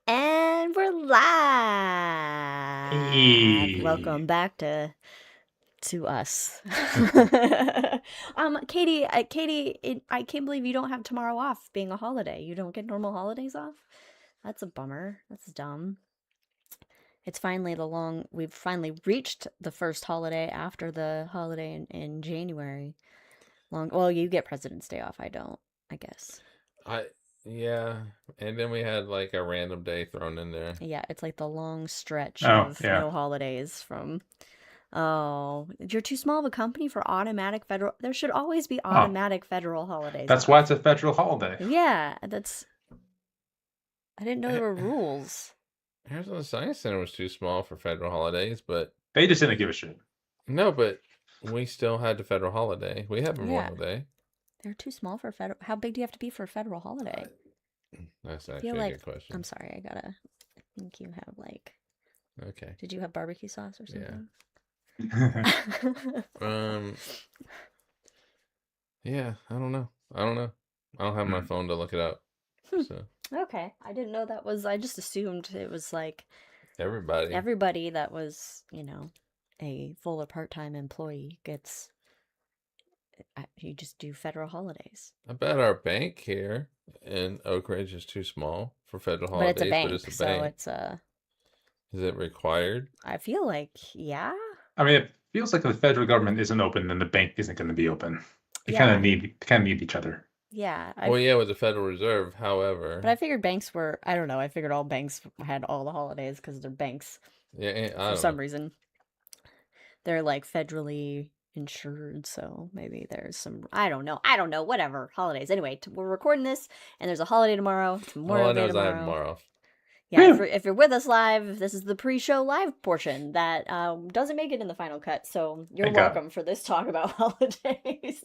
And we're live. Hey. Welcome back to us. Katie, I can't believe you don't have tomorrow off being a holiday. You don't get normal holidays off? That's a bummer. That's dumb. It's finally we've finally reached the first holiday after the holiday in January. Well, you get President's Day off. I don't, I guess. Yeah, and then we had like a random day thrown in there. Yeah, it's like the long stretch Oh, of yeah. no holidays from. Oh, you're too small of a company for automatic federal. There should always be Oh, automatic federal holidays that's why off. it's a federal holiday. Yeah, that's. I didn't know there were rules. Arizona Science Center was too small for federal holidays, but They just didn't give a shit. no, but we still had the federal holiday. We have Memorial Day. They're too small for federal. How big do you have to be for a federal holiday? That's I actually feel a like. good question. I'm sorry, I think you have like. Okay. Did you have barbecue sauce or something? Yeah, I don't know. I don't have my phone to look it up. So Okay, I didn't know that was. I just assumed it was like everybody that was, a full or part-time employee gets. You just do federal holidays. I bet our bank here in Oak Ridge is too small for federal But it's a holidays, bank, but it's a so bank. it's a. Is it required? I feel like, yeah. I mean, it feels like if the federal government isn't open, then the bank isn't going to be open. They Yeah. kind of need each other. Yeah. Well, yeah, with the Federal Reserve, however. But I figured banks were. I don't know. I figured all banks had all the holidays because they're banks. Yeah, For some reason. They're like federally insured, so maybe there's some. I don't know. Whatever holidays. Anyway, we're recording this, and there's a holiday tomorrow. It's Memorial Day tomorrow. I have tomorrow off. Yeah, if you're with us live, this is the pre-show live portion that doesn't make it in the final cut, so you're welcome for this talk about holidays.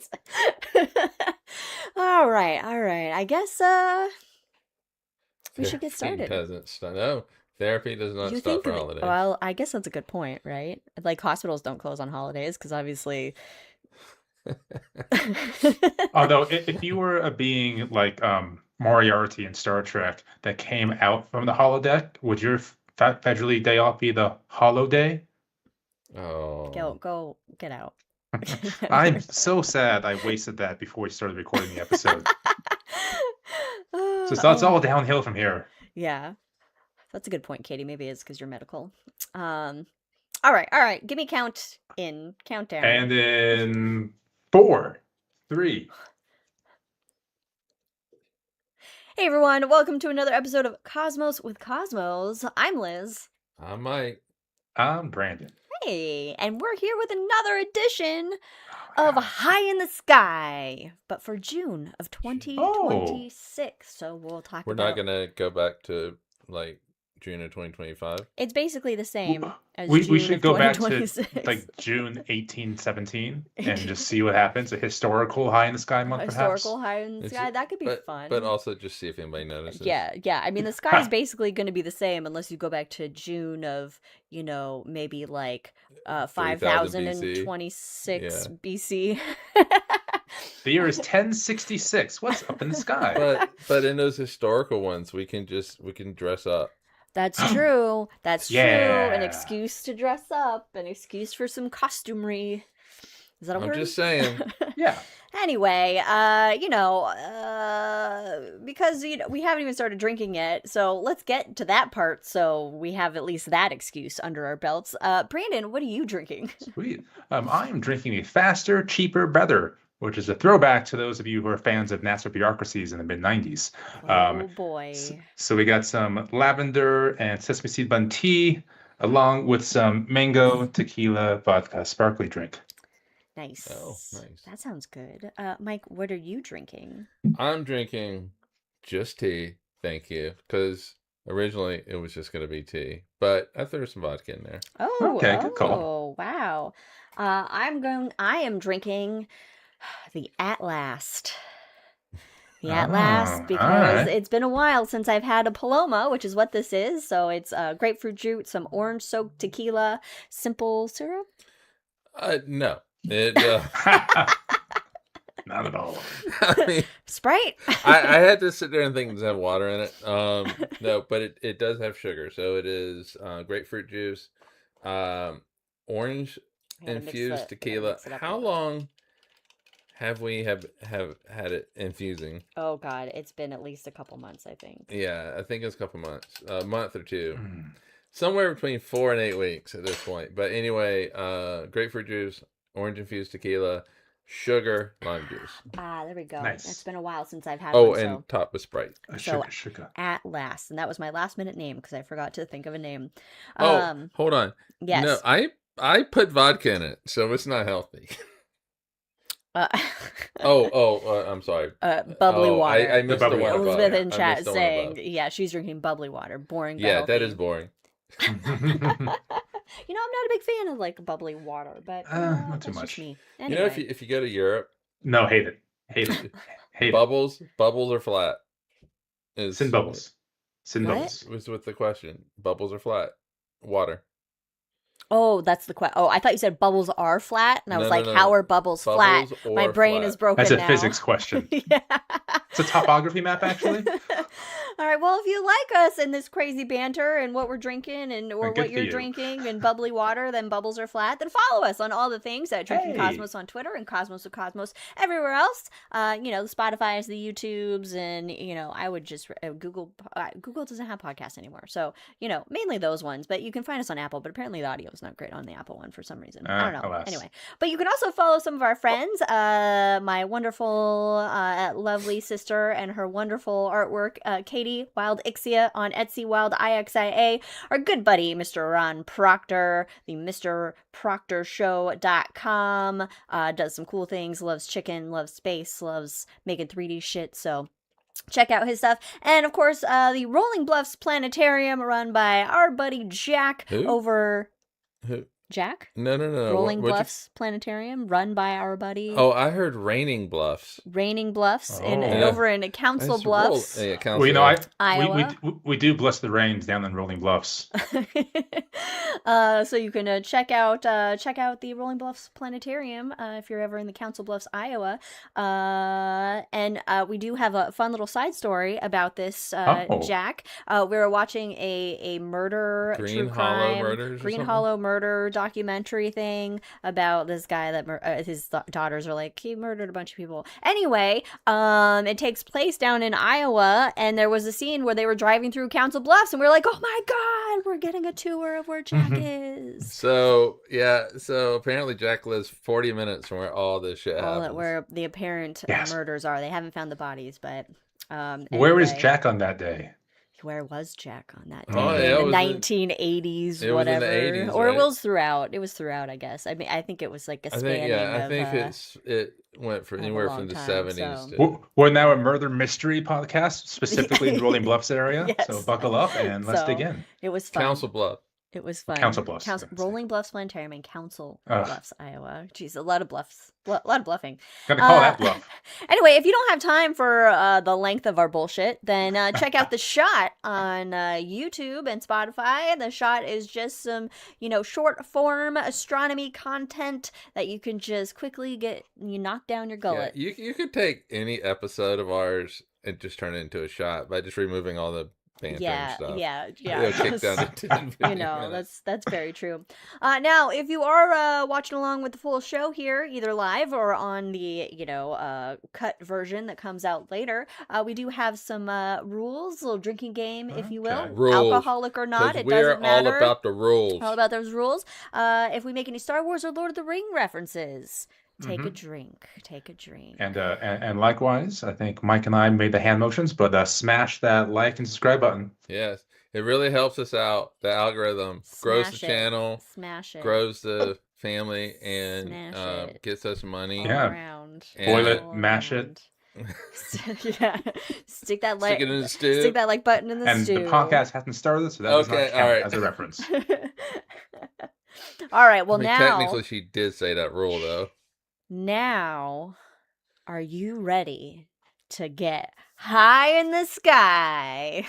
All right. I guess we should get started. No, therapy does not stop for holidays. Well, I guess that's a good point, right? Like hospitals don't close on holidays because obviously. Although, if you were a being like Moriarty in Star Trek that came out from the holodeck, would your federally day off be the holoday? Oh. Go get out. I'm so sad I wasted that before we started recording the episode. So it's all downhill from here. Yeah. That's a good point, Katie. Maybe it's because you're medical. All right. Give me countdown. And then 4, 3. Hey everyone, welcome to another episode of Cosmos with Cosmos. I'm Liz. I'm Mike. I'm Brandon. Hey, and we're here with another edition of High in the Sky, but for June of 2026. So we'll talk about... We're not going to go back to like June of 2025. It's basically the same as we June should of go back to 2026. like June 1817 and just see what happens. A historical high in the sky month, perhaps. Historical high in the sky. That could be fun. But also just see if anybody notices. Yeah. I mean, the sky is basically going to be the same unless you go back to June of, maybe like 5026 BC. The year is 1066. What's up in the sky? But in those historical ones, we can dress up. That's true. True. An excuse to dress up. An excuse for some costumery. Is that a word? I'm just saying. Yeah. Anyway, because we haven't even started drinking yet, so let's get to that part so we have at least that excuse under our belts. Brandon, what are you drinking? Sweet. I'm drinking a faster, cheaper, better, which is a throwback to those of you who are fans of NASA bureaucracies in the mid-90s. Oh, boy. So we got some lavender and sesame seed bun tea, along with some mango, tequila, vodka sparkly drink. Nice. Oh, nice. That sounds good. Mike, what are you drinking? I'm drinking just tea, thank you, because originally it was just going to be tea, but I threw some vodka in there. Oh, okay, good call. Oh, wow. I am drinking the At-Last. The At-Last, because it's been a while since I've had a Paloma, which is what this is. So it's grapefruit juice, some orange-soaked tequila, simple syrup. No. Not at all. I mean, Sprite. I had to sit there and think, does it have water in it? No, but it does have sugar. So it is grapefruit juice, orange infused tequila. Mix it up a How little. long have we have had it infusing? Oh God, it's been at least a couple months, I think. Yeah, I think it's a couple months, a month or two. Mm. Somewhere between 4 and 8 weeks at this point. But anyway, grapefruit juice, orange infused tequila, sugar, lime juice. Ah, there we go. Nice. It's been a while since I've had Oh, one. and top with Sprite. So- Sugar. At last, and that was my last minute name because I forgot to think of a name. Oh, hold on. Yes. No, I put vodka in it, so it's not healthy. I'm sorry. Bubbly Oh, water. I missed the bubbly one water. above. Elizabeth in I chat missed the one saying, above. yeah, she's drinking bubbly water. Boring. But Yeah, that healthy. is boring. I'm not a big fan of like bubbly water, but Not that's too just much. me. You know, Anyway. if you go to Europe, No, hate it. Hate it. bubbles are flat. Sin bubbles. Sin What? bubbles. Was with the question. Bubbles are flat. Water. Oh, that's the question. Oh, I thought you said bubbles are flat, and I was No, like, no, how no. are bubbles flat? Bubbles My or brain flat. is broken That's a now. physics question. Yeah. It's a topography map, actually. All right. Well, if you like us and this crazy banter and what we're drinking and or Good what for you're you. drinking and bubbly water, then bubbles are flat. Then follow us on all the things at Drinking Hey. Cosmos on Twitter and Cosmos of Cosmos everywhere else. The Spotify's, the YouTubes, and I would just Google. Google doesn't have podcasts anymore, so mainly those ones. But you can find us on Apple. But apparently the audio is not great on the Apple one for some reason. I don't know. Alas. Anyway, but you can also follow some of our friends. My wonderful, lovely sister and her wonderful artwork, Katie Wildixia on Etsy, Wildixia. Our good buddy, Mr. Ron Proctor, the MrProctorShow.com. Does some cool things, loves chicken, loves space, loves making 3D shit, so check out his stuff. And of course, the Rolling Bluffs Planetarium, run by our buddy Jack Who? over... Who? Jack? No. Rolling What'd you- Bluffs Planetarium, run by our buddy Oh, I heard Raining Bluffs. Raining Bluffs Oh. Yeah. over in Council That's Bluffs. Yeah, Well, you know, Iowa. we do bless the rains down in Rolling Bluffs. So you can check out the Rolling Bluffs Planetarium if you're ever in the Council Bluffs, Iowa. And we do have a fun little side story about this, Oh. Jack. We were watching a murder, Green true Hollow crime, murders or Green something? Hollow murder documentary thing about this guy that his daughters are like, he murdered a bunch of people. Anyway, it takes place down in Iowa, and there was a scene where they were driving through Council Bluffs, and we are like, oh my god, we're getting a tour of where Jack is. So apparently Jack lives 40 minutes from where all this shit happens. Where the apparent Yes. murders are. They haven't found the bodies, but Where was anyway. Jack on that day? Where was Jack on that day? Oh, in yeah, it the was 1980s, it was in the whatever. 80s, Or right? it was throughout. It was throughout, I guess. I mean, I think it was like a I spanning think of, it went for of a anywhere long from the time, 70s so- to We're now a murder mystery podcast, specifically in the Rolling Bluffs area. Yes. So buckle up and let's So, dig in. it was fun. Council Bluff. It was fun. Council Bluffs, I'm gonna say. Rolling Bluffs Planetarium in Council Ugh. Bluffs, Iowa. Jeez, a lot of bluffs. A lot of bluffing. Gonna call that bluff. Anyway, if you don't have time for the length of our bullshit, then check out The Shot on YouTube and Spotify. The Shot is just some, short form astronomy content that you can just quickly knock down your gullet. Yeah, you could take any episode of ours and just turn it into a shot by just removing all the banter and stuff. Yeah. It'll kick down to 10, 15 minutes. that's very true. Now, if you are watching along with the full show here, either live or on the cut version that comes out later, we do have some rules, a little drinking game, if you will, Okay. Rules. alcoholic or not, 'Cause it we're doesn't matter. all about the rules. All about those rules. If we make any Star Wars or Lord of the Ring references, take a drink. Take a drink. And likewise, I think Mike and I made the hand motions, but smash that like and subscribe button. Yes, it really helps us out. The algorithm grows the Smash it. channel, Smash it. grows the family, and Smash it. gets us money. All Yeah. around. Boil it, All mash it. around. Yeah. Stick that like. Stick it in the stew. Stick that like button in the And stew. the podcast hasn't started, so that does Okay, not count all right. as a reference. All right. Well, I mean, now. technically, she did say that rule, though. Now, are you ready to get high in the sky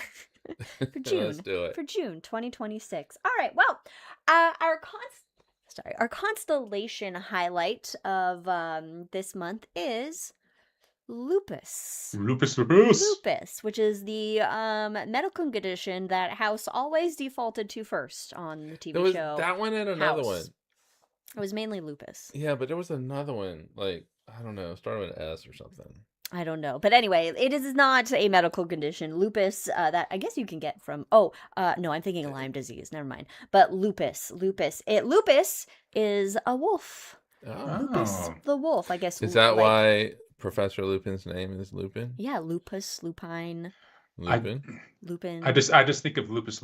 for June? Let's do it. For June 2026. All right. Well, our constellation highlight of this month is lupus. Lupus. Lupus, which is the medical condition that House always defaulted to first on the TV There was show. that one and another House. one. It was mainly lupus. Yeah, but there was another one. Like, I don't know, started with an S or something. I don't know. But anyway, it is not a medical condition. Lupus, that I guess you can get from, no, I'm thinking Lyme disease. Never mind. But lupus. Lupus is a wolf. Oh. Lupus the wolf, I guess. Is that why Professor Lupin's name is Lupin? Yeah, lupus, lupine, Lupin? lupin. I just think of Lupus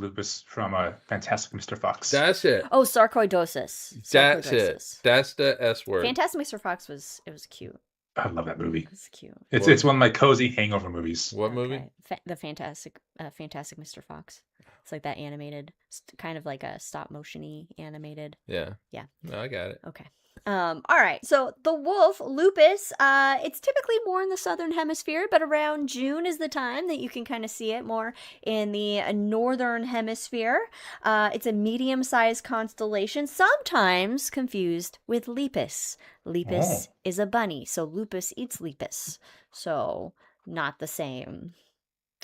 from Fantastic Mr. Fox. That's it. Oh, sarcoidosis. That's it. That's the S word. Fantastic Mr. Fox was cute. I love that movie. It was cute. It's one of my cozy hangover movies. What movie? The Fantastic Mr. Fox. It's like that animated, kind of like a stop motion-y animated. Yeah. Yeah. No, I got it. Okay. All right. So the wolf, lupus, it's typically more in the southern hemisphere, but around June is the time that you can kind of see it more in the northern hemisphere. It's a medium-sized constellation, sometimes confused with lepus. Lepus is a bunny, so lupus eats lepus. So not the same.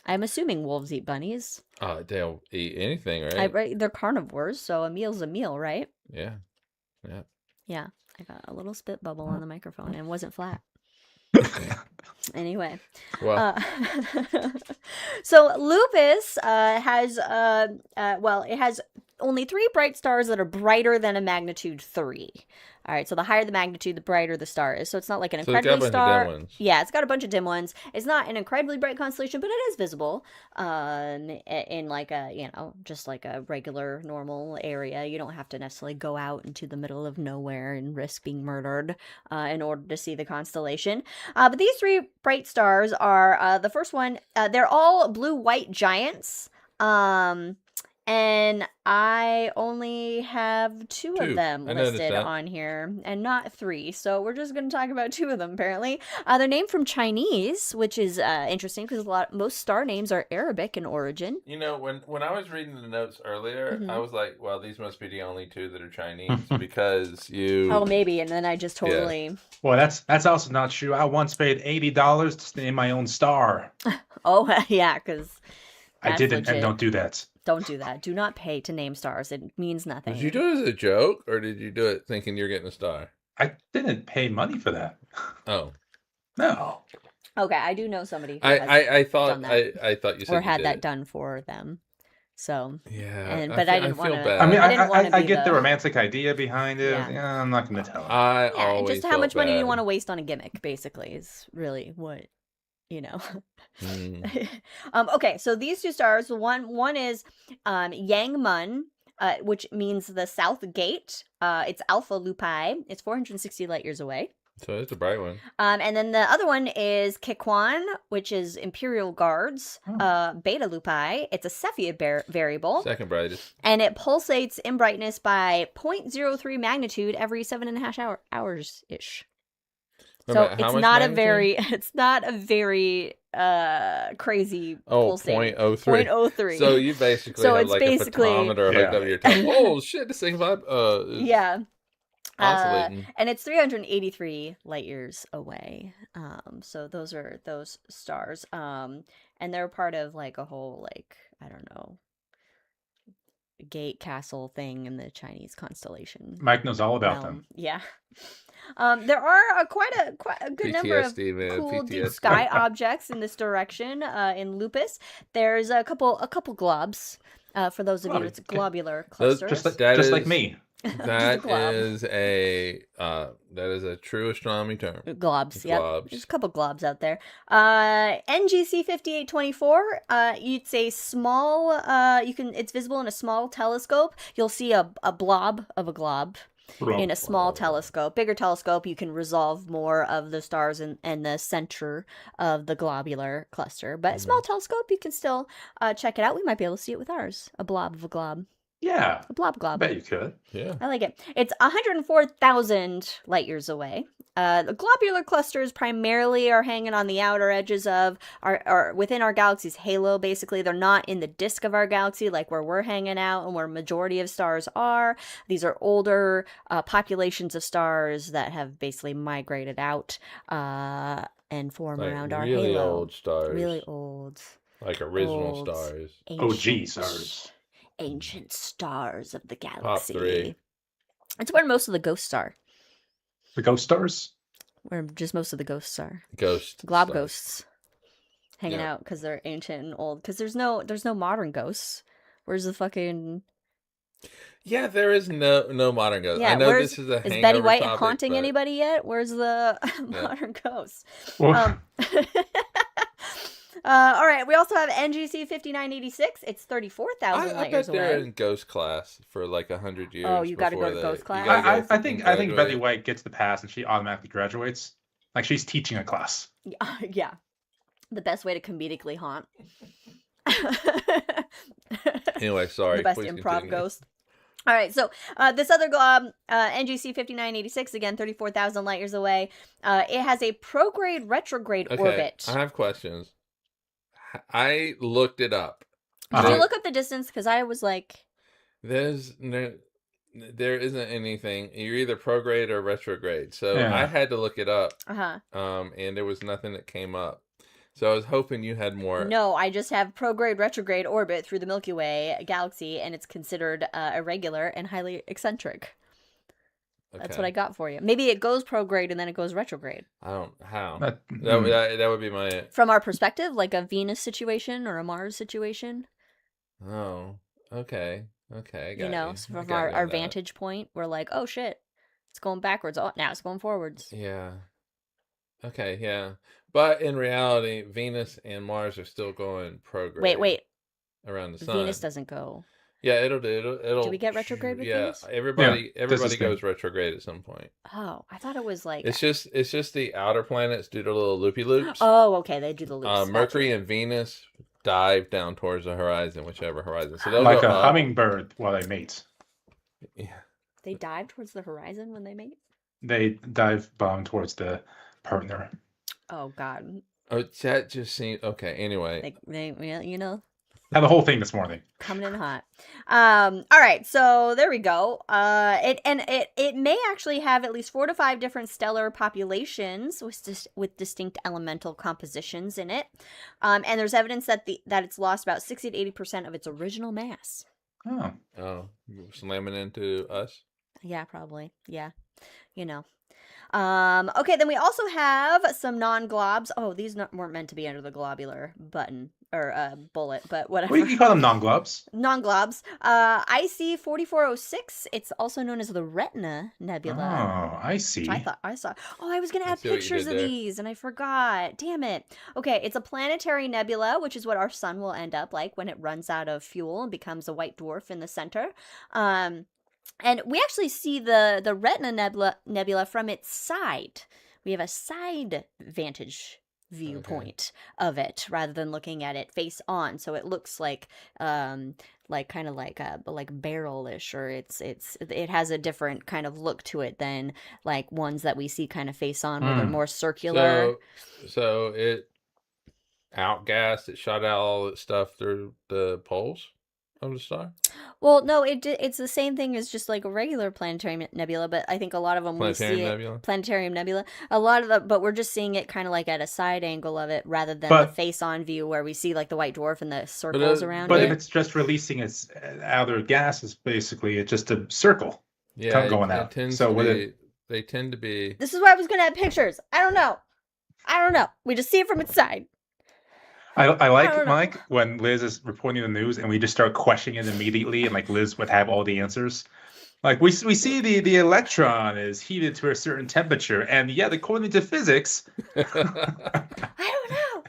I'm assuming wolves eat bunnies. They'll eat anything, right? Right? They're carnivores, so a meal's a meal, right? Yeah. Yeah. Yeah. I got a little spit bubble on the microphone and it wasn't flat. Anyway. Well, so lupus has it has only 3 bright stars that are brighter than a magnitude 3. All right, so the higher the magnitude, the brighter the star is. So it's not like an incredibly star. Yeah, it's got a bunch of dim ones. It's not an incredibly bright constellation, but it is visible in like a, just like a regular normal area. You don't have to necessarily go out into the middle of nowhere and risk being murdered in order to see the constellation. But these 3 bright stars are the first one. They're all blue-white giants. And I only have 2 of them listed on here and not 3. So we're just going to talk about 2 of them, apparently. They're named from Chinese, which is interesting because most star names are Arabic in origin. When I was reading the notes earlier, I was like, well, these must be the only 2 that are Chinese because you... Oh, maybe. And then I just totally... Yeah. Well, that's also not true. I once paid $80 to name my own star. Oh, yeah, because... I didn't, and don't do that. Don't do that. Do not pay to name stars. It means nothing. Did you do it as a joke, or did you do it thinking you're getting a star? I didn't pay money for that. Oh. No. Okay, I do know somebody who I thought I thought you said or had you that did done for them. So yeah, but I didn't want to. I get the romantic idea behind it. Yeah, I'm not going to tell them. I always just how much money do you bad. want to waste on a gimmick? Basically, is really what. Okay, so these 2 stars, one is Yangmun, which means the south gate. It's Alpha Lupi. It's 460 light years away. So it's a bright one. And then the other one is Kekwan, which is Imperial Guards, Beta Lupi. It's a Cepheid variable. Second brightest. And it pulsates in brightness by 0.03 magnitude every 7.5 hours-ish. So it's not a very crazy pulsate. 0.03. 0.03. So you basically have like a photometer hooked up to your tongue. Oh shit, this thing's yeah. Oscillating. And it's 383 light years away. So those are those stars. And they're part of like a whole I don't know, gate castle thing in the Chinese constellation. Mike knows all about them. Yeah. There are quite a good number of cool deep sky objects in this direction. In Lupus, there's a couple globs. For those of you, it's globular clusters. Just like me. That is a true astronomy term. Globs, yeah. There's a couple globs out there. NGC 5824. It's a small. It's visible in a small telescope. You'll see a blob of a glob. In a small telescope. Bigger telescope, you can resolve more of the stars in the center of the globular cluster. But small telescope, you can still check it out. We might be able to see it with ours. A blob of a glob. Yeah. A blob glob. I bet you could. Yeah. I like it. It's 104,000 light years away. The globular clusters primarily are hanging on the outer edges of within our galaxy's halo, basically. They're not in the disk of our galaxy like where we're hanging out and where majority of stars are. These are older populations of stars that have basically migrated out and form Like around our really halo. old stars. Really old. Like original Old, stars. OG stars. Ancient stars of the Top galaxy. 3. It's where most of the ghosts are. The ghost stars? Where just most of the ghosts are. Ghost Glob stars. ghosts. Hanging Yeah. out because they're ancient and old. Because there's no modern ghosts. Where's the fucking... Yeah, there is no modern ghost. Yeah, I know where's... this is a Is hangover Betty White topic, haunting but anybody yet? Where's the modern ghosts? Well, All right, we also have NGC 5986. It's 34,000 I light bet years they're away. in ghost class for like 100 years. Oh, you gotta go before to they- ghost you class? gotta go I think fucking I think Betty graduate. White gets the pass and she automatically graduates. Like she's teaching a class. Yeah. The best way to comedically haunt. Anyway, sorry. The best please improv continue. ghost. All right, so this other glob, NGC 5986, again, 34,000 light years away. It has a prograde retrograde Okay, orbit. I have questions. I looked it up. Did Uh-huh. you look up the distance? Because I was like... There isn't anything. You're either prograde or retrograde. So Yeah. I had to look it up. Uh-huh. And there was nothing that came up. So I was hoping you had more. No, I just have prograde retrograde orbit through the Milky Way galaxy, and it's considered irregular and highly eccentric. That's what I got for you. Maybe it goes prograde and then it goes retrograde. I don't how. That- That would be my. From our perspective, like a Venus situation or a Mars situation. Oh, okay. Okay, I got You know, you. so I from got you our on that. vantage point, we're like, oh shit, it's going backwards. Oh, now it's going forwards. Yeah. Okay, yeah. But in reality, Venus and Mars are still going prograde. Wait. Around the sun. Venus doesn't go. Yeah, it'll. Do we get retrograde with yeah, Venus? everybody this is goes retrograde at some point. Oh, I thought it was like. It's just the outer planets do the little loopy loops. Oh, okay, they do the loops. Mercury Gotcha. and Venus dive down towards the horizon, whichever horizon. So they'll like go a up. hummingbird while they mate. Yeah. They dive towards the horizon when they mate. They dive bomb towards the partner. Oh God, Oh, that just seems okay. Anyway, you know. Now the whole thing this morning. Coming in hot. All right, so there we go. It may actually have at least 4 to 5 different stellar populations with distinct elemental compositions in it. And there's evidence that it's lost about 60 to 80% of its original mass. Oh. slamming into us. Yeah, probably. Yeah, you know. Okay, then we also have some non-globs. Oh, these weren't meant to be under the globular button or bullet, but whatever. We can call them non-globs. Non-globs. IC 4406. It's also known as the Retina Nebula. Oh, I see. Which I saw. Oh, I was gonna I have see what you pictures did of there. these, and I forgot. Damn it. Okay, it's a planetary nebula, which is what our sun will end up like when it runs out of fuel and becomes a white dwarf in the center. And we actually see the Retina Nebula from its side. We have a side vantage viewpoint of it rather than looking at it face on. So it looks like kind of like barrel-ish, or it has a different kind of look to it than like ones that we see kind of face on where they're more circular. So it outgassed. It shot out all its stuff through the poles of the star. Well, no, it's the same thing as just like a regular planetary nebula, but I think a lot of them we see Planetarium nebula. A lot of but we're just seeing it kind of like at a side angle of it rather than the face-on view where we see like the white dwarf and the circles around it. But if it's just releasing its outer gases, basically, it's just a circle. Yeah, going out. They tend to be. This is why I was gonna have pictures. I don't know. We just see it from its side. I like, Mike, when Liz is reporting the news and we just start questioning it immediately, and like Liz would have all the answers. Like we see the electron is heated to a certain temperature, and yet according to physics, I don't know.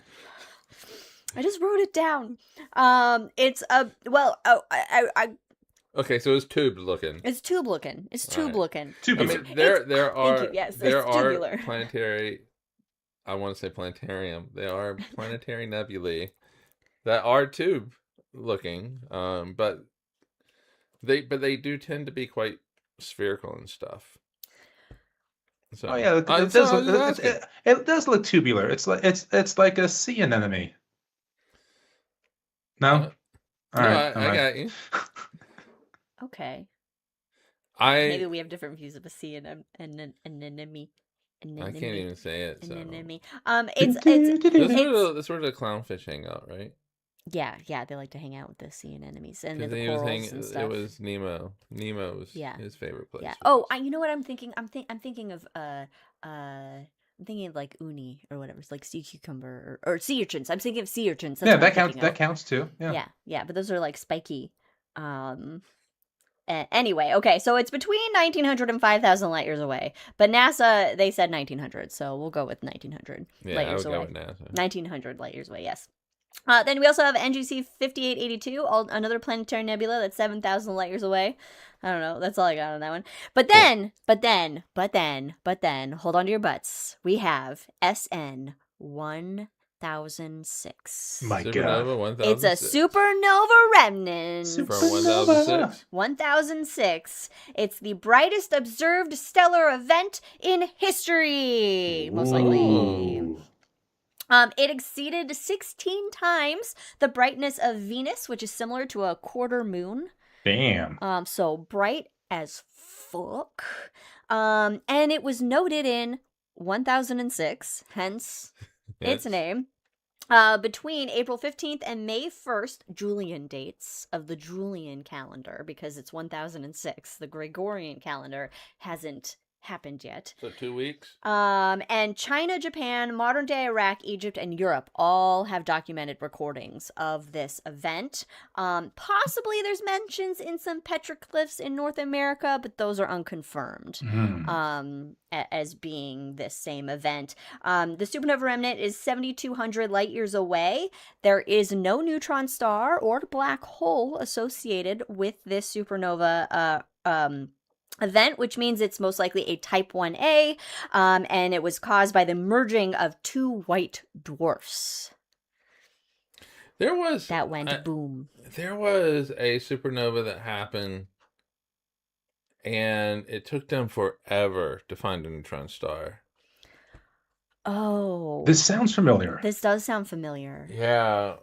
I just wrote it down. It's a Okay, so it's tube looking. It's tube looking. It's tube looking. Tubular. I mean, there are Thank you. Yes, there it's are tubular. planetary. I want to say planetarium. They are planetary nebulae that are tube looking, but they do tend to be quite spherical and stuff. So, oh yeah, it does look tubular. It's like a sea anemone. No, I got you. Okay. Maybe we have different views of a sea and an anemone. I can't even say it. So Anemone. It's that's where the clownfish hang out, right? Yeah, they like to hang out with the sea anemones and Because the he was corals and stuff. It was Nemo. Nemo was Yeah. his favorite place. Yeah. Oh, you know what I'm thinking? I'm thinking of I'm thinking of like uni or whatever. It's like sea cucumber or sea urchins. I'm thinking of sea urchins. That's yeah, what that I'm counts. thinking That of. counts too. Yeah. Yeah, but those are like spiky. Anyway, okay, so it's between 1900 and 5,000 light years away. But NASA, they said 1900, so we'll go with 1900 Yeah, light I years would away. go with NASA. 1900 light years away, yes. Then we also have NGC 5882, another planetary nebula that's 7,000 light years away. I don't know. That's all I got on that one. But then, hold on to your butts. We have SN 1006. My God. Supernova 1006. It's a supernova remnant. From 1006. 1006. It's the brightest observed stellar event in history, most likely. Ooh. It exceeded 16 times the brightness of Venus, which is similar to a quarter moon. Damn. So bright as fuck. And it was noted in 1006, hence its name. Between April 15th and May 1st, Julian dates of the Julian calendar, because it's 1006. The Gregorian calendar hasn't happened yet. So 2 weeks. And China, Japan, modern day Iraq, Egypt, and Europe all have documented recordings of this event. Possibly there's mentions in some petroglyphs in North America, but those are unconfirmed. As being this same event. The supernova remnant is 7,200 light years away. There is no neutron star or black hole associated with this supernova event, which means it's most likely a type 1A, and it was caused by the merging of two white dwarfs. That went boom. There was a supernova that happened, and it took them forever to find a neutron star. Oh. This sounds familiar. This does sound familiar. Yeah.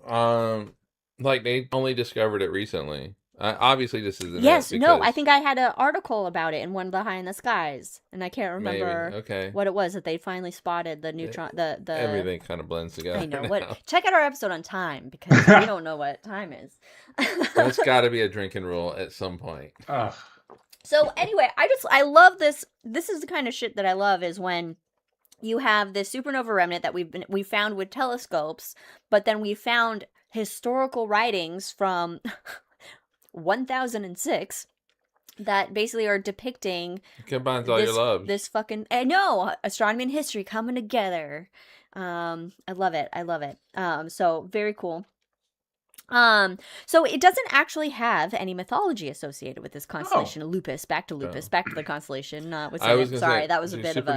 Like they only discovered it recently. Obviously, this isn't. Yes, no, I think I had an article about it in one of the High in the Skies, and I can't remember what it was that they finally spotted the neutron. The everything kind of blends together. I know. Now. Check out our episode on time, because we don't know what time is. That's got to be a drinking rule at some point. So anyway, I love this. This is the kind of shit that I love, is when you have this supernova remnant that we found with telescopes, but then we found historical writings from 1006 that basically are depicting combines all your loves. This fucking astronomy and history coming together. I love it. So very cool. So it doesn't actually have any mythology associated with this constellation. Lupus, back to Lupus, back to the constellation. That was a bit of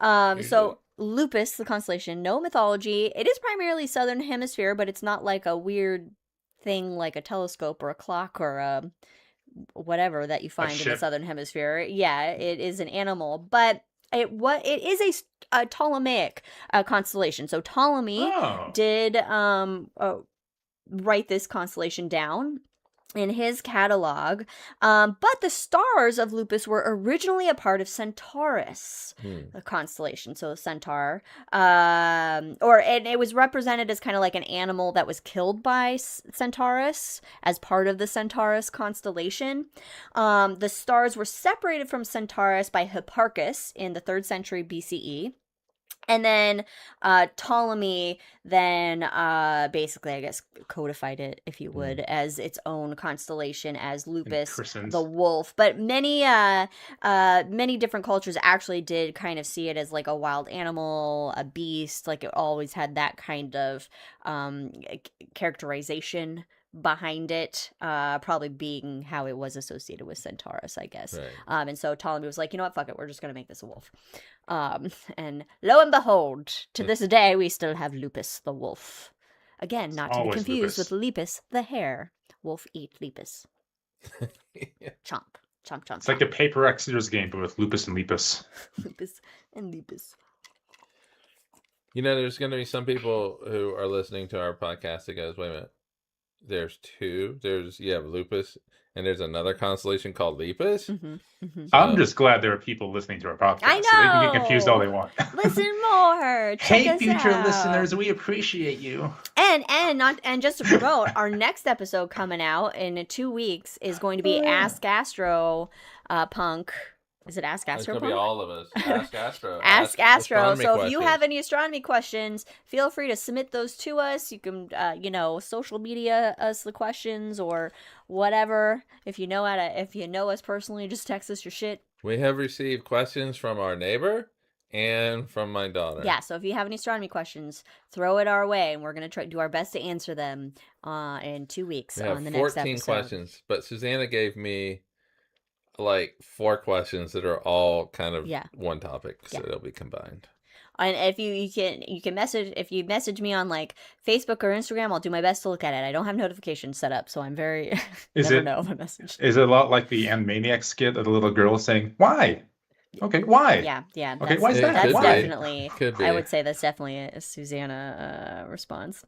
a. So Lupus, the constellation, no mythology. It is primarily southern hemisphere, but it's not like a weird thing like a telescope or a clock or a whatever that you find in the southern hemisphere. Yeah, it is an animal, but it is a Ptolemaic constellation. So Ptolemy did write this constellation down in his catalog, but the stars of Lupus were originally a part of Centaurus, the constellation. So Centaur, and it was represented as kind of like an animal that was killed by Centaurus as part of the Centaurus constellation. The stars were separated from Centaurus by Hipparchus in the 3rd century BCE. And then Ptolemy then basically, I guess, codified it, if you would, as its own constellation, as Lupus, the wolf. But many different cultures actually did kind of see it as like a wild animal, a beast. Like it always had that kind of characterization behind it, probably being how it was associated with Centaurus, I guess. Right. And so Ptolemy was like, you know what, fuck it, we're just gonna make this a wolf. And lo and behold, to this day, we still have Lupus the wolf. Again, not to be confused with Lepus the hare. Wolf eat Lepus. Chomp, chomp, chomp. It's like the Paper Exeter's game, but with Lupus and Lepus. Lupus and Lepus. You know, there's going to be some people who are listening to our podcast that goes, wait a minute. There's two. You have Lupus and there's another constellation called Lepus. Mm-hmm. Mm-hmm. I'm just glad there are people listening to our podcast. I So they can get confused all know. they want. Listen more. Check Hey, us future out. listeners, we appreciate you. And just to promote, our next episode coming out in 2 weeks is going to be Ask Astro Punk. Is it Ask It's Astro gonna be Punk? all of us. Ask Astro. Ask Astro. astronomy So if you questions. have any astronomy questions, feel free to submit those to us. You can, social media us the questions or whatever. If you know us personally, just text us your shit. We have received questions from our neighbor and from my daughter. Yeah. So if you have any astronomy questions, throw it our way, and we're gonna try do our best to answer them in 2 weeks We have on the next 14 episode. questions, but Susanna gave me like 4 questions that are all kind of one topic, so they'll be combined. And if you can message me on like Facebook or Instagram, I'll do my best to look at it. I don't have notifications set up, so I'm very never know my message. Is it a lot like the Animaniacs skit of the little girl saying, "Why?" Okay, why? Yeah. Okay, why is that? That's Why? definitely. Could be. I would say that's definitely a Susanna response.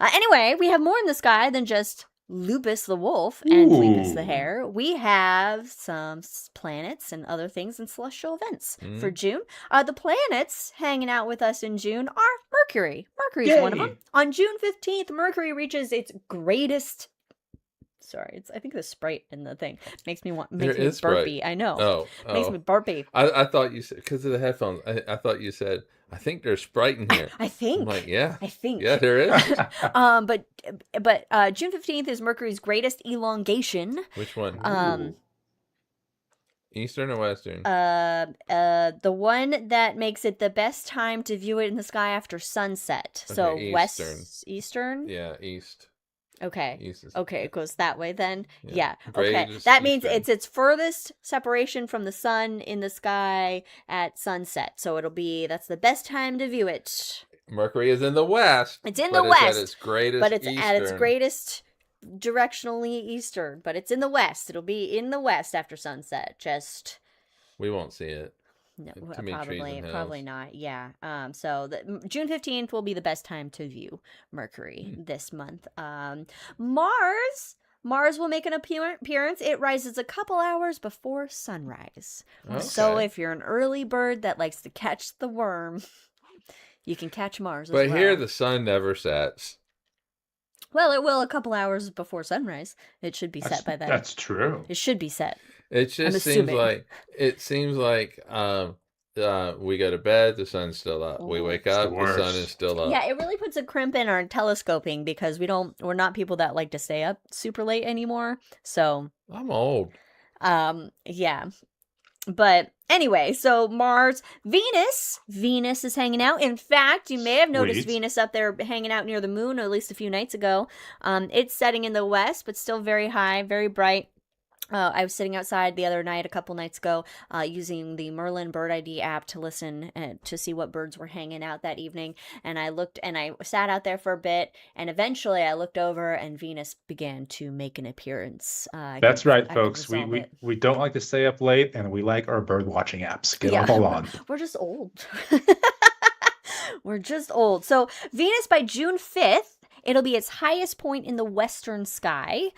Anyway, we have more in the sky than just Lupus the wolf and Phoebus the hare. We have some planets and other things and celestial events for June. The planets hanging out with us in June are Mercury. Mercury's one of them. On June 15th, Mercury reaches its greatest. Sorry, I think the Sprite in the thing makes me burpy. Sprite. I know. Oh, makes me burpy. I thought you said because of the headphones. I thought you said I think there's Sprite in here. I think. I'm like, yeah. I think. Yeah, there is. But June 15th is Mercury's greatest elongation. Which one? Eastern or Western? The one that makes it the best time to view it in the sky after sunset. Okay, So Eastern. Eastern? Yeah, East. Okay. East is Okay, it goes that way then. Yeah. Greatest Okay. That means Eastern. it's its furthest separation from the sun in the sky at sunset. So that's the best time to view it. Mercury is in the west. It's in the west. At its greatest But it's eastern. at its greatest directionally eastern, but it's in the west. It'll be in the west after sunset. We won't see it. No, Too many trees and probably hills. not. Yeah. So June 15th will be the best time to view Mercury this month. Mars will make an appearance. It rises a couple hours before sunrise. Okay. So if you're an early bird that likes to catch the worm, you can catch Mars as well. But here the sun never sets. Well, it will a couple hours before sunrise. It should be set by then. That's true. It should be set. It just seems like we go to bed, the sun's still up. We wake up, the sun is still up. Yeah, it really puts a crimp in our telescoping because we're not people that like to stay up super late anymore. So I'm old. Yeah. But anyway, so Mars, Venus is hanging out. In fact, you may have noticed Venus up there hanging out near the moon at least a few nights ago. It's setting in the west, but still very high, very bright. I was sitting outside the other night, a couple nights ago, using the Merlin Bird ID app to listen to see what birds were hanging out that evening. And I sat out there for a bit, and eventually I looked over, and Venus began to make an appearance. That's right, folks. We don't like to stay up late, and we like our bird watching apps. Get all on. We're just old. We're just old. So Venus by June 5th. It'll be its highest point in the western sky.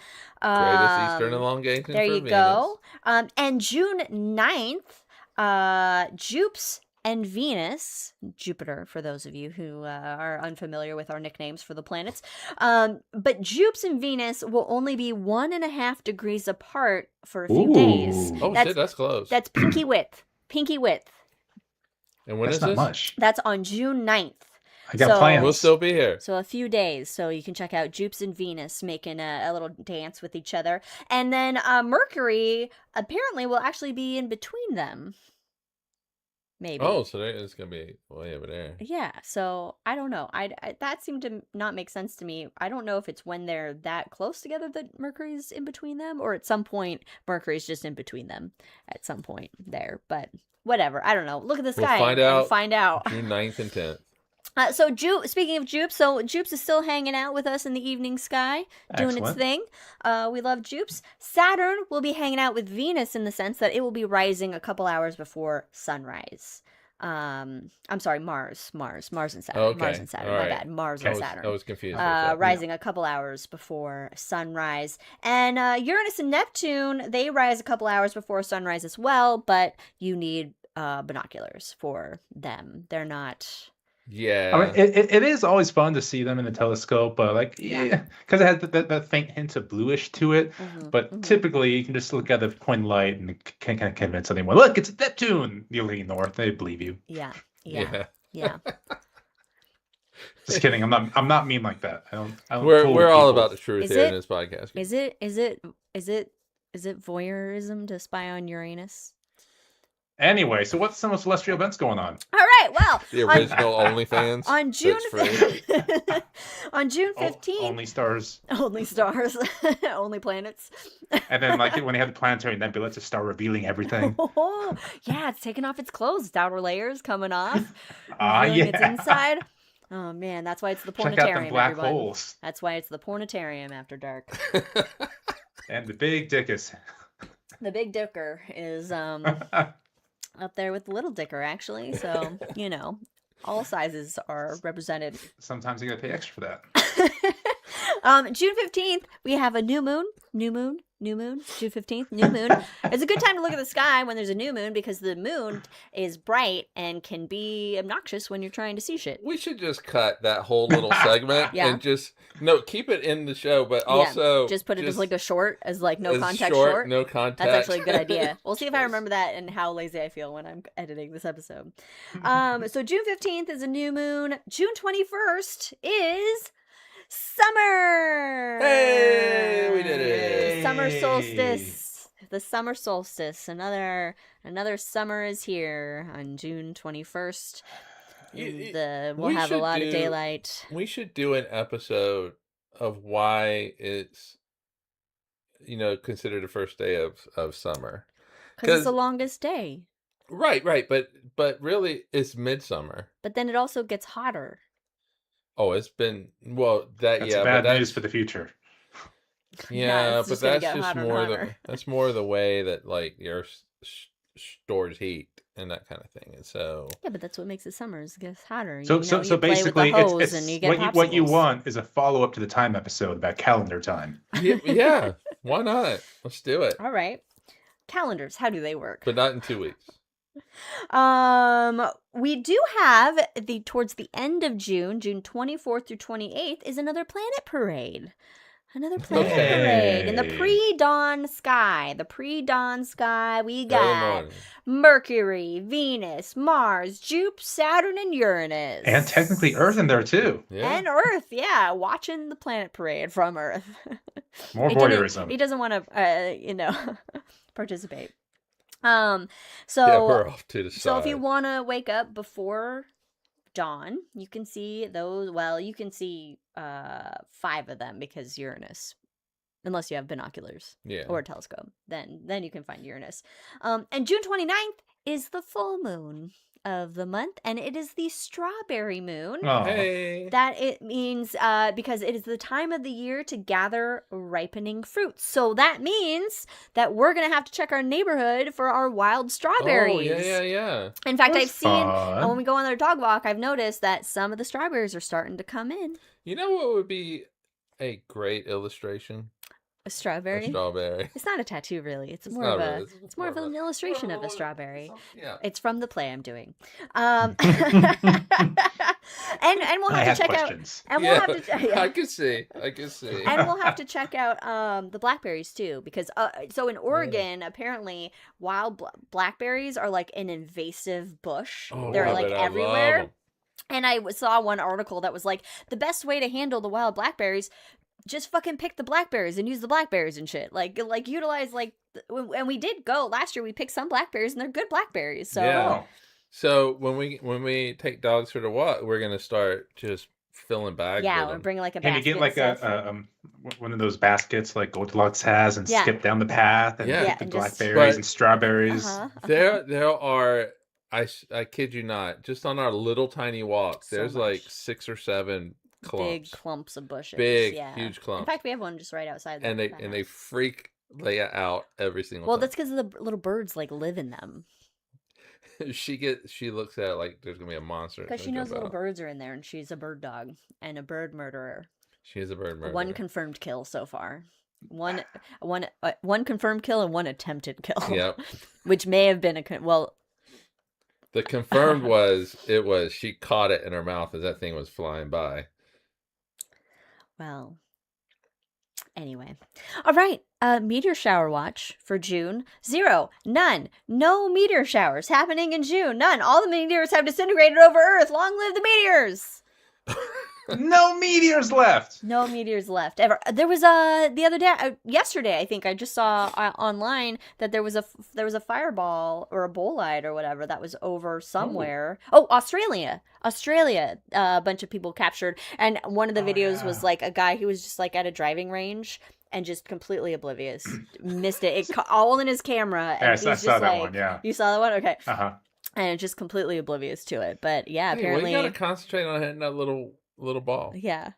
Greatest eastern elongation. There you Venus. go. And June 9th, Jupes and Venus, Jupiter, for those of you who are unfamiliar with our nicknames for the planets, but Jupes and Venus will only be 1.5 degrees apart for a few days. Oh, shit, that's close. That's pinky width. Pinky width. And when that's is not this? Much. That's on June 9th. I got plans. We'll still be here. So a few days. So you can check out Jupes and Venus making a little dance with each other. And then Mercury apparently will actually be in between them. Maybe. Oh, so it's going to be way over there. Yeah. So I don't know. I that seemed to not make sense to me. I don't know if it's when they're that close together that Mercury's in between them, or at some point Mercury's just in between them at some point there. But whatever. I don't know. Look at the sky and find out. June 9th and 10th. Speaking of Jupes, so Jupes is still hanging out with us in the evening sky, doing its thing. We love Jupes. Saturn will be hanging out with Venus in the sense that it will be rising a couple hours before sunrise. I'm sorry, Mars and Saturn. Okay. Mars and Saturn. All My right. bad. Mars I and was, Saturn. I was confused. For a second. Rising a couple hours before sunrise. And Uranus and Neptune, they rise a couple hours before sunrise as well, but you need binoculars for them. They're not... Yeah. I mean, it is always fun to see them in the telescope, but like, Yeah. because it has that faint hint of bluish to it. But typically, you can just look at the point of light and can kind of convince anyone, look, it's Neptune. You lean north, they believe you. Yeah. Just kidding. I'm not mean like that. I don't. We're fool all people. about the truth here in this podcast. Is it voyeurism to spy on Uranus? Anyway, so what's some celestial events going on? All right, well, The original OnlyFans. on June on June 15th, only stars, only stars, only planets. And then like when they had the planetary nebula to start revealing everything. Oh, yeah, it's taking off its clothes. Its outer layers coming off. Yeah. Its inside. Oh man, that's why it's the Check Planetarium. out the black everyone. holes. That's why it's the Planetarium after dark. And the big dickus. The big dicker is up there with the little dicker, actually. So, all sizes are represented. Sometimes you gotta pay extra for that. June 15th, we have a new moon. June 15th, new moon. It's a good time to look at the sky when there's a new moon because the moon is bright and can be obnoxious when you're trying to see shit. We should just cut that whole little segment and keep it in the show, but also just put it as like a short, as like no context short. No context. That's actually a good idea. We'll see if I remember that and how lazy I feel when I'm editing this episode. So June 15th is a new moon. June 21st is summer. Hey, we did it. Summer solstice. The summer solstice. Another summer is here on June 21st. We'll have a lot of daylight. We should do an episode of why it's considered the first day of summer. Because it's the longest day. Right, but really it's midsummer. But then it also gets hotter. Oh, it's been that's bad news for the future. Yeah, but that's just more the way that like the Earth stores heat and that kind of thing. And so but that's what makes it summer. It gets hotter. So basically, what you want is a follow up to the time episode about calendar time. Yeah, why not? Let's do it. All right, calendars. How do they work? But not in 2 weeks. We do have towards the end of June 24th through 28th is another planet parade. Another planet parade in the pre-dawn sky. We got Mercury, Venus, Mars, Jupiter, Saturn, and Uranus. And technically Earth in there too. Yeah. And Earth, watching the planet parade from Earth. More voyeurism. He doesn't want to, participate. We're off to the side. So if you want to wake up before dawn, you can see those. Well, you can see 5 of them because Uranus, unless you have binoculars or a telescope, then you can find Uranus. And June 29th is the full moon of the month, and it is the strawberry moon. Oh. Hey. That it means because it is the time of the year to gather ripening fruits. So that means that we're gonna have to check our neighborhood for our wild strawberries. Oh, yeah. In fact, That's I've seen fun. when we go on our dog walk, I've noticed that some of the strawberries are starting to come in. You know what would be a great illustration? A strawberry? A strawberry. It's not a tattoo, really. It's more not of a. really. It's more of an illustration of a strawberry. Yeah. It's from the play I'm doing. And we'll have to check questions. out. And we'll have to. I can see. And we'll have to check out the blackberries too, because so in Oregon, apparently wild blackberries are like an invasive bush. Oh, They're like everywhere. love 'em. And I saw one article that was like the best way to handle the wild blackberries. Just fucking pick the blackberries and use the blackberries and shit. Like utilize and we did go last year. We picked some blackberries and they're good blackberries. So Yeah. So when we take dogs for the walk, we're gonna start just filling bags. yeah, with we're them. bringing like a Can basket. you get like one of those baskets like Goldilocks has and skip down the path and Yeah. get the and just- blackberries and strawberries? There are. I kid you not. Just on our little tiny walk, So there's much. like 6 or 7 clumps. Big clumps of bushes. Big, yeah. huge clumps. In fact, we have one just right outside. and they freak lay out every single Well, time. that's because the little birds like live in them. she looks at it like there's gonna be a monster. Because that's she gonna knows jump little out. birds are in there, and she's a bird dog and a bird murderer. She is a bird murderer. One confirmed kill so far. One confirmed kill and one attempted kill. Yep. Which may have been The confirmed was she caught it in her mouth as that thing was flying by. Well, anyway. All right. Meteor shower watch for June. 0. None. No meteor showers happening in June. None. All the meteors have disintegrated over Earth. Long live the meteors. No meteors left. No meteors left ever. There was the other day, yesterday, I think I just saw online that there was a fireball or a bolide or whatever that was over somewhere. Oh, Australia. A bunch of people captured, and one of the videos was like a guy who was just like at a driving range and just completely oblivious, missed it. All in his camera. And Yes, I saw that one. Yeah. You saw that one? Okay. And just completely oblivious to it. But yeah, Hey, apparently you gotta concentrate on hitting that little ball. Yeah.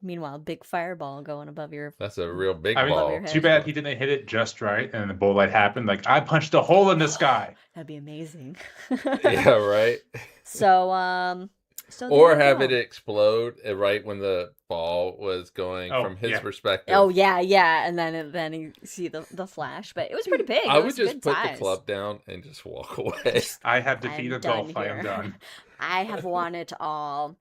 Meanwhile, big fireball going above your. That's a real big I mean, ball. too bad he didn't hit it just right, and the bolide happened. Like, I punched a hole in the sky. That'd be amazing. Yeah, right. So or have it explode right when the ball was going from his perspective. Oh yeah, and then you see the flash, but it was pretty big. I would just put the club down and just walk away. I have defeated golf. I am done. I have won it all.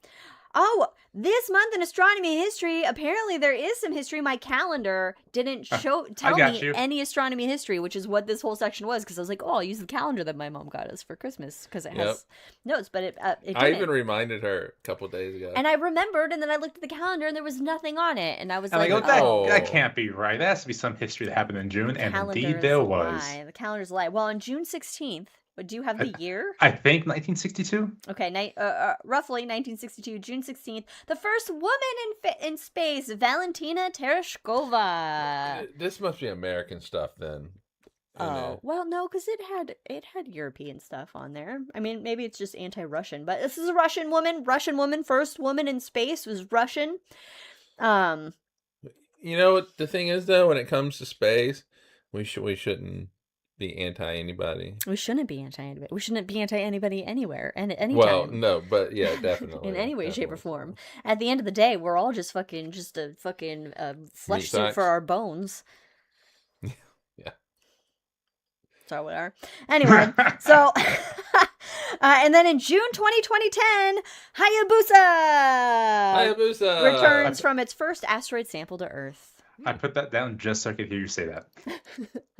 Oh, this month in astronomy history, apparently there is some history. My calendar didn't tell me any astronomy history, which is what this whole section was, because I was like, oh, I'll use the calendar that my mom got us for Christmas, because it has notes, but it didn't. I even reminded her a couple days ago. And I remembered, and then I looked at the calendar, and there was nothing on it, and I was like, that can't be right. There has to be some history that happened in June, and indeed there was. The calendar's a lie. Well, on June 16th, but do you have the year? I think 1962. Okay, roughly 1962, June 16th. The first woman in space, Valentina Tereshkova. This must be American stuff then. Oh, well, no, because it had European stuff on there. I mean, maybe it's just anti-Russian, but this is a Russian woman, first woman in space was Russian. You know what the thing is though, when it comes to space, we shouldn't be anti anybody. We shouldn't be anti anybody. We shouldn't be anti anybody anywhere and at any well, time. no, but yeah, definitely. In any way, shape, or form. At the end of the day, we're all just a flesh suit for our bones. Yeah. So we are. Anyway, so and then in June 2010, Hayabusa returns from its first asteroid sample to Earth. I put that down just so I could hear you say that.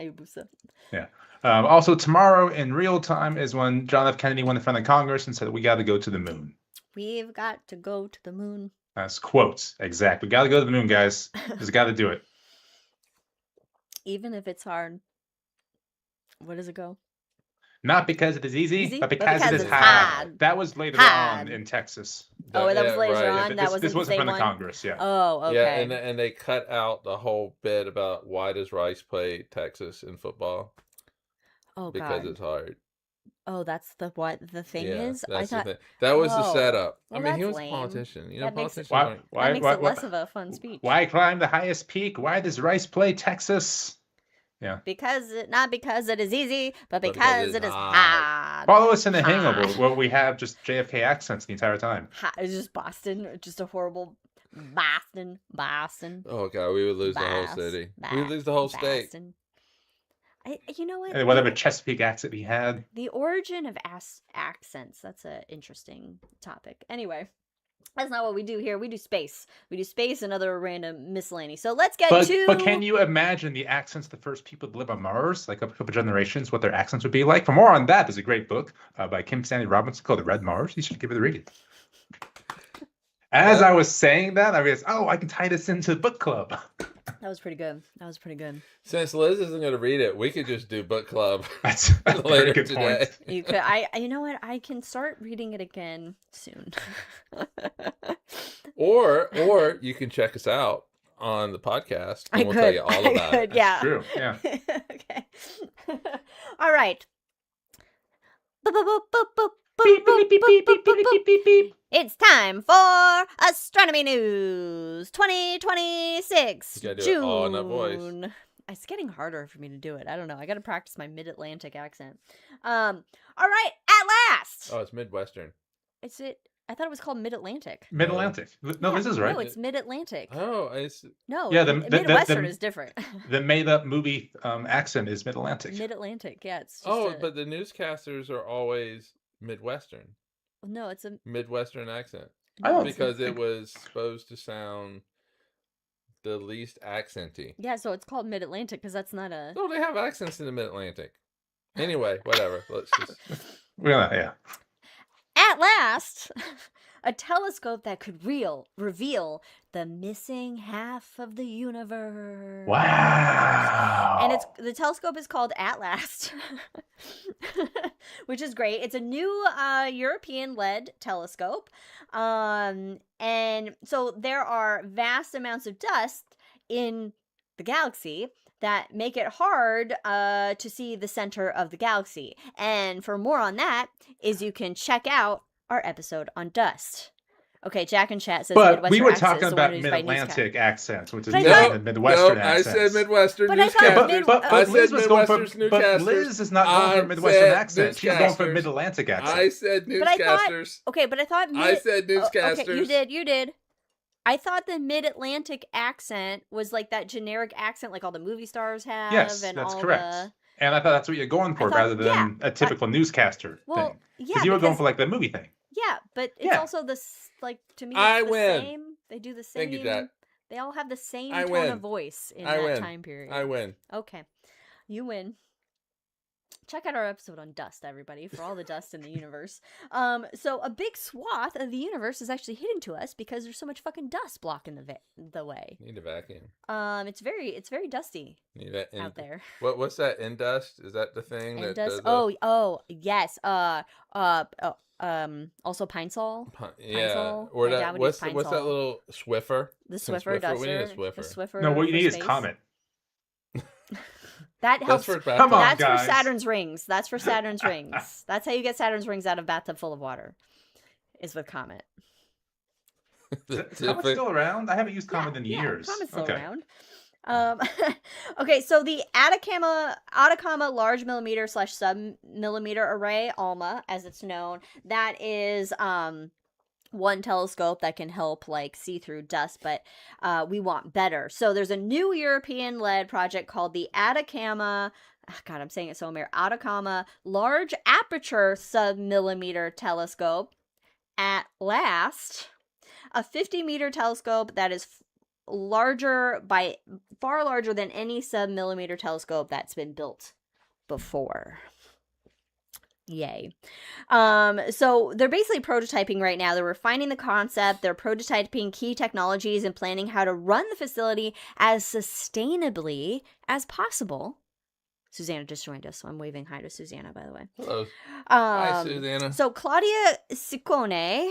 Hayabusa. Yeah. Also, tomorrow in real time is when John F. Kennedy went in front of Congress and said, we got to go to the moon. We've got to go to the moon. That's quotes. Exactly. We got to go to the moon, guys. Just got to do it. Even if it's hard. What does it go? Not because it is easy, but because it is hard. That was later on in Texas. That was later on? Yeah, this was in front of Congress, yeah. Oh, okay. Yeah, and they cut out the whole bit about why does Rice play Texas in football? Oh, because it's hard. Oh, that's the thing is? That's the thing. That was the setup. Well, I mean, he was lame. A politician. You know, That politicians makes it less of a fun speech. Why climb the highest peak? Why does Rice play Texas? Yeah. Not because it is easy, but because it is hard. Follow us in the hangover where we have just JFK accents the entire time. It's just Boston, just a horrible Boston. Oh god, we would lose the whole city. We would lose the whole state. You know what? And whatever Chesapeake accent he had. The origin of accents. That's an interesting topic. Anyway. That's not what we do here. We do space. We do space and other random miscellany. So let's get to... But can you imagine the accents of the first people to live on Mars, like a couple generations, what their accents would be like? For more on that, there's a great book by Kim Stanley Robinson called The Red Mars. You should give it a read. As I was saying that, I realized, I can tie this into book club. That was pretty good. Since Liz isn't going to read it, we could just do book club That's a very good today. point. You could. You know what? I can start reading it again soon. or you can check us out on the podcast, and we'll tell you all about it. Yeah. True. Yeah. Okay. All right. It's time for Astronomy News 2026. You gotta do it all in that voice. It's getting harder for me to do it. I don't know. I got to practice my mid-Atlantic accent. All right, at last. Oh, it's Midwestern. Is it? I thought it was called Mid-Atlantic. Mid-Atlantic. No, Yeah, this is right. No, it's Mid-Atlantic. Oh, No, Yeah, Midwestern is different. The made-up movie accent is Mid-Atlantic. Mid-Atlantic, yeah. It's just but the newscasters are always Midwestern. no, it's a Midwestern accent. I don't Because it was supposed to sound the least accenty. Yeah, so it's called Mid-Atlantic because that's not a. No, they have accents in the Mid-Atlantic. Anyway, whatever. Let's just. Yeah. At last, a telescope that could reveal the missing half of the universe. Wow. And the telescope is called At Last, which is great. It's a new European-led telescope. And so there are vast amounts of dust in the galaxy that make it hard to see the center of the galaxy. And for more on that is you can check out our episode on dust. Okay, Jack in chat says but Midwestern we were accent talking is the one about used by Mid-Atlantic accents, which is But I different thought- than Midwestern I accents. said Midwestern But I thought newscasters. Mid- But I Liz said was going for. Midwestern But newscasters. Liz is not going for I a Midwestern said accent. She's going for a newscasters. Mid-Atlantic accent. I said But I thought- newscasters. Okay, but I thought I said newscasters. Okay, you did. I thought the Mid-Atlantic accent was like that generic accent like all the movie stars have. Yes, and that's all correct. And I thought that's what you're going for, I thought- rather than yeah, a typical newscaster Well, thing. yeah, Because you were going because- for like the movie thing. Yeah, but it's Yeah. also like to me. I It's the win. Same. They do the same. Thank you, Jack. They all have the same I tone win. of voice in I that win. time period. I win. Okay, you win. Check out our episode on dust, everybody, for all the dust in the universe. So a big swath of the universe is actually hidden to us because there's so much fucking dust blocking the way. Need a vacuum. It's very dusty Need that out there. What's that? Indust? Is that the thing? And that dust. does the- Oh, yes. Also pine sol. Yeah. Sol. Or My dad that. would What's use pine what's that sol. little Swiffer? The Some Swiffer duster. We need a Swiffer. The Swiffer. No, what you for need is space. Comet. That helps. That's for Come on, That's guys. for Saturn's rings. That's for Saturn's rings. That's how you get Saturn's rings out of a bathtub full of water. Is with Comet. Is Comet still around? I haven't used Comet in Yeah, years. Comet's still Okay. around. Okay, so the Atacama large millimeter / sub-millimeter array, ALMA, as it's known, that is one telescope that can help like see through dust, but we want better. So there's a new European-led project called the Atacama. God, I'm saying it so weird. Atacama Large Aperture Sub-Millimeter Telescope. At last, a 50-meter telescope that is far larger than any sub-millimeter telescope that's been built before. Yay. So they're basically prototyping right now. They're refining the concept. They're prototyping key technologies and planning how to run the facility as sustainably as possible. Susanna just joined us, so I'm waving hi to Susanna, by the way. Hello. Hi, Susanna. So Claudia Ciccone,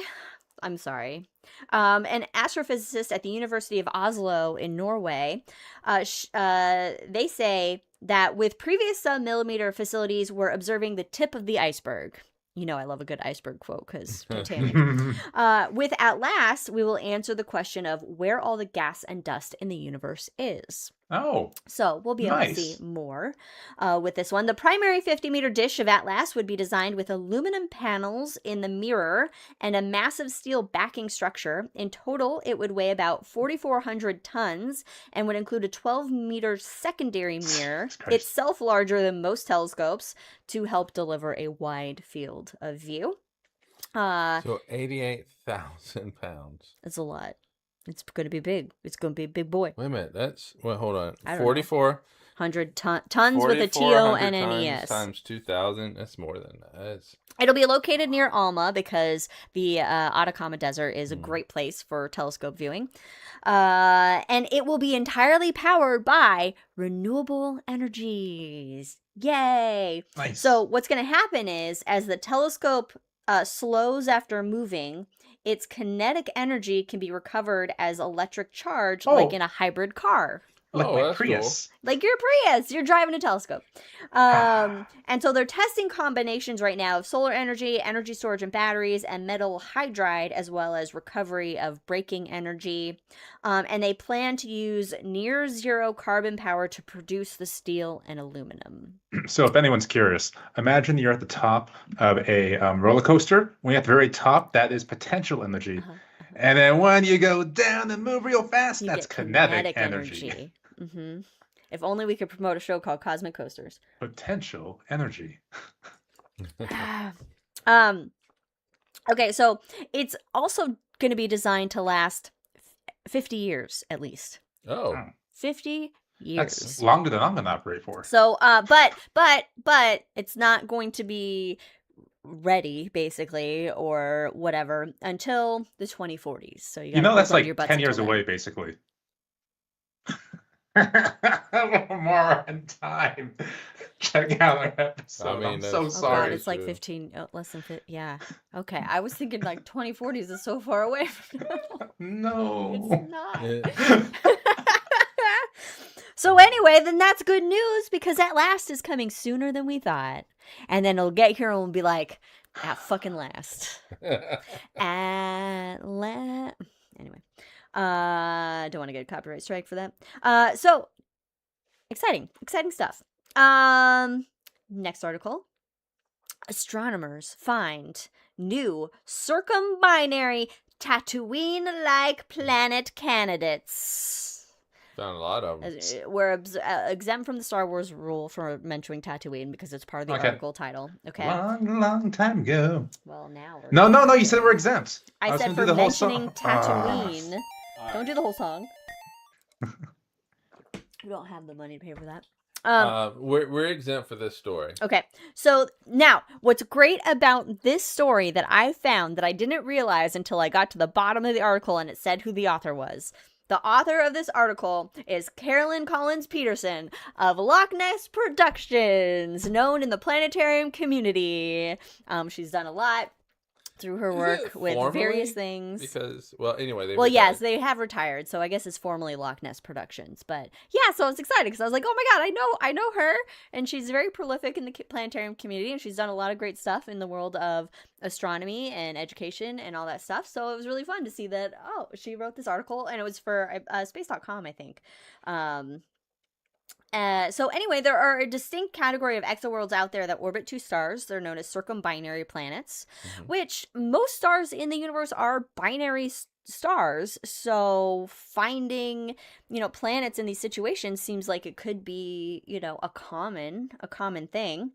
I'm sorry, an astrophysicist at the University of Oslo in Norway, they say that with previous sub-millimeter facilities, we're observing the tip of the iceberg. You know I love a good iceberg quote because Titanic. With At Last, we will answer the question of where all the gas and dust in the universe is. Oh, So we'll be able to see more with this one. The primary 50-meter dish of At Last would be designed with aluminum panels in the mirror and a massive steel backing structure. In total, it would weigh about 4,400 tons and would include a 12-meter secondary mirror, Christ. itself larger than most telescopes, to help deliver a wide field of view. So 88,000 pounds. That's a lot. It's going to be big. It's going to be a big boy. Wait a minute. That's hold on. I don't know. 4,400 tons with a tons TONNES. times 2,000. That's more than that. That's... It'll be located near Alma because the Atacama Desert is a great place for telescope viewing. And it will be entirely powered by renewable energies. Yay! nice. So what's going to happen is as the telescope slows after moving, its kinetic energy can be recovered as electric charge like in a hybrid car. Like Oh, my that's cool. Prius. Like your Prius, you're driving a telescope. And so they're testing combinations right now of solar energy, energy storage and batteries, and metal hydride, as well as recovery of braking energy. And they plan to use near zero carbon power to produce the steel and aluminum. So if anyone's curious, imagine you're at the top of a roller coaster. When you're at the very top, that is potential energy. And then when you go down and move real fast, You that's get kinetic energy. Mm-hmm. If only we could promote a show called Cosmic Coasters. Potential energy. Okay, so it's also going to be designed to last 50 years at least. Oh. 50 years. That's longer than I'm going to operate for. So, but it's not going to be ready, basically, or whatever, until the 2040s. So you know that's like your butts 10 years until then. away, basically. A little more in time. Check out our episode. I'm so Oh sorry. God, it's like 15, less than 50. Yeah. Okay, I was thinking like 2040s is so far away from now. No. It's not. So anyway, then that's good news because at last is coming sooner than we thought. And then it'll get here and we'll be like, at fucking last. At last. Anyway. Don't want to get a copyright strike for that. So exciting stuff. Next article. Astronomers find new circumbinary Tatooine-like planet candidates. Found a lot of them. We're exempt from the Star Wars rule for mentioning Tatooine because it's part of the article title. Okay. Long time ago. Well, now we're No. You said we're exempt. I said for mentioning Tatooine. Don't do the whole song. We don't have the money to pay for that. We're exempt for this story. Okay. So now, what's great about this story that I found that I didn't realize until I got to the bottom of the article and it said who the author was. The author of this article is Carolyn Collins Peterson of Loch Ness Productions, known in the Planetarium community. She's done a lot through her work with various things. Because, well, anyway, yes, they have retired, so I guess it's formally Loch Ness Productions. But yeah, so I was excited because I was like, oh my God, I know her, and she's very prolific in the planetarium community, and she's done a lot of great stuff in the world of astronomy and education and all that stuff. So it was really fun to see that, oh, she wrote this article, and it was for space.com, I think. So anyway, there are a distinct category of exoworlds out there that orbit two stars. They're known as circumbinary planets, which most stars in the universe are binary stars. So finding, planets in these situations seems like it could be, a common thing.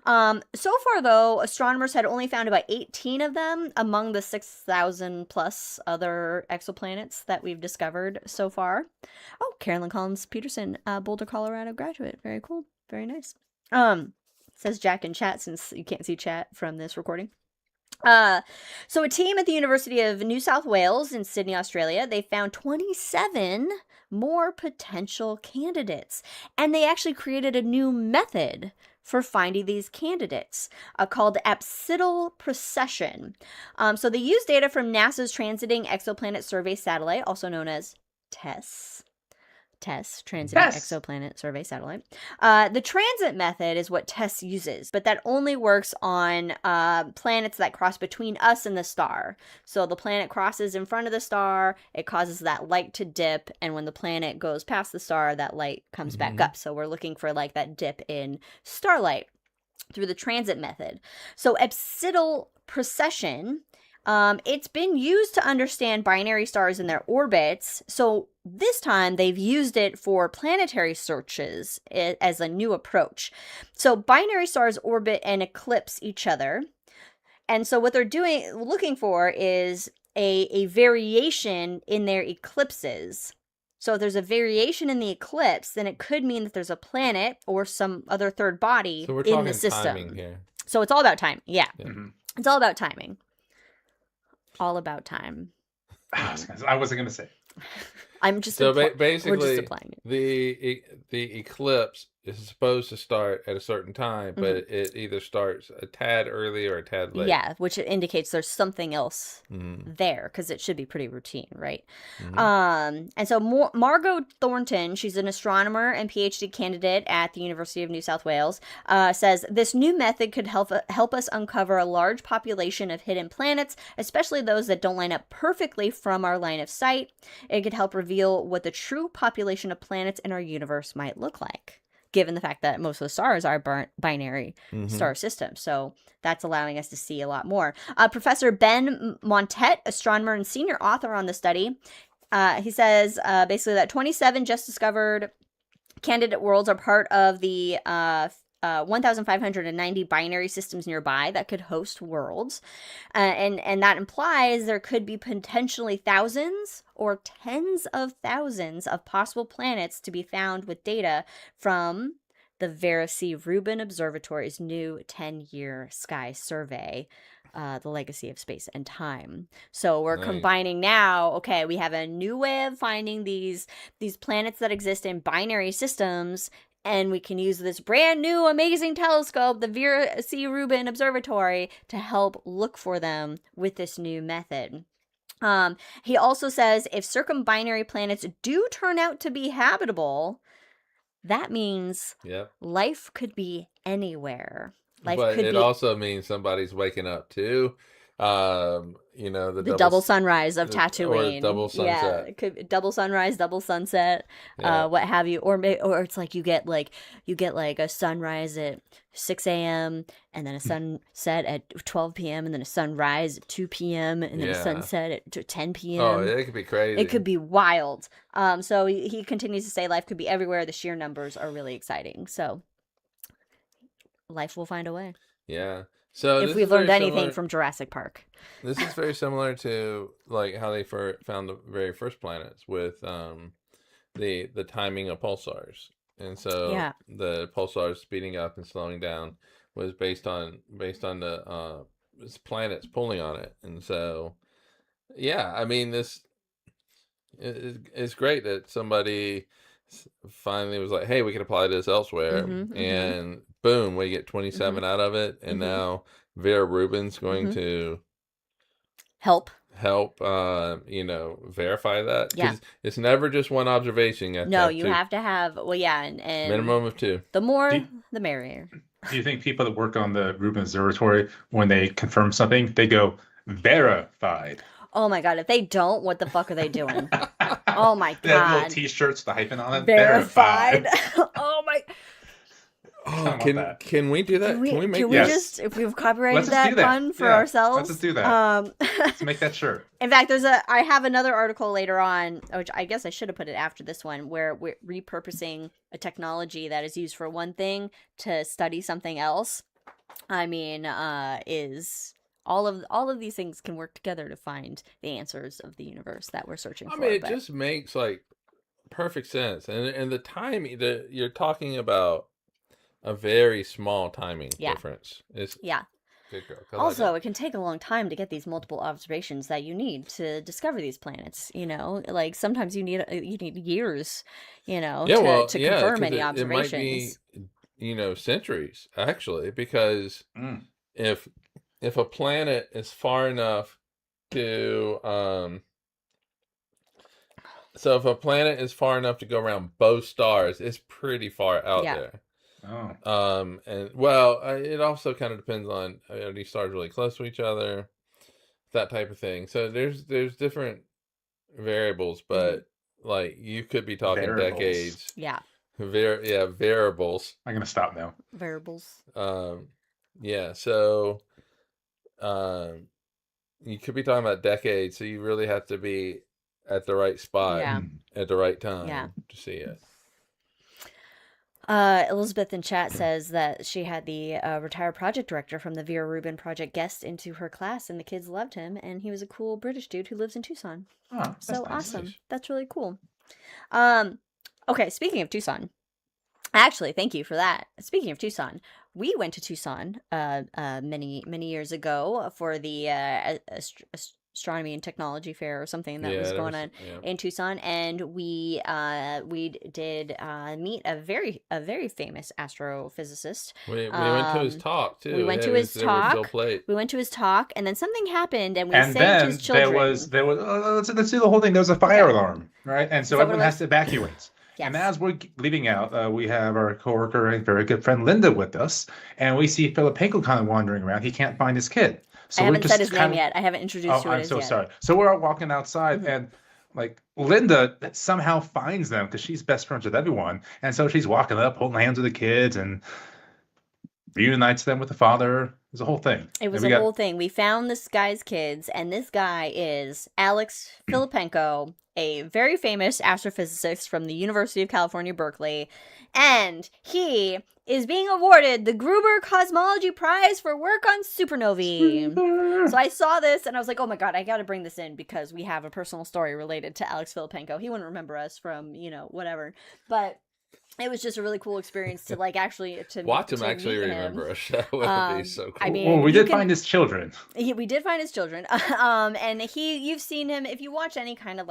So far though, astronomers had only found about 18 of them among the 6,000 plus other exoplanets that we've discovered so far. Oh, Carolyn Collins Peterson, Boulder, Colorado graduate. Very cool. Very nice. Says Jack in chat since you can't see chat from this recording. So a team at the University of New South Wales in Sydney, Australia, they found 27 more potential candidates. And they actually created a new method for finding these candidates called apsidal precession. So they use data from NASA's Transiting Exoplanet Survey Satellite, also known as TESS. Transiting Exoplanet Survey Satellite. The transit method is what TESS uses, but that only works on planets that cross between us and the star. So the planet crosses in front of the star, it causes that light to dip, and when the planet goes past the star, that light comes back up. So we're looking for like that dip in starlight through the transit method. So apsidal precession, it's been used to understand binary stars in their orbits. So this time they've used it for planetary searches as a new approach. So binary stars orbit and eclipse each other. And so what they're looking for is a variation in their eclipses. So if there's a variation in the eclipse, then it could mean that there's a planet or some other third body in the system. Timing here. So it's all about time. Yeah. Mm-hmm. It's all about timing. All about time. I wasn't going to say. I'm just basically we're just applying it. The eclipse is supposed to start at a certain time, but it either starts a tad early or a tad late. Yeah, which indicates there's something else there, because it should be pretty routine, right? And so Margot Thornton, she's an astronomer and PhD candidate at the University of New South Wales, says this new method could help us uncover a large population of hidden planets, especially those that don't line up perfectly from our line of sight. It could help reveal what the true population of planets in our universe might look like, given the fact that most of the stars are binary star systems. So that's allowing us to see a lot more. Professor Ben Montet, astronomer and senior author on the study, he says basically that 27 just discovered candidate worlds are part of the 1,590 binary systems nearby that could host worlds. And that implies there could be potentially thousands or tens of thousands of possible planets to be found with data from the Vera C. Rubin Observatory's new 10-year sky survey, The Legacy of Space and Time. So we're combining now, okay, we have a new way of finding these planets that exist in binary systems, and we can use this brand new amazing telescope, the Vera C. Rubin Observatory, to help look for them with this new method. He also says if circumbinary planets do turn out to be habitable, that means life could be anywhere. But it also means somebody's waking up too. The double sunrise of Tatooine, or double sunset. Yeah, it could double sunrise, double sunset, what have you, or it's like you get like a sunrise at 6 a.m. and then a sunset at 12 p.m. and then a sunrise at 2 p.m. and then a sunset at 10 p.m. Oh, it could be crazy. It could be wild. So he continues to say life could be everywhere. The sheer numbers are really exciting. So life will find a way. Yeah. So if we've learned anything from Jurassic Park, this is very similar to like how they found the very first planets with the timing of pulsars, and so the pulsars speeding up and slowing down was based on the planets pulling on it, and so I mean this it's great that somebody finally was like, hey, we can apply this elsewhere, and boom, we get 27 out of it, and now Vera Rubin's going to help verify that, because it's never just one observation. You have to have and minimum of 2. The more the merrier. Do you think people that work on the Rubin Observatory, when they confirm something, they go verified? Oh my god, if they don't, what the fuck are they doing? Oh my god. They have little t-shirts, the hyphen on it. Verified. Oh my. Oh, can we do that? Can we make just, if we've copyrighted that pun for ourselves? Let's just do that. Let's make that shirt. In fact, I have another article later on, which I guess I should have put it after this one, where we're repurposing a technology that is used for one thing to study something else. I mean, is all of these things can work together to find the answers of the universe that we're searching for. I mean, it just makes like perfect sense, and the timing that you're talking about. A very small timing difference. Good girl. Also, it can take a long time to get these multiple observations that you need to discover these planets. Like sometimes you need years, to confirm any observations. It might be, centuries actually, because if a planet is far enough to if a planet is far enough to go around both stars, it's pretty far out there. Oh. It also kind of depends on are these stars really close to each other, that type of thing. So there's different variables, but like you could be talking decades. Yeah. Variables. I'm gonna stop now. Variables. So you could be talking about decades. So you really have to be at the right spot at the right time to see it. Elizabeth in chat says that she had the retired project director from the Vera Rubin project guest into her class, and the kids loved him, and he was a cool British dude who lives in Tucson. Oh, so nice. Awesome. That's really cool. Okay, speaking of Tucson, actually, thank you for that. Speaking of Tucson, we went to Tucson many years ago for the astronomy and technology fair or something that Yeah, was there going was, on yeah. in Tucson, and we did meet a very famous astrophysicist. We went to his talk too. We went to It his was, there was Phil talk. Plate. We went to his talk, and then something happened, and we And saved his then children. there was let's do the whole thing. There was a fire alarm, right? And so Is that what it everyone has was? to evacuate. And Yes. as we're leaving out, we have our coworker and very good friend Linda with us, and we see Filipenko kind of wandering around. He can't find his kid, so I we haven't said just his name kind of. yet. I haven't introduced Oh, who it I'm is so yet. sorry. So we're out walking outside, Mhm. and like Linda somehow finds them because she's best friends with everyone, and so she's walking up, holding hands with the kids, and reunites them with the father. It was a whole thing. It was And we a got whole thing. We found this guy's kids, and this guy is Alex Filipenko, a very famous astrophysicist from the University of California, Berkeley, and he is being awarded the Gruber Cosmology Prize for work on supernovae. So I saw this, and I was like, oh my god, I gotta bring this in because we have a personal story related to Alex Filipenko. He wouldn't remember us from, whatever. But it was just a really cool experience to actually to Watch him to actually meet remember him. us. That would be so cool. I mean, well, we you did can- find his children. we did find his children. And you've seen him if you watch any kind of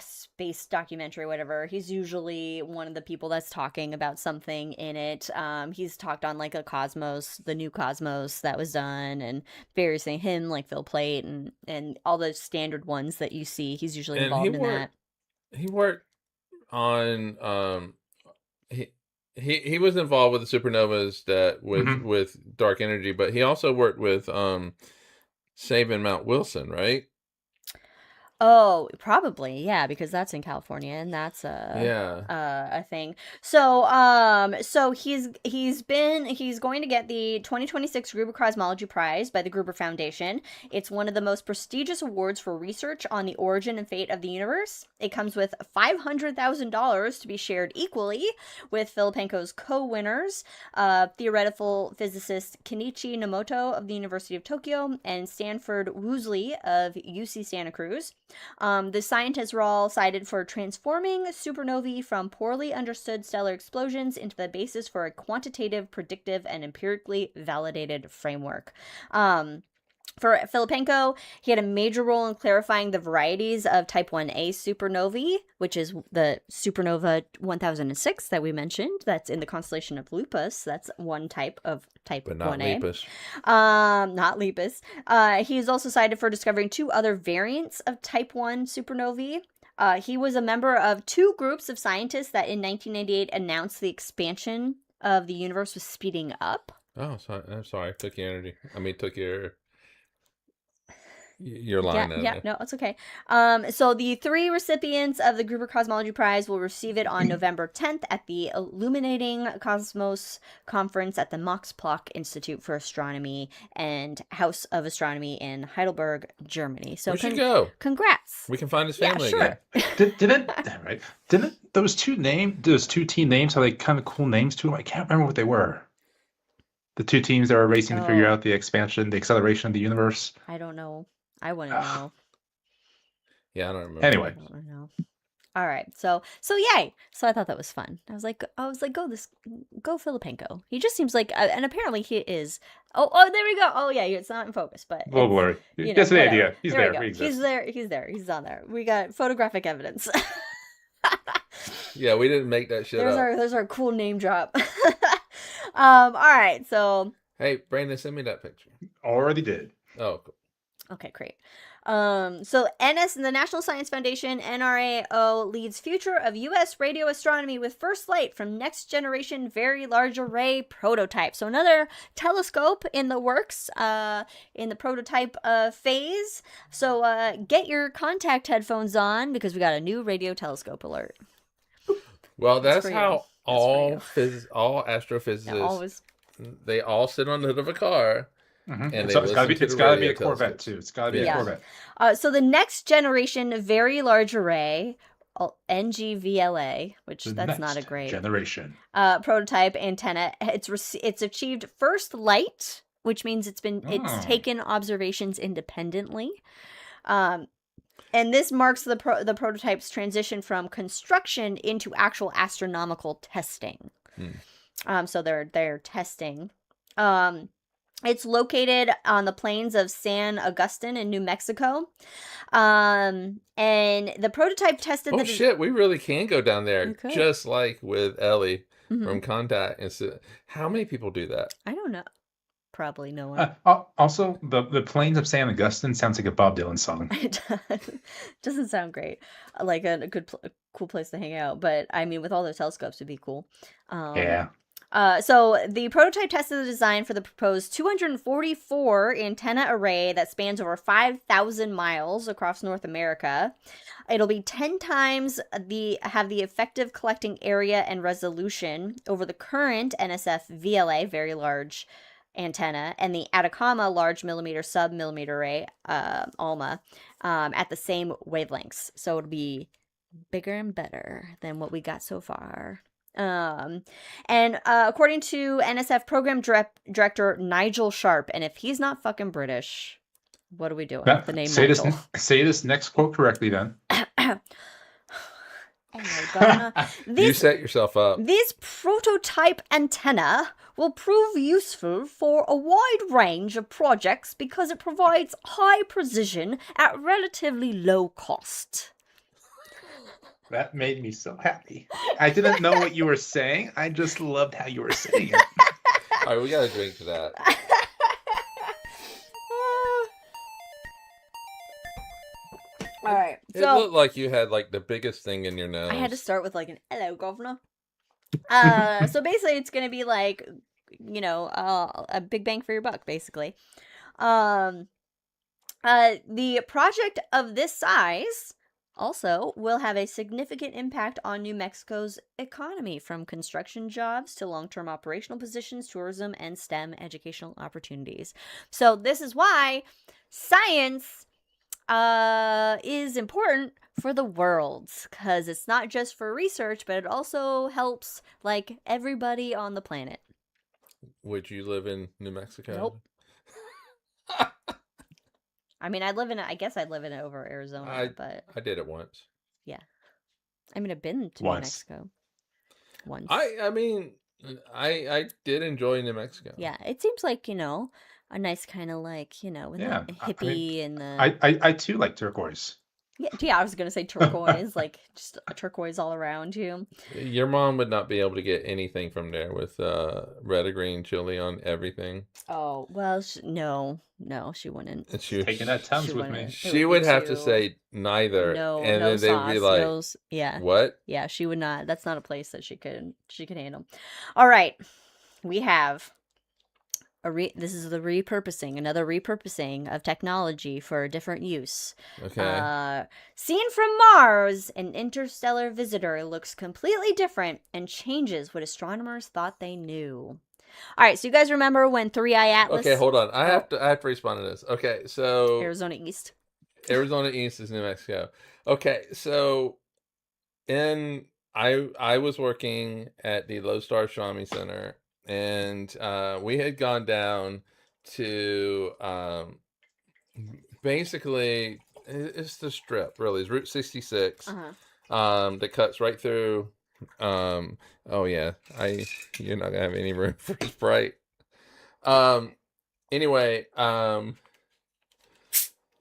space documentary or whatever. He's usually one of the people that's talking about something in it. He's talked on the new Cosmos that was done, and various things. Him, like Phil Plate, and all the standard ones that you see. He's usually And involved in that. He worked on he was involved with the supernovas that with dark energy, but he also worked with saving Mount Wilson, right? Oh, probably, yeah, because that's in California, and that's a thing. So he's going to get the 2026 Gruber Cosmology Prize by the Gruber Foundation. It's one of the most prestigious awards for research on the origin and fate of the universe. It comes with $500,000 to be shared equally with Filipenko's co-winners, theoretical physicist Kenichi Nomoto of the University of Tokyo and Stanford Woosley of UC Santa Cruz. The scientists were all cited for transforming supernovae from poorly understood stellar explosions into the basis for a quantitative, predictive, and empirically validated framework. For Filipenko, he had a major role in clarifying the varieties of type 1a supernovae, which is the supernova 1006 that we mentioned. That's in the constellation of Lupus. That's one type of type 1a. But not Lepus. Not Lepus. He is also cited for discovering two other variants of type 1 supernovae. He was a member of two groups of scientists that in 1998 announced the expansion of the universe was speeding up. Oh, sorry. I'm sorry. Took your energy. Took your line. Yeah, no, it's okay. So the three recipients of the Gruber Cosmology Prize will receive it on November 10th at the Illuminating Cosmos Conference at the Max Planck Institute for Astronomy and House of Astronomy in Heidelberg, Germany. So we should go. Congrats. We can find his family sure. again. Didn't those two team names have kind of cool names to them? I can't remember what they were. The two teams that were racing to figure out the expansion, the acceleration of the universe. I don't know. I wouldn't know. Yeah, I don't remember. Anyway. I don't know. All right. So yay. So I thought that was fun. I was like, go Filipenko. He just seems like, and apparently he is. Oh, there we go. Oh yeah, it's not in focus, but A little blurry. That's the idea. He's there. He's there. He's on there. We got photographic evidence. Yeah, we didn't make that shit up. There's our cool name drop. All right. So. Hey, Brandon, send me that picture. Already did. Oh, cool. Okay, great. So NS, the National Science Foundation, NRAO, leads future of U.S. radio astronomy with first light from next generation very large array prototype. So another telescope in the works, in the prototype phase. So get your contact headphones on because we got a new radio telescope alert. Well, that's how all astrophysicists, they all sit on the hood of a car. Mm-hmm. And so it's got to be a Corvette too. It's got to be a Corvette. So the next generation very large array, NGVLA, which that's not a great generation prototype antenna. It's achieved first light, which means it's taken observations independently. And this marks the prototype's transition from construction into actual astronomical testing. So they're testing. It's located on the plains of San Agustin in New Mexico. And the prototype tested Oh shit, we really can go down there, just like with Ellie from Contact. How many people do that? I don't know. Probably no one. Also, the Plains of San Augustine sounds like a Bob Dylan song. It doesn't sound great. Like a cool place to hang out. But I mean, with all those telescopes, it'd be cool. Yeah. So the prototype tested the design for the proposed 244 antenna array that spans over 5,000 miles across North America. It'll be 10 times have the effective collecting area and resolution over the current NSF VLA, very large antenna, and the Atacama large millimeter sub-millimeter array, ALMA, at the same wavelengths. So it'll be bigger and better than what we got so far. And according to NSF program director Nigel Sharp, and if he's not fucking British, what are we doing with the name Nigel? Say this next quote correctly then. You set yourself up. This prototype antenna will prove useful for a wide range of projects because it provides high precision at relatively low cost. That made me so happy. I didn't know what you were saying. I just loved how you were saying it. All right, we got to drink to that. All right. It looked like you had like the biggest thing in your nose. I had to start with like an hello, governor. So basically, it's gonna be like, a big bang for your buck, basically. The project of this size also will have a significant impact on New Mexico's economy, from construction jobs to long-term operational positions, tourism, and STEM educational opportunities. So this is why science is important for the world, because it's not just for research, but it also helps like everybody on the planet. Would you live in New Mexico? Nope. I mean, I guess I'd live in it over Arizona, but I did it once. Yeah. I mean, I've been to New Mexico once. I mean, I did enjoy New Mexico. Yeah, it seems like, a nice kind of like, with the hippie and the... I too like turquoise. Yeah, I was going to say turquoise, like just a turquoise all around you. Your mom would not be able to get anything from there with red or green chili on everything. Oh, well, no, she wouldn't. Taking that Tums with me. She would have to say neither. No, and no then they'd be like, yeah. What? Yeah, she would not. That's not a place that she could handle. All right. We have this is the repurposing, another repurposing of technology for a different use. Okay. Seen from Mars, an interstellar visitor looks completely different and changes what astronomers thought they knew. All right, so you guys remember when 3i Atlas... Okay, hold on. I have to respond to this. Okay, so Arizona East. Arizona East is New Mexico. Okay, so I was working at the Lodestar Astronomy Center, and we had gone down to basically it's the strip, really. It's Route 66 that cuts right through. Oh yeah, you're not gonna have any room for Sprite. Anyway,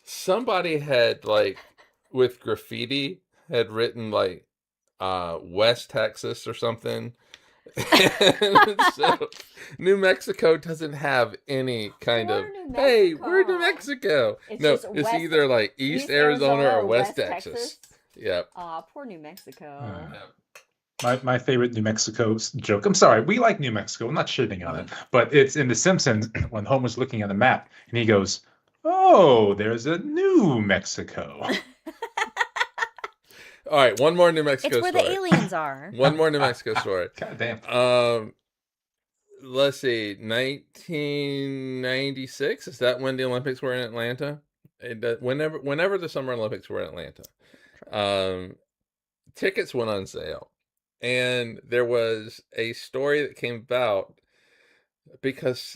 somebody had like with graffiti had written like West Texas or something. So New Mexico doesn't have any kind of we're New Mexico. It's either like East Arizona or West Texas. Yep. Aw, poor New Mexico. My favorite New Mexico joke. I'm sorry, we like New Mexico. I'm not shitting on it, but it's in The Simpsons when Homer's looking at the map and he goes, "Oh, there's a New Mexico." All right, one more New Mexico story. It's where the aliens are. One more New Mexico story. God damn. Let's see, 1996. Is that when the Olympics were in Atlanta? Whenever the Summer Olympics were in Atlanta, tickets went on sale, and there was a story that came about because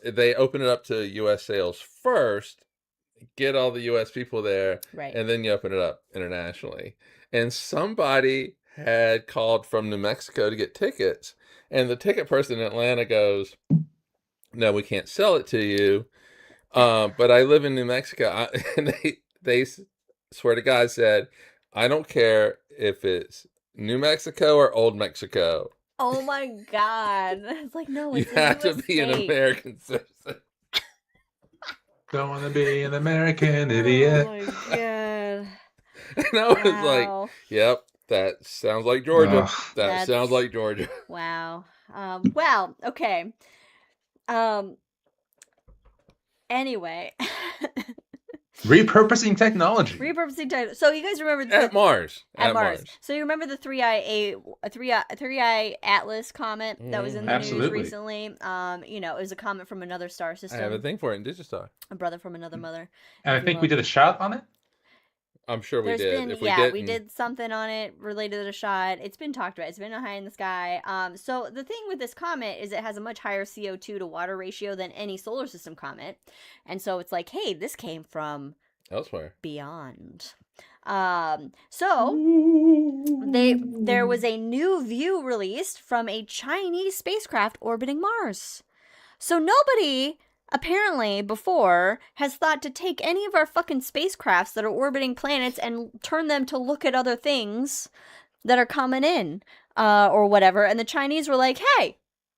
they opened it up to U.S. sales first, get all the U.S. people there, right, and then you open it up internationally. And somebody had called from New Mexico to get tickets, and the ticket person in Atlanta goes, no, we can't sell it to you. But I live in New Mexico, and they swear to God said, I don't care if it's New Mexico or Old Mexico. Oh my God. It's like, no, You it's a have to US be an state. American citizen. Don't want to be an American Oh idiot. my God. And I was like, Wow. yep, that sounds like Georgia. Ugh. That sounds like Georgia. Wow. Well, okay. Anyway. Repurposing technology. Repurposing time. So you guys remember At Mars. At Mars. So you remember the three-eye Atlas comet that was in the news Absolutely. recently? You know, it was a comet from another star I system. have a thing for it in Digistar. A brother from another mother. And I think we did a shot on it. I'm sure we There's did. been, If we yeah, didn't, we did something on it related to the shot. It's been talked about. It's been high in the sky. So the thing with this comet is it has a much higher CO2 to water ratio than any solar system comet. And so it's like, hey, this came from elsewhere. beyond. So there was a new view released from a Chinese spacecraft orbiting Mars. So nobody apparently before has thought to take any of our fucking spacecrafts that are orbiting planets and turn them to look at other things that are coming in or whatever. And the Chinese were like, hey,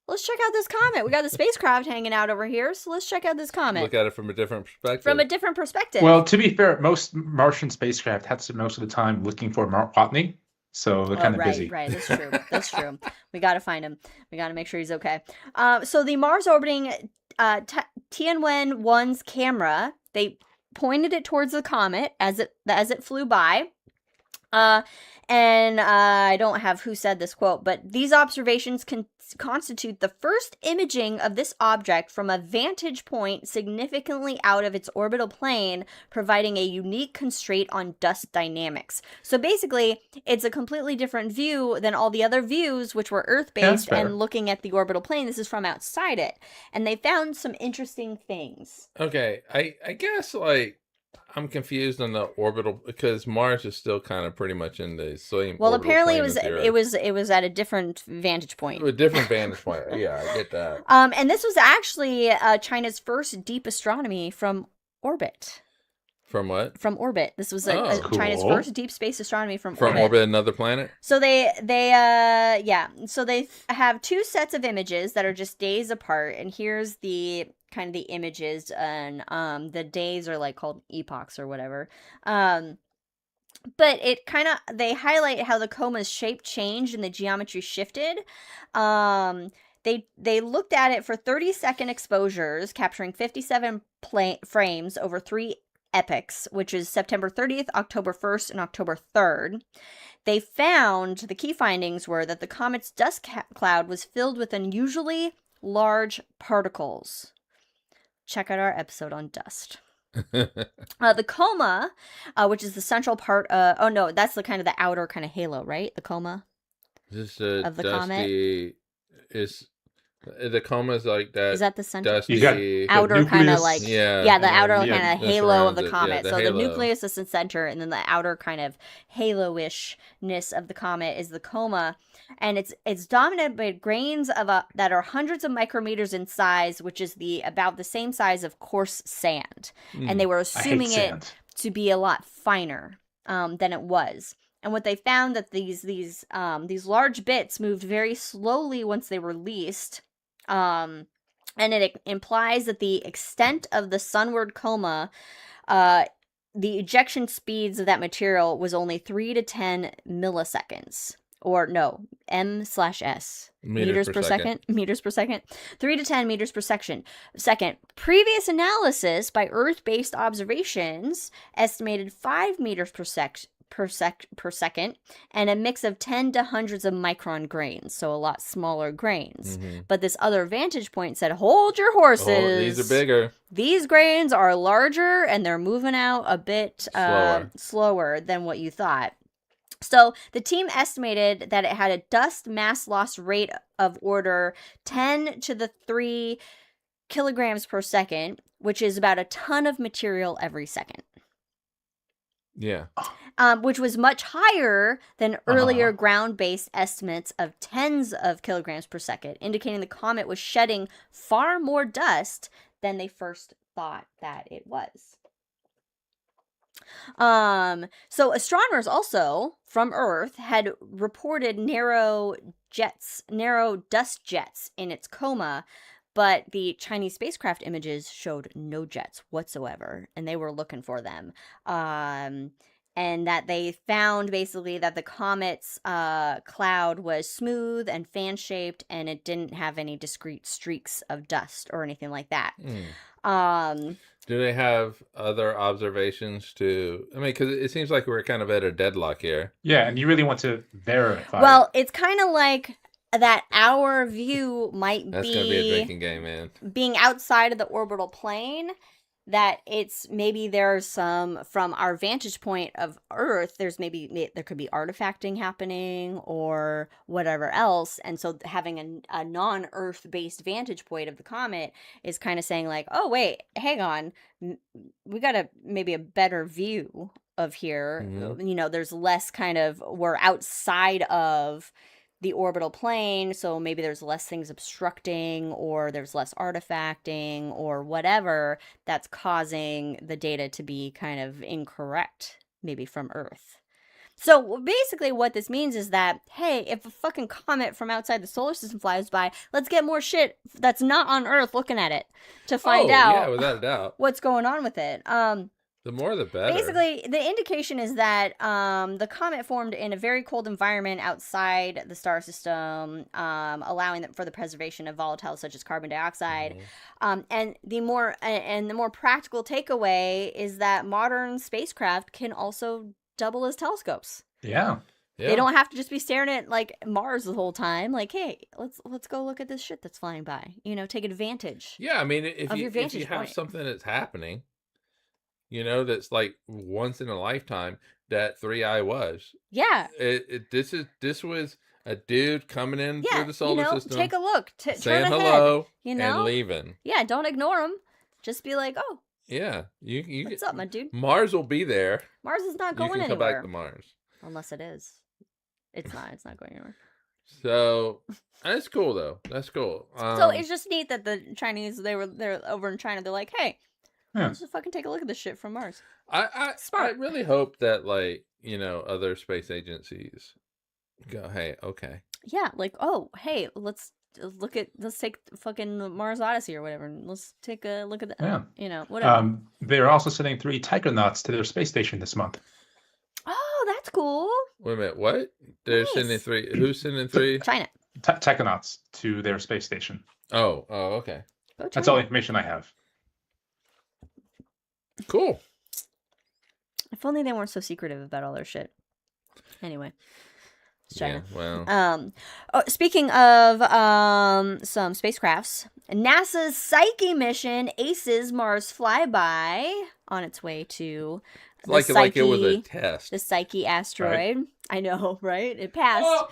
let's check out this comet. We got the spacecraft hanging out over here, so let's check out this comet. Look at it from a different perspective. From a different perspective. Well, to be fair, most Martian spacecraft have to spend most of the time looking for botany, so they're kind of busy. Right, that's true. That's true. We got to find him. We got to make sure he's okay. So the Mars orbiting Tianwen-1's camera, they pointed it towards the comet as it flew by. And I don't have who said this quote, but these observations constitute the first imaging of this object from a vantage point significantly out of its orbital plane, providing a unique constraint on dust dynamics. So basically, it's a completely different view than all the other views, which were Earth-based and looking at the orbital plane. This is from outside it. And they found some interesting things. Okay, I guess, like, I'm confused on the orbital because Mars is still kind of pretty much in the same. Well, apparently it was at a different vantage point. A different vantage point. Yeah, I get that. And this was actually China's first deep astronomy from orbit. From what? From orbit. This was China's first deep space astronomy from orbit. From orbit, another planet. So they So they have two sets of images that are just days apart, and here's the kind of the images, and the days are like called epochs or whatever. But it kind of, they highlight how the coma's shape changed and the geometry shifted. They looked at it for 30-second exposures, capturing 57 frames over 3 epochs, which is September 30th, October 1st, and October 3rd. They found, the key findings were that the comet's dust cloud was filled with unusually large particles. Check out our episode on dust. The coma, which is the central part, oh no, that's the kind of the outer kind of halo, right? The coma Just of the comet. The coma is like that. Is that the center? Dusty, you got outer kind of like, the outer kind of halo of the it. comet. Yeah, so halo. the nucleus is the center, and then the outer kind of halo-ishness of the comet is the coma, and it's dominated by grains that are hundreds of micrometers in size, which is about the same size of coarse sand, and they were assuming it to be a lot finer than it was. And what they found that these large bits moved very slowly once they were released. And it implies that the extent of the sunward coma, the ejection speeds of that material was only 3 to 10 milliseconds. Or no, m/s. Meters per second. Meters per second. 3 to 10 meters per second. Previous analysis by Earth-based observations estimated 5 meters per second, and a mix of 10 to hundreds of micron grains, so a lot smaller grains. Mm-hmm. But this other vantage point said, hold your horses. Oh, these are bigger. These grains are larger, and they're moving out a bit slower than what you thought. So the team estimated that it had a dust mass loss rate of order 10 to the 3 kilograms per second, which is about a ton of material every second. Yeah. which was much higher than earlier ground-based estimates of tens of kilograms per second, indicating the comet was shedding far more dust than they first thought that it was. So astronomers also from Earth had reported narrow dust jets in its coma, but the Chinese spacecraft images showed no jets whatsoever, and they were looking for them. And that they found basically that the comet's cloud was Hmm. smooth and fan-shaped, and it didn't have any discrete streaks of dust or anything like that. Do they have other observations to? I mean, because it seems like we're kind of at a deadlock here. Yeah, and you really want to verify. Well, it's kind of like that our view might That's gonna be a drinking game, man. being outside of the orbital plane, that it's maybe there's some, from our vantage point of Earth, there could be artifacting happening or whatever else, and so having a non-Earth based vantage point of the comet is kind of saying like, oh wait, hang on, we got maybe a better view of here. Mhm. You know, there's less kind of, we're outside of the orbital plane, so maybe there's less things obstructing, or there's less artifacting, or whatever that's causing the data to be kind of incorrect, maybe from Earth. So basically what this means is that, hey, if a fucking comet from outside the solar system flies by, let's get more shit that's not on Earth looking at it to find out Yeah, without a doubt. what's going on with it. The more the better. Basically, the indication is that the comet formed in a very cold environment outside the star system, allowing for the preservation of volatiles such as carbon dioxide. And the more practical takeaway is that modern spacecraft can also double as telescopes. Yeah. They don't have to just be staring at like Mars the whole time. Like, hey, let's go look at this shit that's flying by. You know, take advantage. Yeah, I mean, if you have point. something that's happening, you know, that's like once in a lifetime, that 3i was. Yeah. This was a dude coming in through the solar system. Take a look. Saying turn hello, ahead, and leaving. Yeah, don't ignore them. Just be like, oh. Yeah. You what's up, my dude? Mars will be there. Mars is not going anywhere. You can anywhere. come back to Mars. Unless it is. It's not. It's not going anywhere. So that's cool though. That's cool. So it's just neat that the Chinese, they're over in China, they're like, hey, let's just fucking take a look at this shit from Mars. I really hope that, like, you know, other space agencies go, hey, okay. Yeah, like, oh, hey, let's take fucking Mars Odyssey or whatever, and let's take a look at that. Yeah. You know, whatever. They're also sending 3 Taikonauts to their space station this month. Oh, that's cool. Wait a minute, what? They're sending 3. Who's sending 3? China. Taikonauts to their space station. Oh, okay. That's all the information I have. Cool. If only they weren't so secretive about all their shit. Anyway. Yeah, well. Speaking of some spacecrafts, NASA's Psyche mission aces Mars flyby on its way to like it was a test. The Psyche asteroid. Right? I know, right? It passed. Oh,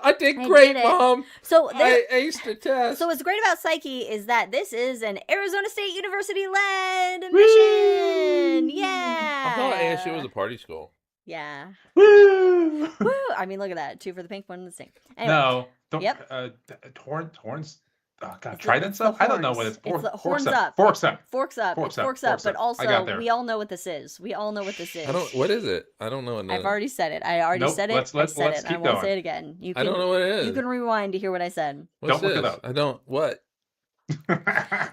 I did great, Mom. So I aced the test. So what's great about Psyche is that this is an Arizona State University-led mission. Yeah. I thought ASU was a party school. Yeah. Woo! Woo! I mean, look at that. 2 for the pink, 1 for the stink. Anyway. No. Don't. Yep. Horns. Oh, God, tridents up? I don't know what it's. Horns up. Forks up. Forks up. Forks up. But also, we all know what this is. We all know what this is. What is it? I don't know what it is. I've already said it. I already said it. Let's I keep won't going. say it again. I don't know what it is. You can rewind to hear what I said. What's don't this? look it up. I don't. What?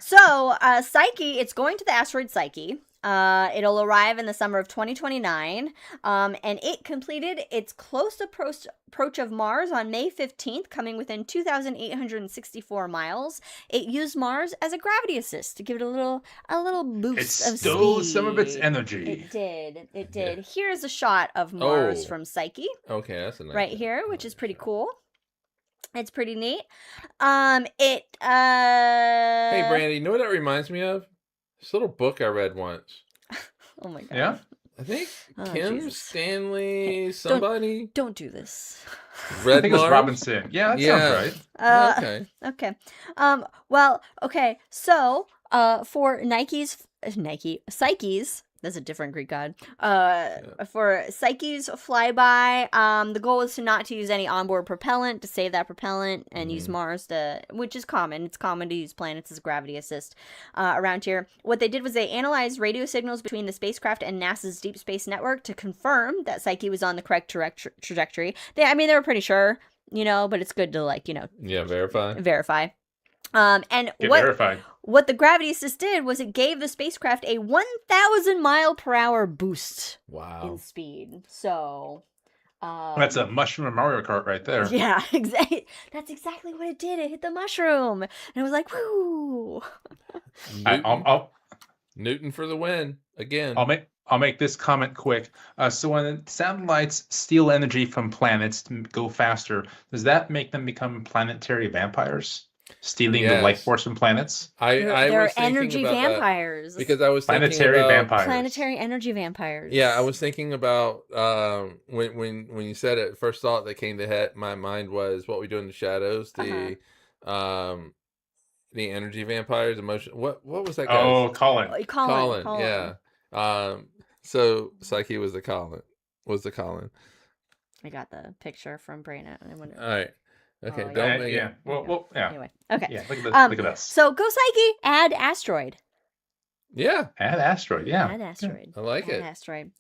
So, Psyche, it's going to the asteroid Psyche. It'll arrive in the summer of 2029, and it completed its close approach of Mars on May 15th, coming within 2,864 miles. It used Mars as a gravity assist to give it a little boost of speed. It stole some of its energy. It did. Yeah. Here's a shot of Mars from Psyche. Okay, that's a nice right here, which is pretty cool. It's pretty neat. Hey, Brandy, you know what that reminds me of? This little book I read once. Oh my God. Yeah? I think Kim Jesus. Stanley, Hey, somebody. Don't do this. I think it was Robinson. Yeah, that sounds right. Okay. Well, okay. So, for Psyche's That's a different Greek god. For Psyche's flyby, the goal is not to use any onboard propellant, to save that propellant and use Mars which is common. It's common to use planets as gravity assist around here. What they did was they analyzed radio signals between the spacecraft and NASA's Deep Space Network to confirm that Psyche was on the correct trajectory. They were pretty sure, but it's good to verify. And Get verified. What the gravity assist did was it gave the spacecraft a 1,000 mile per hour boost in speed. So that's a mushroom and Mario Kart right there. Yeah, exactly. That's exactly what it did. It hit the mushroom, and it was like, woo! Newton for the win again. I'll make this comment quick. So when satellites steal energy from planets to go faster, does that make them become planetary vampires? Stealing the life force from planets? They're energy vampires. Because I was planetary vampires. Planetary energy vampires. Yeah, I was thinking about when you said it, first thought that came to my mind was What We Do in the Shadows, the energy vampires, emotion. What was that guy? Oh, Colin. Colin. Yeah. So Psyche was the Colin. I got the picture from Brayna. All right. Okay, don't make it. Well, yeah. Anyway, okay. Yeah, look at us. So go Psyche, add asteroid. Yeah. Add asteroid, yeah. Add asteroid. I like it. Asteroid.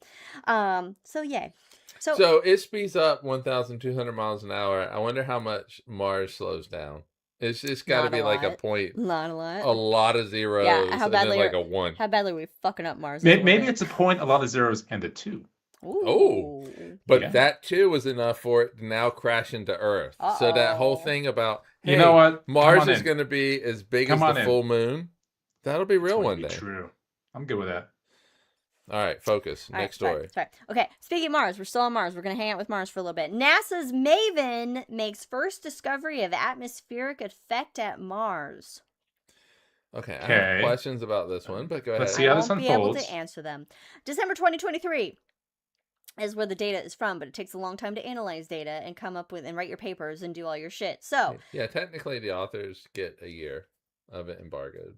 So yay. So it speeds up 1,200 miles an hour. I wonder how much Mars slows down. It's got to be like a point. Not a lot. A lot of zeros. Yeah, how badly and then like a 1. How badly are we fucking up Mars? Maybe it's a point, a lot of zeros, and a 2. Ooh. But that too was enough for it to now crash into Earth. Uh-oh. So that whole thing about, hey, you know what? Mars is going to be as big as the full moon. That'll be real one day. True. I'm good with that. All right, focus. Next story. Sorry. Okay, speaking of Mars, we're still on Mars. We're going to hang out with Mars for a little bit. NASA's MAVEN makes first discovery of atmospheric effect at Mars. Okay, I have questions about this one, but go ahead. Let's see how this unfolds. I won't be able to answer them. December 2023 is where the data is from, but it takes a long time to analyze data and come up with and write your papers and do all your shit. So yeah, technically the authors get a year of it embargoed.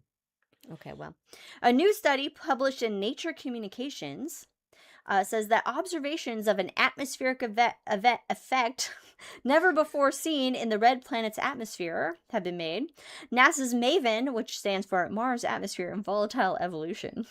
Okay, well, a new study published in Nature Communications says that observations of an atmospheric effect never before seen in the red planet's atmosphere have been made. NASA's MAVEN, which stands for Mars Atmosphere and Volatile Evolution,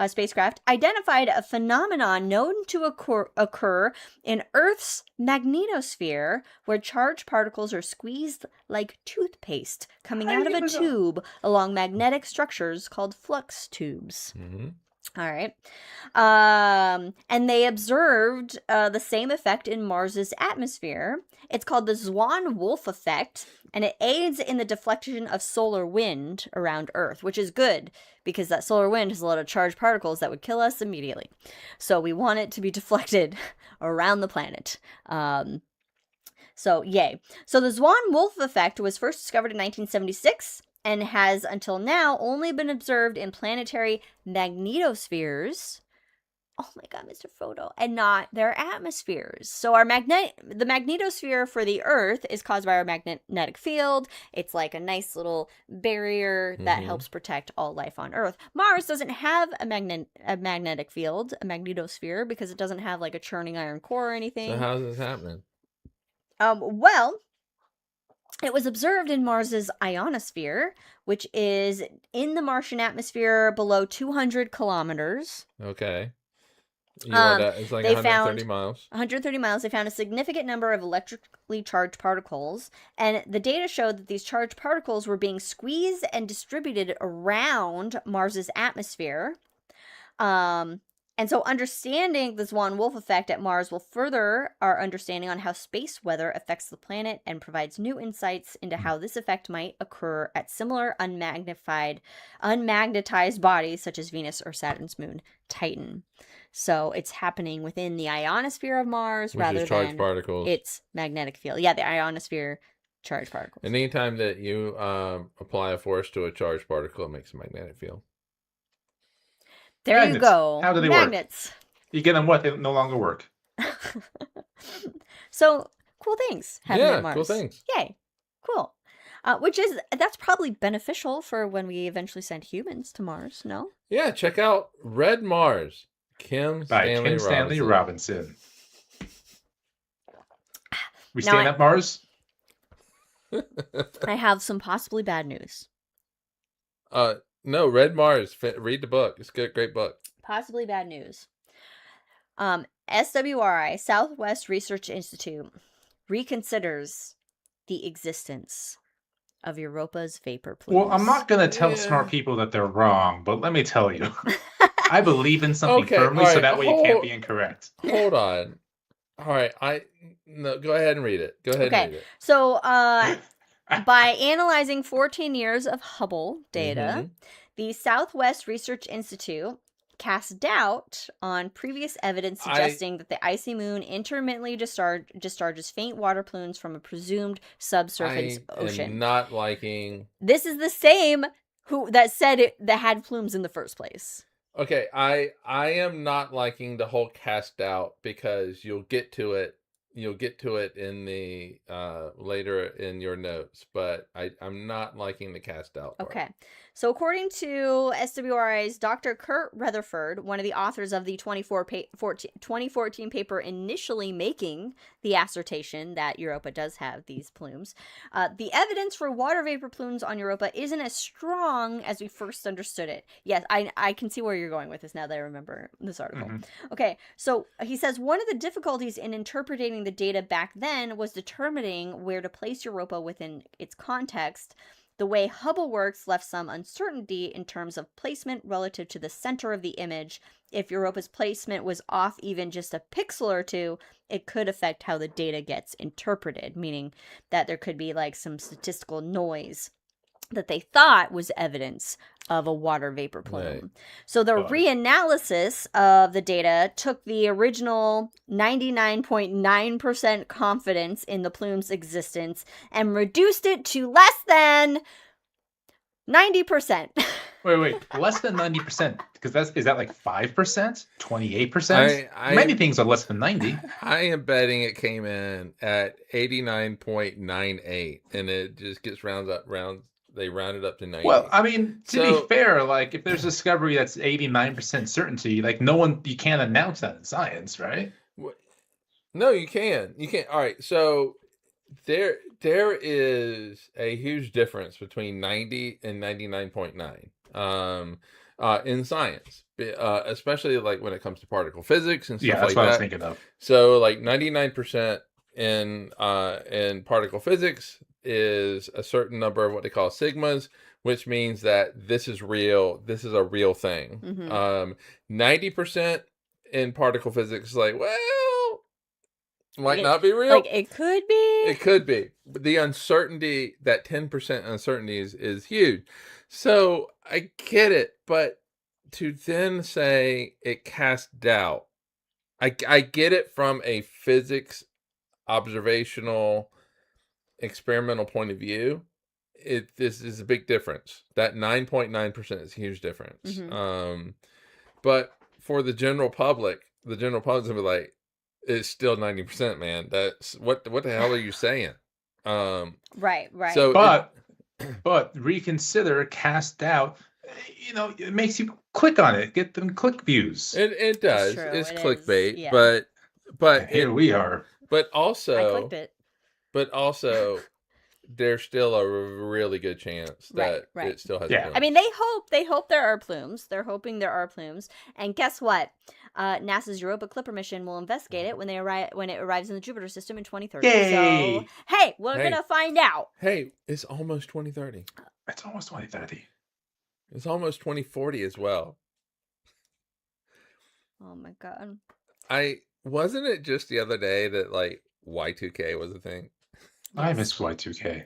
spacecraft identified a phenomenon known to occur in Earth's magnetosphere, where charged particles are squeezed like toothpaste coming out of a tube along magnetic structures called flux tubes. Mm-hmm. All right. And they observed the same effect in Mars's atmosphere. It's called the Swan-Wolf effect, and it aids in the deflection of solar wind around Earth, which is good because that solar wind has a lot of charged particles that would kill us immediately. So we want it to be deflected around the planet. So yay. So the Swan-Wolf effect was first discovered in 1976 and has until now only been observed in planetary magnetospheres. Oh my god, Mr. Photo. And not their atmospheres. So the magnetosphere for the Earth is caused by our magnetic field. It's like a nice little barrier that helps protect all life on Earth. Mars doesn't have a magnetic field, a magnetosphere, because it doesn't have like a churning iron core or anything. So how's this happening? Well, it was observed in Mars's ionosphere, which is in the Martian atmosphere below 200 kilometers. Okay. It's like 130 miles. 130 miles. They found a significant number of electrically charged particles, and the data showed that these charged particles were being squeezed and distributed around Mars's atmosphere. And so understanding the Swan-Wolf effect at Mars will further our understanding on how space weather affects the planet and provides new insights into how this effect might occur at similar unmagnetized bodies such as Venus or Saturn's moon, Titan. So it's happening within the ionosphere of Mars rather than particles. Its magnetic field. Yeah, the ionosphere, charged particles. And anytime that you apply a force to a charged particle, it makes a magnetic field. There Magnets. You go. How do they Magnets. work? You get them what? They no longer work. So, cool things happening at Mars. Cool things. Yay. Cool. That's probably beneficial for when we eventually send humans to Mars, no? Yeah, check out Red Mars. Kim By Stanley Kim Stanley Robinson. We Now staying at Mars? I have some possibly bad news. No, Red Mars. Read the book. It's a great book. Possibly bad news. SWRI, Southwest Research Institute, reconsiders the existence of Europa's vapor plumes. Well, I'm not going to tell smart people that they're wrong, but let me tell you. I believe in something firmly, so that way you can't be incorrect. Hold on. All right, go ahead and read it. Go ahead and read it. So, by analyzing 14 years of Hubble data, the Southwest Research Institute cast doubt on previous evidence suggesting that the icy moon intermittently discharges faint water plumes from a presumed subsurface ocean. I am not liking... This is the same that said that had plumes in the first place. Okay, I am not liking the whole cast doubt, because you'll get to it in the later in your notes, but I'm not liking the cast out part. Okay. So according to SWRI's Dr. Kurt Rutherford, one of the authors of the 2014 paper initially making the assertion that Europa does have these plumes, the evidence for water vapor plumes on Europa isn't as strong as we first understood it. Yes, I can see where you're going with this now that I remember this article. Okay, so he says one of the difficulties in interpreting the data back then was determining where to place Europa within its context. The way Hubble works left some uncertainty in terms of placement relative to the center of the image. If Europa's placement was off even just a pixel or two, it could affect how the data gets interpreted, meaning that there could be like some statistical noise that they thought was evidence of a water vapor plume. Right. So the reanalysis of the data took the original 99.9% confidence in the plume's existence and reduced it to less than 90%. Wait, less than 90%? Because is that like 5%? 28%? Many things are less than 90. I am betting it came in at 89.98, and it just gets they round it up to 90. Well, I mean, to be fair, like if there's a discovery that's 89% certainty, like you can't announce that in science, right? No, you can. You can't. All right. So there is a huge difference between 90 and 99.9 in science, especially like when it comes to particle physics and stuff like that. Yeah, that's what I was thinking of. So like 99% in particle physics is a certain number of what they call sigmas, which means that this is real. This is a real thing. 90% in particle physics is like, well, might not be real. Like it could be. It could be. But the uncertainty, that 10% uncertainty is huge. So I get it, but to then say it casts doubt, I get it from a physics observational experimental point of view. This is a big difference. That 9.9% is a huge difference. But for the general public will be like, it's still 90%, man. That's what the hell are you saying? Right. So but reconsider, cast doubt. It makes you click on it, get them click views. It does. It's clickbait, yeah. But here we are. But also, I clicked it. But also, there's still a really good chance that it still has plumes. I mean, they hope there are plumes. They're hoping there are plumes. And guess what? NASA's Europa Clipper mission will investigate it when it arrives in the Jupiter system in 2030. Yay! So, hey, we're gonna find out. Hey, it's almost 2030. It's almost 2030. It's almost 2040 as well. Oh my god! Wasn't it just the other day that like Y2K was a thing? Yes. I miss Y2K.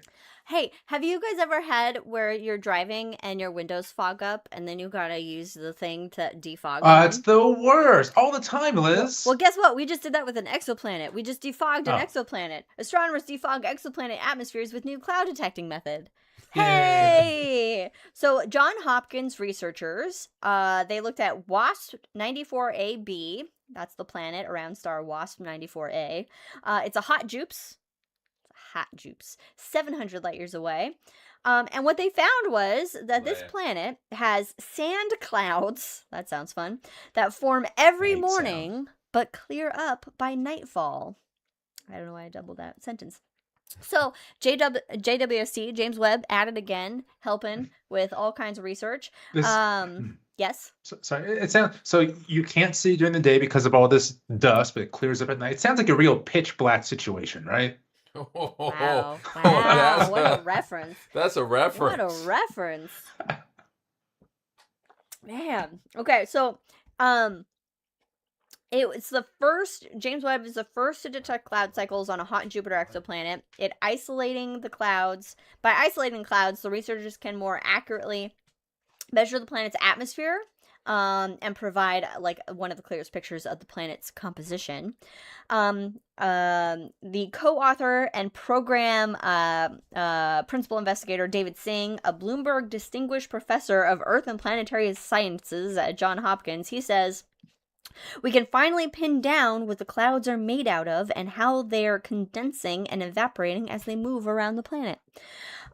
Hey, have you guys ever had where you're driving and your windows fog up and then you gotta use the thing to defog them? It's the worst. All the time, Liz. Well, guess what? We just did that with an exoplanet. We just defogged an exoplanet. Astronomers defog exoplanet atmospheres with new cloud detecting method. Hey! So, John Hopkins researchers, they looked at WASP 94AB. That's the planet around star WASP 94A. It's a hot juice. hot Jupes, 700 light years away. And what they found was that this planet has sand clouds, that sounds fun, that form every morning but clear up by nightfall. I don't know why I doubled that sentence. So JWST, James Webb, at it again, helping with all kinds of research. Yes. Sorry, it sounds so you can't see during the day because of all this dust, but it clears up at night. It sounds like a real pitch black situation, right? Wow! Wow! What a reference! That's a reference. What a reference! Man. Okay, so it's the first. James Webb is the first to detect cloud cycles on a hot Jupiter exoplanet. By isolating the clouds, the researchers can more accurately measure the planet's atmosphere and provide like one of the clearest pictures of the planet's composition. The co-author and program principal investigator David Singh, a Bloomberg Distinguished Professor of Earth and Planetary Sciences at Johns Hopkins, he says, "We can finally pin down what the clouds are made out of and how they are condensing and evaporating as they move around the planet."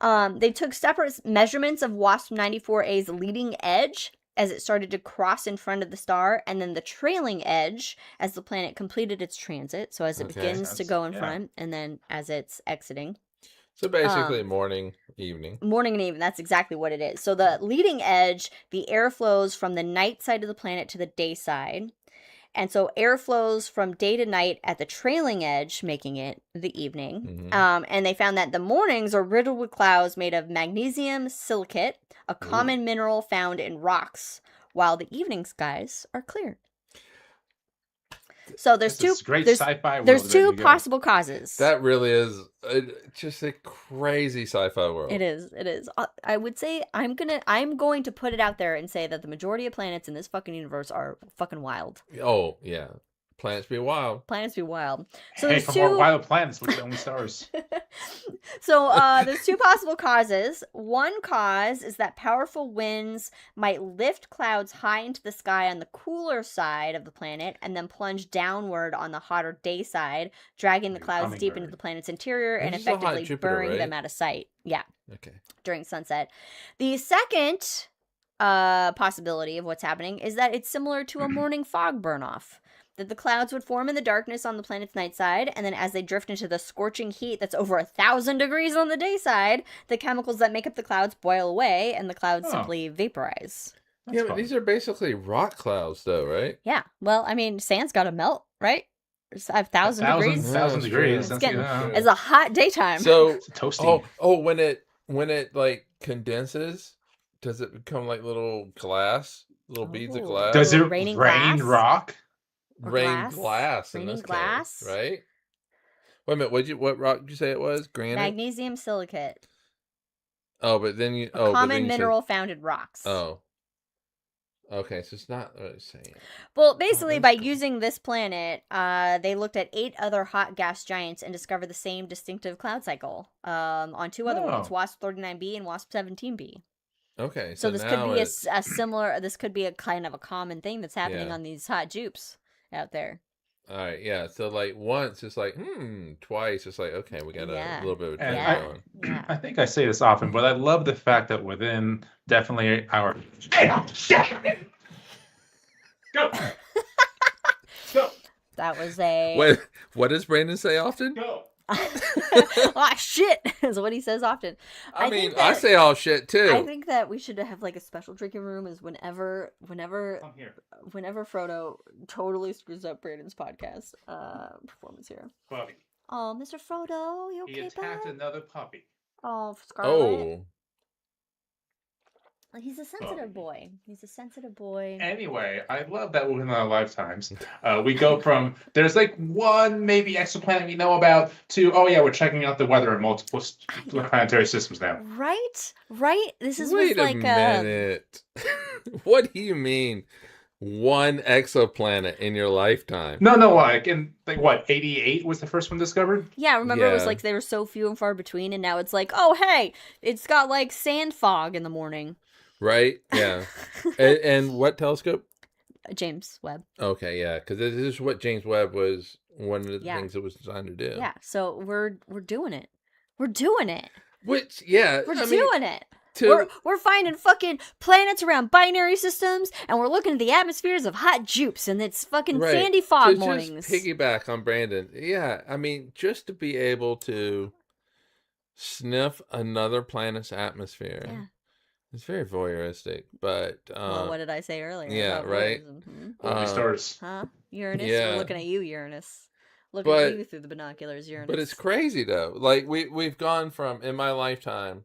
They took separate measurements of WASP 94A's leading edge as it started to cross in front of the star, and then the trailing edge as the planet completed its transit. So as it begins to go in front, and then as it's exiting. So basically morning, evening. Morning and evening, that's exactly what it is. So the leading edge, the air flows from the night side of the planet to the day side. And so air flows from day to night at the trailing edge, making it the evening. And they found that the mornings are riddled with clouds made of magnesium silicate, a common mineral found in rocks, while the evening skies are clear. So there's two possible causes. That really is just a crazy sci-fi world. It is. I would say I'm going to put it out there and say that the majority of planets in this fucking universe are fucking wild. Oh yeah, planets be wild. Planets be wild. So hey, for more wild planets, which are the only stars. So there's two possible causes. One cause is that powerful winds might lift clouds high into the sky on the cooler side of the planet and then plunge downward on the hotter day side, dragging the clouds deep into the planet's interior and effectively burying them out of sight. Yeah. Okay. During sunset. The second possibility of what's happening is that it's similar to a morning fog burn-off. That the clouds would form in the darkness on the planet's night side, and then as they drift into the scorching heat that's over 1,000 degrees on the day side, the chemicals that make up the clouds boil away, and the clouds simply vaporize. That's but these are basically rock clouds, though, right? Yeah. Well, I mean, sand's got to melt, right? It's 1,000 degrees. 1,000 degrees. It's a hot daytime. So it's toasty. When it like condenses, does it become like little beads of glass? Does it rain rock? Rain glass in this case, right? Wait a minute, what rock did you say it was? Granite? Magnesium silicate. Oh, but then you... A common mineral found in rocks. Oh. Okay, so it's not what it's saying. Well, basically, by using this planet, they looked at 8 other hot gas giants and discovered the same distinctive cloud cycle on 2 other ones, WASP 39b and WASP 17b. Okay, so this could be a similar... This could be a kind of a common thing that's happening on these hot Jupes out there. All right, yeah. So like once it's like twice it's like okay, we got a little bit of a trend going. Yeah. I think I say this often, but I love the fact that within definitely our go. That was a what does Brandon say often? Go. Oh shit is what he says often. I mean, I say all shit too. I think that we should have like a special drinking room is whenever Frodo totally screws up Brandon's podcast performance here. Puppy. Oh, Mr. Frodo, you okay, He attacked another puppy. Oh, Scarlet. He's a sensitive boy. Anyway, I love that within our lifetimes, we go from there's like one maybe exoplanet we know about to we're checking out the weather in multiple planetary systems now. Right. This is Wait a minute. What do you mean? One exoplanet in your lifetime? No, like in what 88 was the first one discovered? Yeah, remember it was like they were so few and far between, and now it's like, oh hey, it's got like sand fog in the morning. Right? Yeah. and what telescope? James Webb. Okay, yeah, because this is what James Webb was one of the things it was designed to do. Yeah, so we're doing it. We're doing it. Which, yeah. We're doing it. To, We're finding fucking planets around binary systems, and we're looking at the atmospheres of hot jupes, and it's fucking right. sandy fog to mornings. Just piggyback on Brandon. Yeah, I mean, just to be able to sniff another planet's atmosphere. Yeah. It's very voyeuristic, but... well, what did I say earlier? Yeah, right? Stars. Huh? Uranus? Yeah. We're looking at you, Uranus. Looking at you through the binoculars, Uranus. But it's crazy, though. Like, we've gone from, in my lifetime,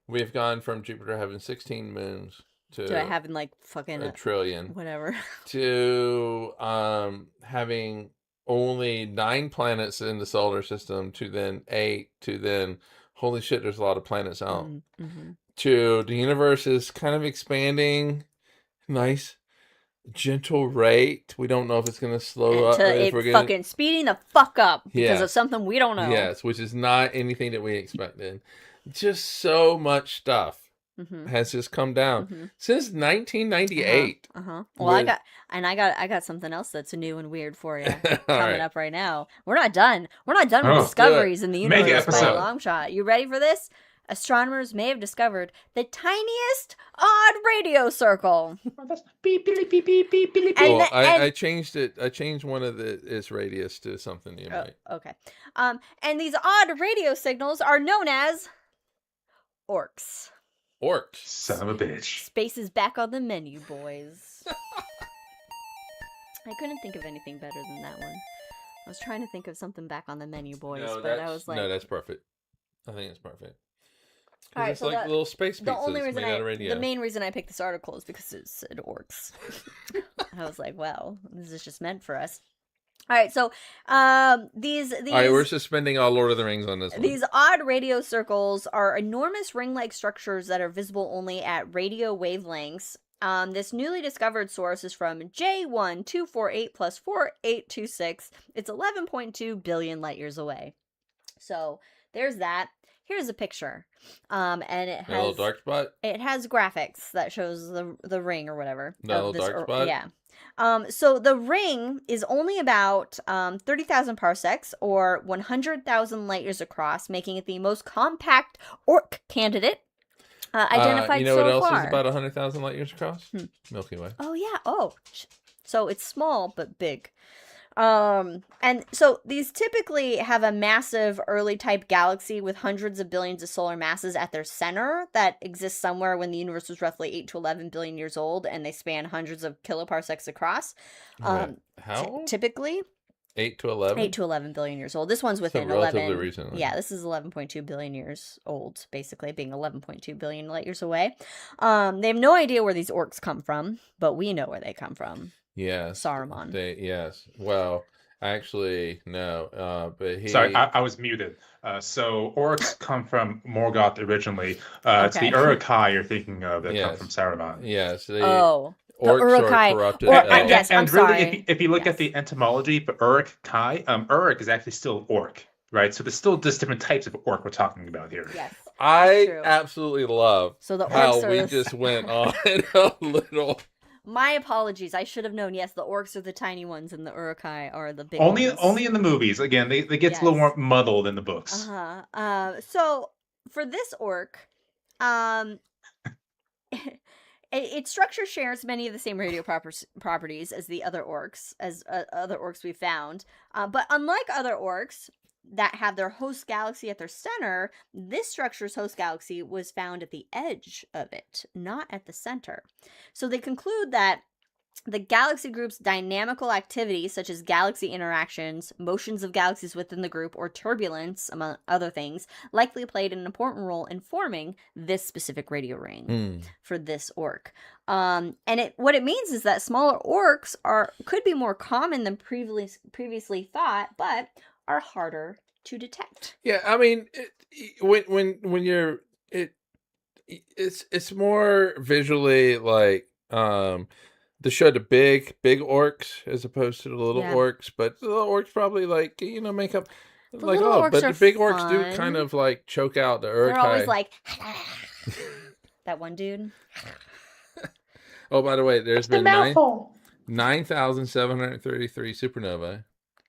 we've gone from Jupiter having 16 moons to having, like, fucking... a trillion. Whatever. To having only 9 planets in the solar system, to then 8, to then, holy shit, there's a lot of planets out. Mm-hmm. To the universe is kind of expanding, nice, gentle rate. We don't know if it's going to slow up. It's fucking speeding the fuck up because of something we don't know. Yes, which is not anything that we expected. Just so much stuff has just come down since 1998. Well, I got something else that's new and weird for you coming up right now. We're not done. We're not done with discoveries in the universe by a long shot. You ready for this? Astronomers may have discovered the tiniest odd radio circle. I changed it. I changed one of its radius to something you might. Okay. And these odd radio signals are known as orcs. Orcs. Son of a bitch. Space is back on the menu, boys. I couldn't think of anything better than that one. I was trying to think of something back on the menu, boys, but I was like... No, that's perfect. I think it's perfect. All right, it's so like little space pizzas the main reason I picked this article is because it said orcs. I was like, well, this is just meant for us. All right, so these all right, we're suspending all Lord of the Rings on this one. These odd radio circles are enormous ring-like structures that are visible only at radio wavelengths. This newly discovered source is from J1248 plus 4826. It's 11.2 billion light years away. So there's that. Here's a picture. And it has a little dark spot. It has graphics that shows the ring or whatever. No little dark spot. Yeah. So the ring is only about 30,000 parsecs or 100,000 light years across, making it the most compact orc candidate identified so far. You know what else is about 100,000 light years across? Milky Way. Oh yeah. Oh, so it's small but big. And so these typically have a massive early type galaxy with hundreds of billions of solar masses at their center that exists somewhere when the universe was roughly 8 to 11 billion years old, and they span hundreds of kiloparsecs across. How? Typically 8 to 11? 8 to 11 billion years old. This one's within so relatively 11. Recently. Yeah, this is 11.2 billion years old, basically, being 11.2 billion light years away. They have no idea where these orcs come from, but we know where they come from. Yes. Saruman. Yes. Well, actually, no. But he... Sorry, I was muted. So orcs come from Morgoth originally. It's the Uruk-hai you're thinking of that come from Saruman. Yes. Orcs are corrupted. Yes, I'm really, sorry. if you look at the etymology for Uruk-hai, Uruk is actually still orc, right? So there's still just different types of orc we're talking about here. Yes. I absolutely love how we just went on a little... My apologies. I should have known. Yes, the orcs are the tiny ones, and the Uruk-hai are the big ones. Only in the movies. Again, they get a little more muddled in the books. So for this orc, its structure shares many of the same radio properties as the other orcs, we found. But unlike other orcs that have their host galaxy at their center, this structure's host galaxy was found at the edge of it, not at the center. So they conclude that the galaxy group's dynamical activities, such as galaxy interactions, motions of galaxies within the group, or turbulence, among other things, likely played an important role in forming this specific radio ring for this orc. And what it means is that smaller orcs could be more common than previously thought, but are harder to detect. Yeah, I mean, when you're it's more visually like to show the big orcs as opposed to the little orcs, but the little orcs probably make up but the big orcs do kind of like choke out the Uruk-hai. They're always like that one dude. Oh, by the way, there's been 9,733 supernovae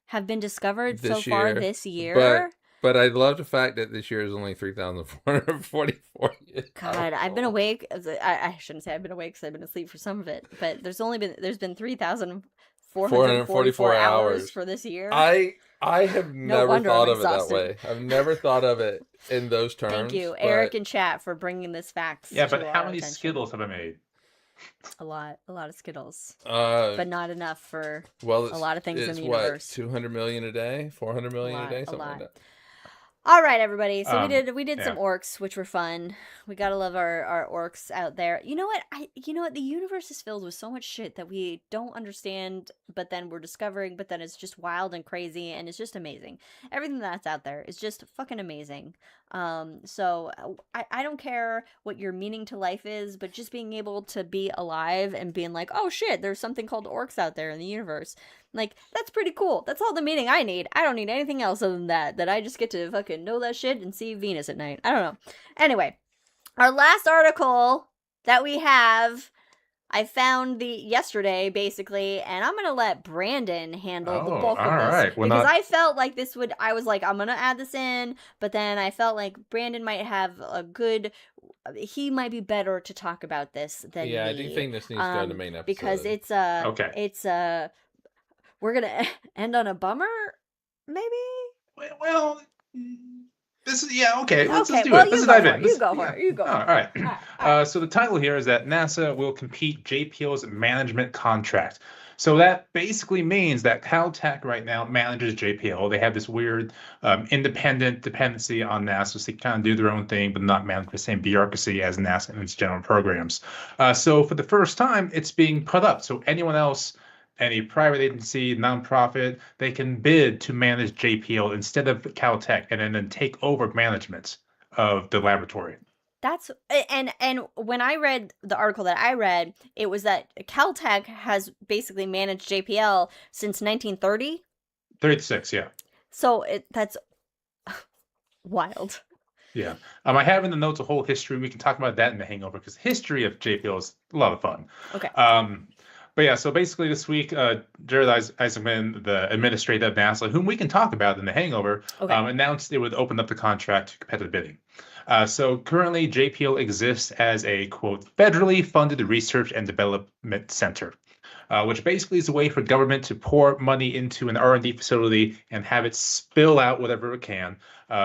have been discovered so far this year. But I love the fact that this year is only 3,444. God, I've been awake. I shouldn't say I've been awake because I've been asleep for some of it. But there's been 3,444 hours for this year. I have No never wonder thought I'm of it that exhausted. way. I've never thought of it in those terms. Thank you, Eric and chat, for bringing this facts. Yeah, to but our how many attention. Skittles have I made? A lot of Skittles, but but not enough for a well, lot of things in it's the what, universe. 200 million a day, 400 million a day, A something lot. like that. All right, everybody. So we did yeah. some orcs, which were fun. We gotta love our orcs out there. You know what? The universe is filled with so much shit that we don't understand, but then we're discovering. But then it's just wild and crazy, and it's just amazing. Everything that's out there is just fucking amazing. So I don't care what your meaning to life is, but just being able to be alive and being like, oh shit, there's something called orcs out there in the universe. Like, that's pretty cool. That's all the meaning I need. I don't need anything else other than that I just get to fucking know that shit and see Venus at night. I don't know. Anyway, our last article that we have, I found yesterday, basically, and I'm gonna let Brandon handle the bulk of this. Right. Well, because I felt like I was like, I'm gonna add this in, but then I felt like Brandon might have he might be better to talk about this than me. I do think this needs to go to the main episode. Because it's we're gonna end on a bummer, maybe. Well, this is okay. Let's do well, it. Let's dive in. You go for it. You go. All right. So the title here is that NASA will compete JPL's management contract. So that basically means that Caltech right now manages JPL. They have this weird independent dependency on NASA, so they kind of do their own thing, but not manage the same bureaucracy as NASA and its general programs. So for the first time, it's being put up. So anyone else, any private agency, nonprofit, they can bid to manage JPL instead of Caltech, and then take over management of the laboratory. That's and when I read the article that I read, it was that Caltech has basically managed JPL since 1930. 36, yeah. So that's wild. Yeah. I have in the notes a whole history. We can talk about that in the Hangover, because history of JPL is a lot of fun. Okay. But yeah, so basically this week, Jared Isaacman, the administrator of NASA, whom we can talk about in the Hangover, announced it would open up the contract to competitive bidding. So currently, JPL exists as a, quote, federally funded research and development center, which basically is a way for government to pour money into an R&D facility and have it spill out whatever it can,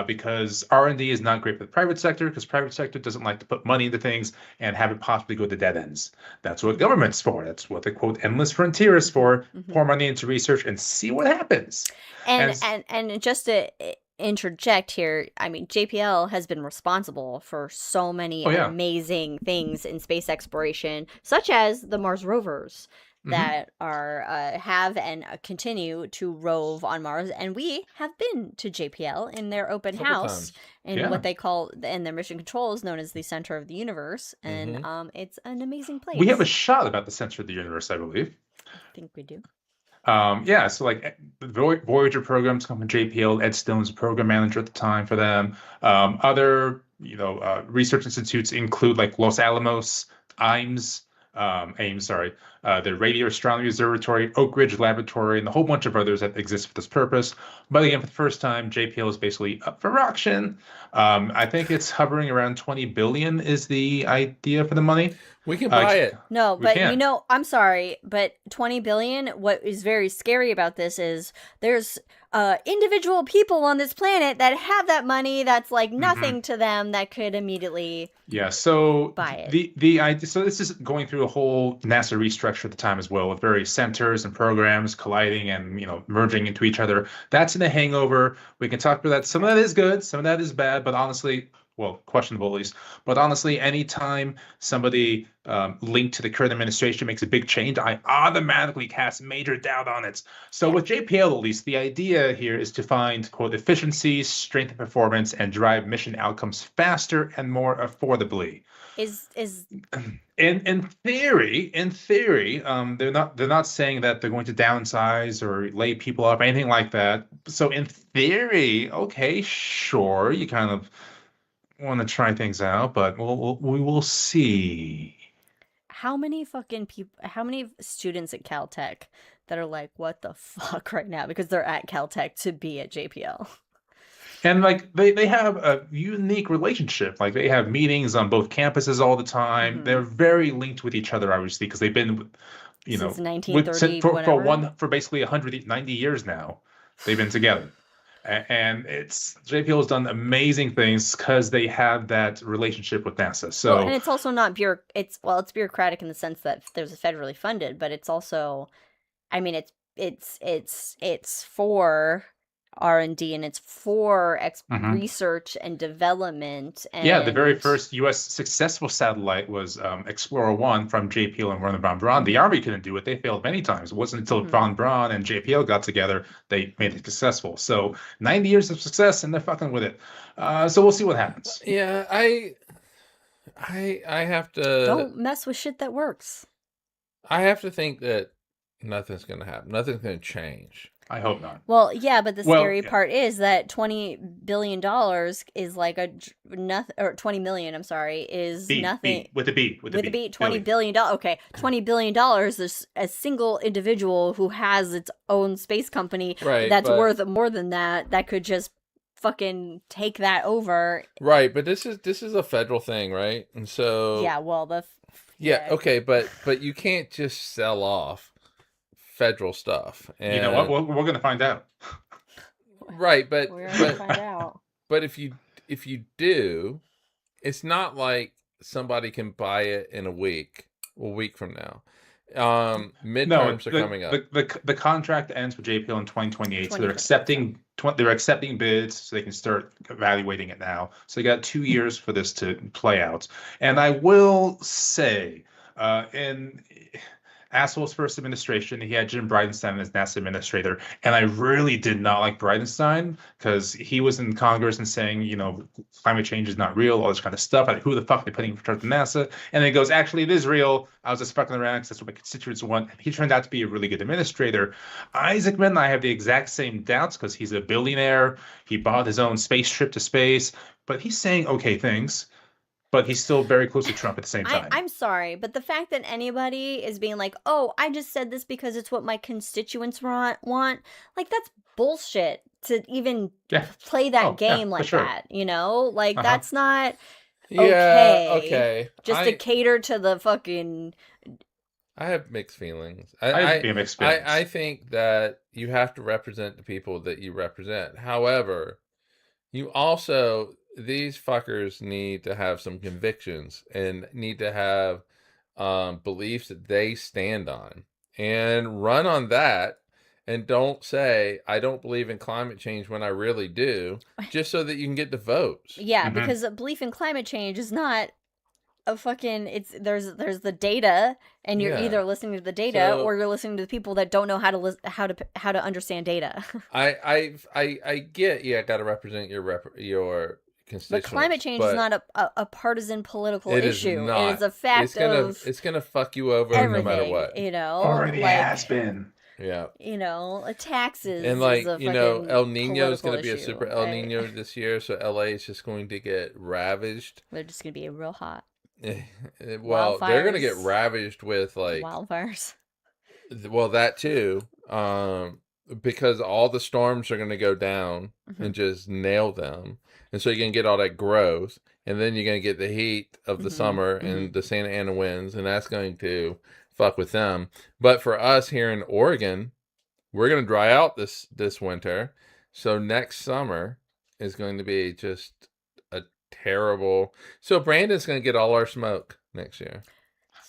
because R&D is not great for the private sector, because private sector doesn't like to put money into things and have it possibly go to dead ends. That's what government's for. That's what the, quote, endless frontier is for. Pour money into research and see what happens. And just to interject here, I mean, JPL has been responsible for so many amazing things in space exploration, such as the Mars rovers that are have and continue to rove on Mars, and we have been to JPL in their open house in what they call, and their mission control is known as the center of the universe, and it's an amazing place. We have a shot about the center of the universe, I believe. I think we do. So like the Voyager programs come from JPL. Ed Stone's program manager at the time for them. Other research institutes include like Los Alamos, Ames, the Radio Astronomy Observatory, Oak Ridge Laboratory, and a whole bunch of others that exist for this purpose. But again, for the first time, JPL is basically up for auction. I think it's hovering around 20 billion is the idea for the money. We can buy it. No, but I'm sorry, but 20 billion, what is very scary about this is there's individual people on this planet that have that money that's like nothing to them that could immediately buy it. The idea, so this is going through a whole NASA restructure at the time as well, with various centers and programs colliding and merging into each other. That's in the Hangover. We can talk about that. Some of that is good, some of that is bad, but honestly, well, questionable at least. But honestly, anytime somebody linked to the current administration makes a big change, I automatically cast major doubt on it. So with JPL, at least, the idea here is to find, quote, efficiency, strength of performance, and drive mission outcomes faster and more affordably. In theory, they're not saying that they're going to downsize or lay people off, anything like that. So in theory, okay, sure, you kind of want to try things out, but we will see. How many students at Caltech that are like, what the fuck right now, because they're at Caltech to be at JPL? And like they have a unique relationship. Like they have meetings on both campuses all the time. They're very linked with each other, obviously, because they've been, Since with 1930, for basically 190 years now. They've been together. And it's JPL has done amazing things because they have that relationship with NASA. So well, and it's also not it's bureaucratic in the sense that there's a federally funded, but it's also, I mean, it's for R&D and it's for research and development. And yeah, the very first U.S. successful satellite was Explorer 1 from JPL and Werner von Braun. The Army couldn't do it. They failed many times. It wasn't until von Braun and JPL got together they made it successful. So 90 years of success, and they're fucking with it. So we'll see what happens. Yeah, I have to... Don't mess with shit that works. I have to think that nothing's going to happen. Nothing's going to change. I hope not. Well, yeah, but the scary part is that $20 billion is like nothing, or 20 million, I'm sorry, is nothing. With a B. $20 billion. Okay, $20 billion is a single individual who has its own space company that's worth more than that could just fucking take that over. Right, but this is a federal thing, right? And so... Yeah, well, okay, but you can't just sell off federal stuff. And you know what? We're going to find out. Right, but we're going to find out. But if you do, it's not like somebody can buy it in a week from now. Midterms are coming up. The contract ends with JPL in 2028, so they're accepting bids, so they can start evaluating it now. So they got 2 years for this to play out. And I will say, in Asshole's first administration, he had Jim Bridenstine as NASA administrator, and I really did not like Bridenstine because he was in Congress and saying, climate change is not real, all this kind of stuff. Like, who the fuck are they putting in charge of NASA? And then he goes, actually, it is real. I was just fucking around because that's what my constituents want. And he turned out to be a really good administrator. Isaac Min and I have the exact same doubts because he's a billionaire. He bought his own space trip to space, but he's saying okay things. But he's still very close to Trump at the same time. I'm sorry, but the fact that anybody is being like, oh, I just said this because it's what my constituents want, like, that's bullshit to even play that game like that, Like, that's not okay. Just to cater to the fucking... I have mixed feelings. I think that you have to represent the people that you represent. However, you also... These fuckers need to have some convictions and need to have beliefs that they stand on and run on that, and don't say, I don't believe in climate change when I really do, just so that you can get the votes. Yeah, because a belief in climate change is not a fucking, there's the data, and you're either listening to the data or you're listening to the people that don't know how to understand data. I get, got to represent your but climate change is not a partisan political issue. It is a fact it's gonna fuck you over no matter what. Already has been. Yeah. Taxes. And El Nino is gonna be a super El Nino this year, so LA is just going to get ravaged. They're just gonna be real hot. Well, they're gonna get ravaged with wildfires. Well, that too. Because all the storms are going to go down and just nail them. And so you're going to get all that growth. And then you're going to get the heat of the summer and the Santa Ana winds. And that's going to fuck with them. But for us here in Oregon, we're going to dry out this winter. So next summer is going to be just a terrible... So Brandon's going to get all our smoke next year.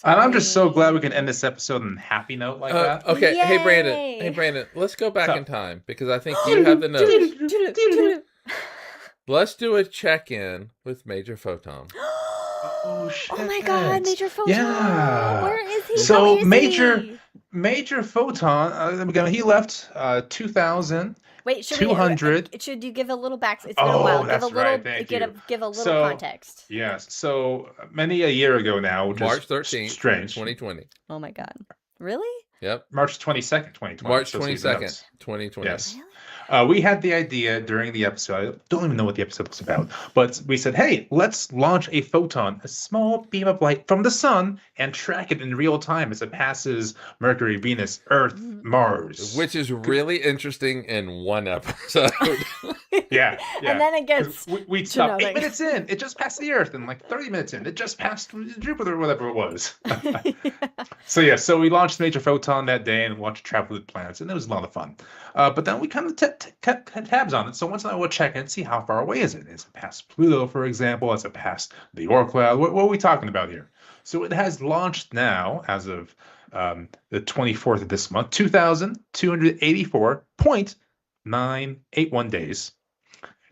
And I'm just so glad we can end this episode on a happy note like that. Okay, Yay! Hey Brandon, let's go back in time because I think you have the notes. Let's do a check-in with Major Photon. Oh shit! Oh my God, Major Photon! Yeah. Where is he? So How is Major Photon. He left 2000. Wait, should you give a little back? It's been a while. That's right. Thank you. Give a little context. Yes. So many a year ago now, which March is 13th, strange. 2020. Oh my God. Really? Yep. March 22nd, 2020. March 22nd, 2020. Yes. We had the idea during the episode. I don't even know what the episode was about, but we said, hey, let's launch a photon, a small beam of light from the sun, and track it in real time as it passes Mercury, Venus, Earth, Mars. Which is really interesting in one episode. Yeah. And then it 'Cause gets we'd to stop nothing. 8 minutes in. It just passed the Earth, and like 30 minutes in, it just passed Jupiter, or whatever it was. So we launched Major Photon that day and watched Travel with Planets, and it was a lot of fun. But then we kind of kept tabs on it. So once in a while, we'll check and see how far away is it. Is it past Pluto, for example? Is it past the Oort cloud? What are we talking about here? So it has launched now, as of the 24th of this month, 2,284.981 days.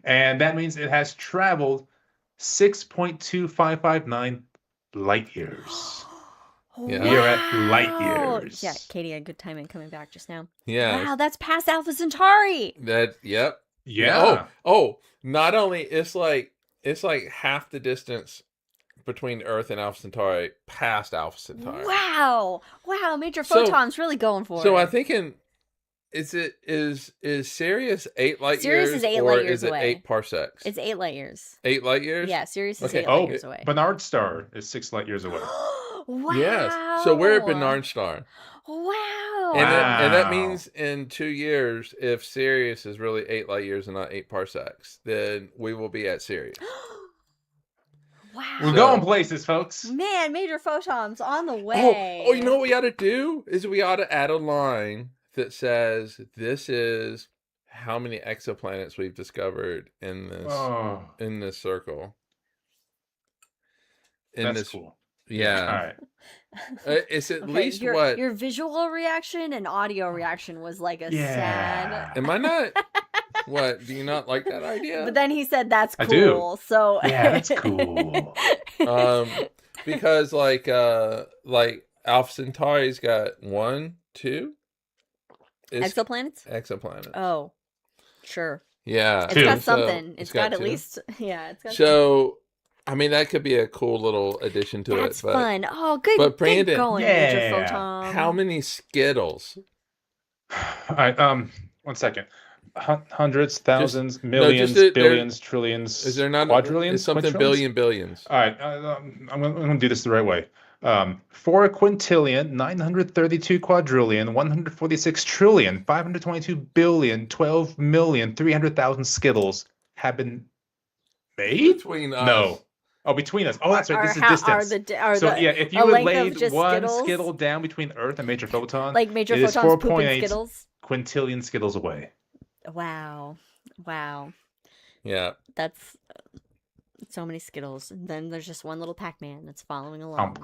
And that means it has traveled 6.2559 light years. Yeah. We are at light years. Yeah, Katie had good timing coming back just now. Yeah. Wow, that's past Alpha Centauri. Yep. Yeah. Oh, not only it's like half the distance between Earth and Alpha Centauri past Alpha Centauri. Wow, Major Photon's really going for it. So I'm thinking, is Sirius 8 light Sirius years is 8 or light years is it away. 8 parsecs? It's 8 light years. 8 light years? Yeah, Sirius is Okay. 8 light years away. Bernard Star is 6 light years away. Wow. Yes. So we're at Bernard Star. Wow. And that means in 2 years, if Sirius is really 8 light years and not 8 parsecs, then we will be at Sirius. Wow. We're going places, folks. Man, Major Photon's on the way. Oh, you know what we ought to do? We ought to add a line that says, this is how many exoplanets we've discovered in this circle. That's cool. Yeah. All right. It's at least your visual reaction and audio reaction was like a sad. Am I not? What? Do you not like that idea? But then he said that's cool. I do. So yeah, that's cool. Because like Alpha Centauri's got 1, 2 exoplanets. Oh, sure. Yeah, it's got something. It's got at least. Yeah, it's got. So. I mean, that could be a cool little addition to That's it. That's fun. Oh, good. But Brandon, good going, Major Photon. How many Skittles? All right. 1 second. Hundreds, thousands, millions, billions, trillions. Is there not quadrillions? It's something billions. All right. I'm going to do this the right way. 4 quintillion, 932 quadrillion, 146 trillion, 522 billion, 12 million, 300,000 Skittles have been made? Between us. No. Oh, between us. Oh, that's right. This is distance. If you would lay one Skittles? Skittle down between Earth and Major Photon, like Major Photon's pooping Skittles? Quintillion Skittles away. Wow. Yeah. That's so many Skittles. And then there's just one little Pac-Man that's following along,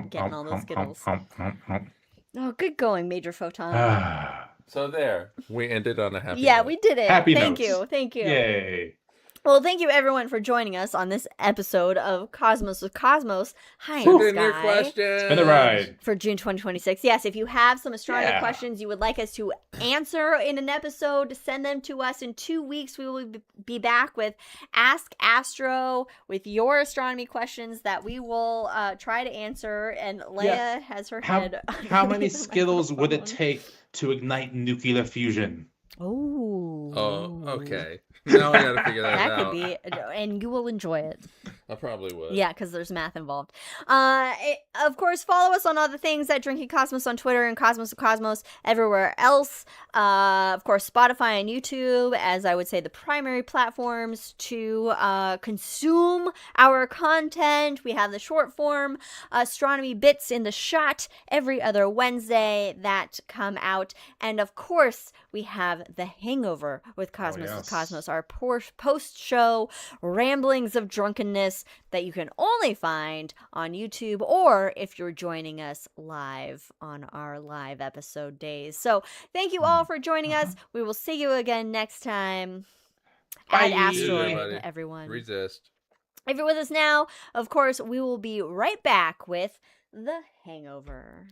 getting all those Skittles. Oh, good going, Major Photon. So there, we ended on a happy Yeah, note. we did it. Happy Thank notes. you. Yay. Well, thank you everyone for joining us on this episode of Cosmos with Cosmos. Hi, Send in Sky. your questions. It's been a ride. For June 2026. Yes, if you have some astronomy questions you would like us to answer in an episode, send them to us. In 2 weeks, we will be back with Ask Astro with your astronomy questions that we will try to answer. And Leia has her head. How many Skittles would it take to ignite nuclear fusion? Oh, okay. Now I gotta figure that out. That could be, and you will enjoy it. I probably would. Yeah, because there's math involved. Of course, follow us on all the things at Drinking Cosmos on Twitter and Cosmos of Cosmos everywhere else. Of course, Spotify and YouTube, as I would say, the primary platforms to consume our content. We have the short form astronomy bits in the shot every other Wednesday that come out. And of course, we have The Hangover with Cosmos with Cosmos, our post-show ramblings of drunkenness that you can only find on YouTube or if you're joining us live on our live episode days. So thank you all for joining us. We will see you again next time. Bye. Ad Asteroid, everyone. Resist. If you're with us now, of course, we will be right back with The Hangover.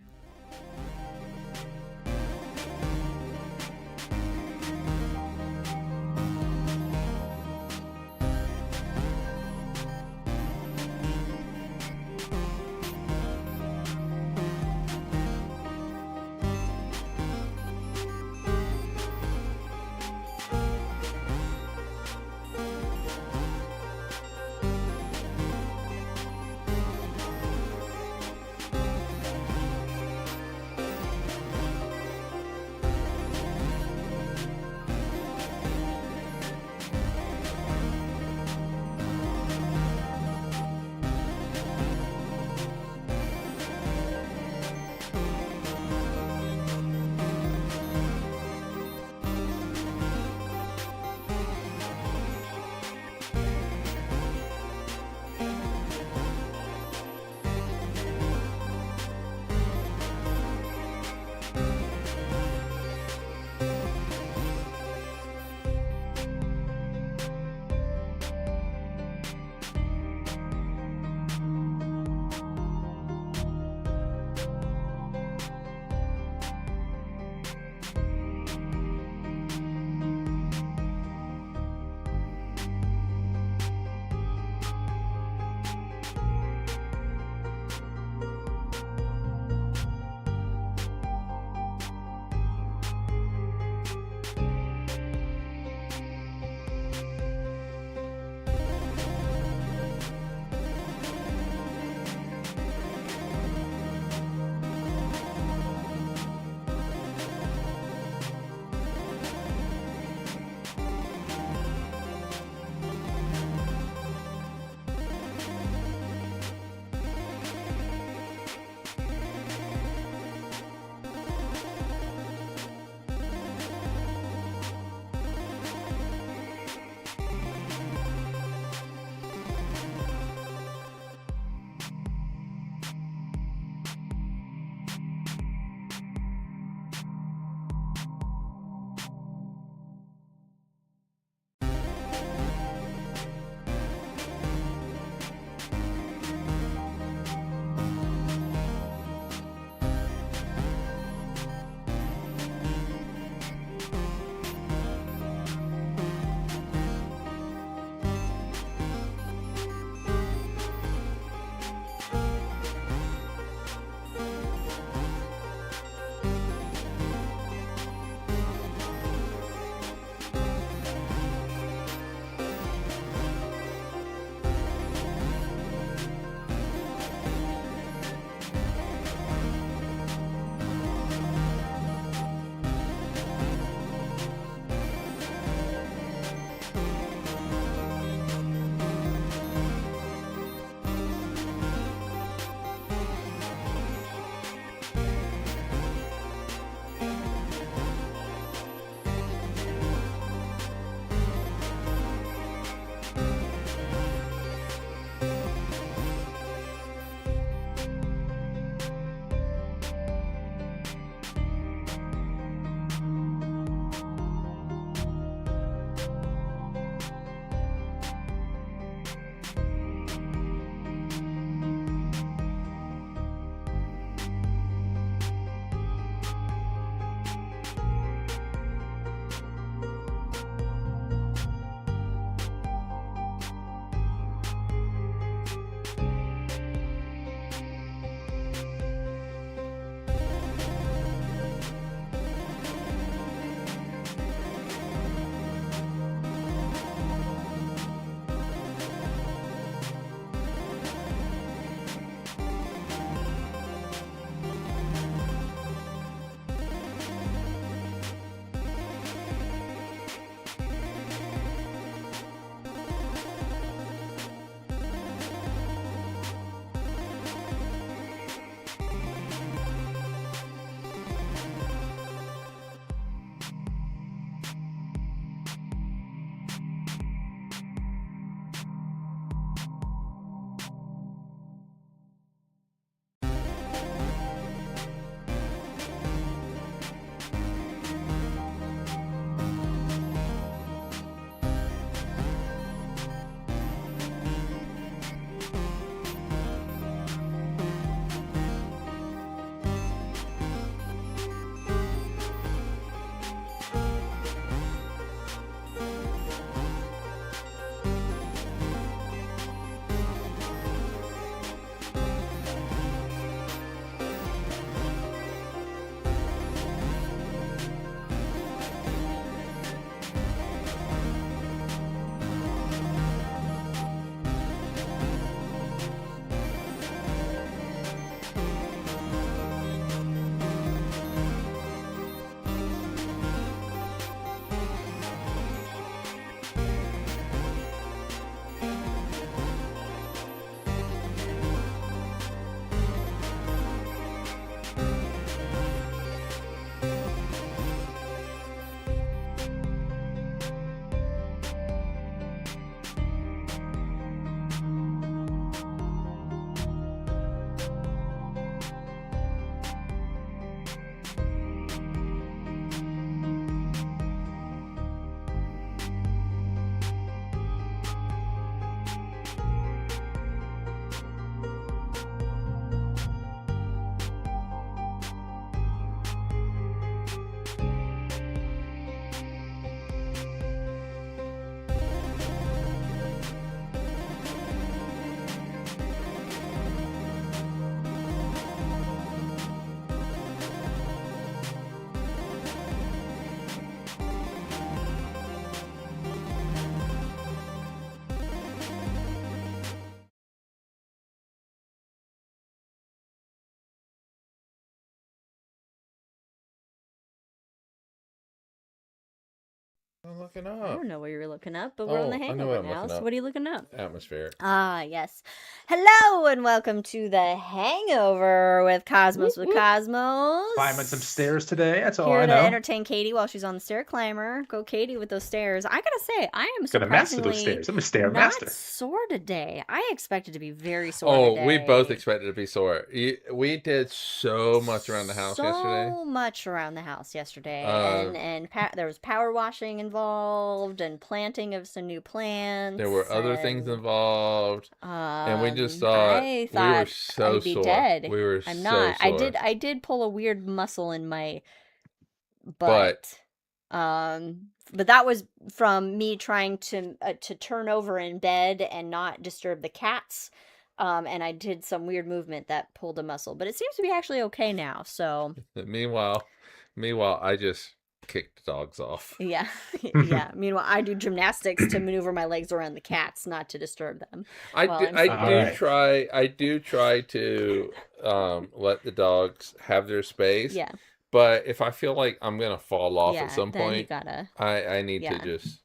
I'm looking I up. don't know what you're looking up, but we're on the I know Hangover what I'm now. looking So up. what are you looking up? Atmosphere. Ah, yes. Hello and welcome to the Hangover with Cosmos Whoop, with whoop. Cosmos. Climbing some stairs today. That's all Here I to know. entertain Katie while she's on the stair climber. Go Katie with those stairs. I gotta say, I am Gonna master those surprisingly stairs. I'm a stair not master. sore today. I expected to be very sore Oh, today. we both expected to be sore. We did so much around the house yesterday. So much around the house yesterday, Uh, and there was power washing involved and planting of some new plants. There were other things and, involved, and we just thought I we were thought so I'd be sore. dead. We were I'm so not. sore. I did pull a weird muscle in my butt. But that was from me trying to turn over in bed and not disturb the cats. And I did some weird movement that pulled a muscle, but it seems to be actually okay now. So Meanwhile, I just kicked dogs off. yeah, yeah. Meanwhile, I do gymnastics to maneuver my legs around the cats, not to disturb them. I do try to let the dogs have their space. Yeah. But if I feel like I'm gonna fall off Yeah, at some then you point, gotta. I need Yeah. to just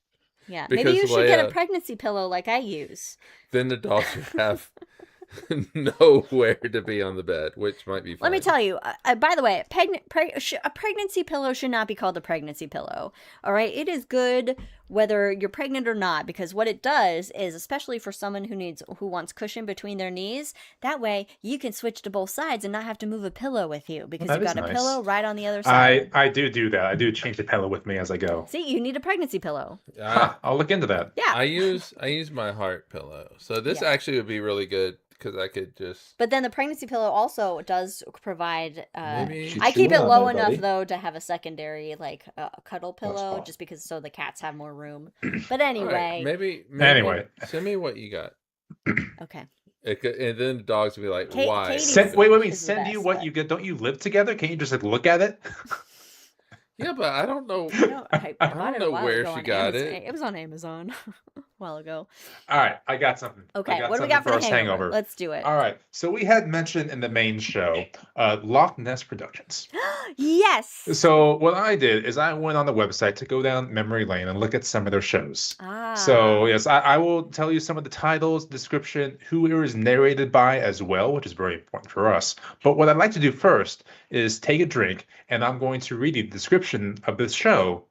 Yeah, because maybe you should get a Leia- pregnancy pillow like I use. then the dogs would have nowhere to be on the bed, which might be fine. Let me tell you, by the way, a pregnancy pillow should not be called a pregnancy pillow. All right, it is good whether you're pregnant or not, because what it does is, especially for someone who wants cushion between their knees, that way you can switch to both sides and not have to move a pillow with you because Well, you've that got is a nice. pillow right on the other side. I do that. I do change the pillow with me as I go. See, you need a pregnancy pillow. I'll look into that. Yeah. I use my heart pillow, so this Yeah. actually would be really good because I could just. But then the pregnancy pillow also does provide. Maybe I keep chew it on low that, enough buddy. though to have a secondary cuddle pillow, fine. just because so the cats have more room. But All anyway, right, maybe Anyway. send me what you got. okay. And then the dogs will be like, Katie- why? Katie's- Wait. is the Send you best, what but- you get. Don't you live together? Can't you just look at it? Yeah, but I don't know. I don't bought it know a while where ago she on got Amazon. it. It was on Amazon a while ago. All right, I got something. Okay, I what do we got for the something hangover? Let's do it. All right, so we had mentioned in the main show, Loch Ness Productions. Yes. So what I did is I went on the website to go down memory lane and look at some of their shows. Ah. So yes, I will tell you some of the titles, description, who it was narrated by as well, which is very important for us. But what I'd like to do first is take a drink, and I'm going to read you the description of this show,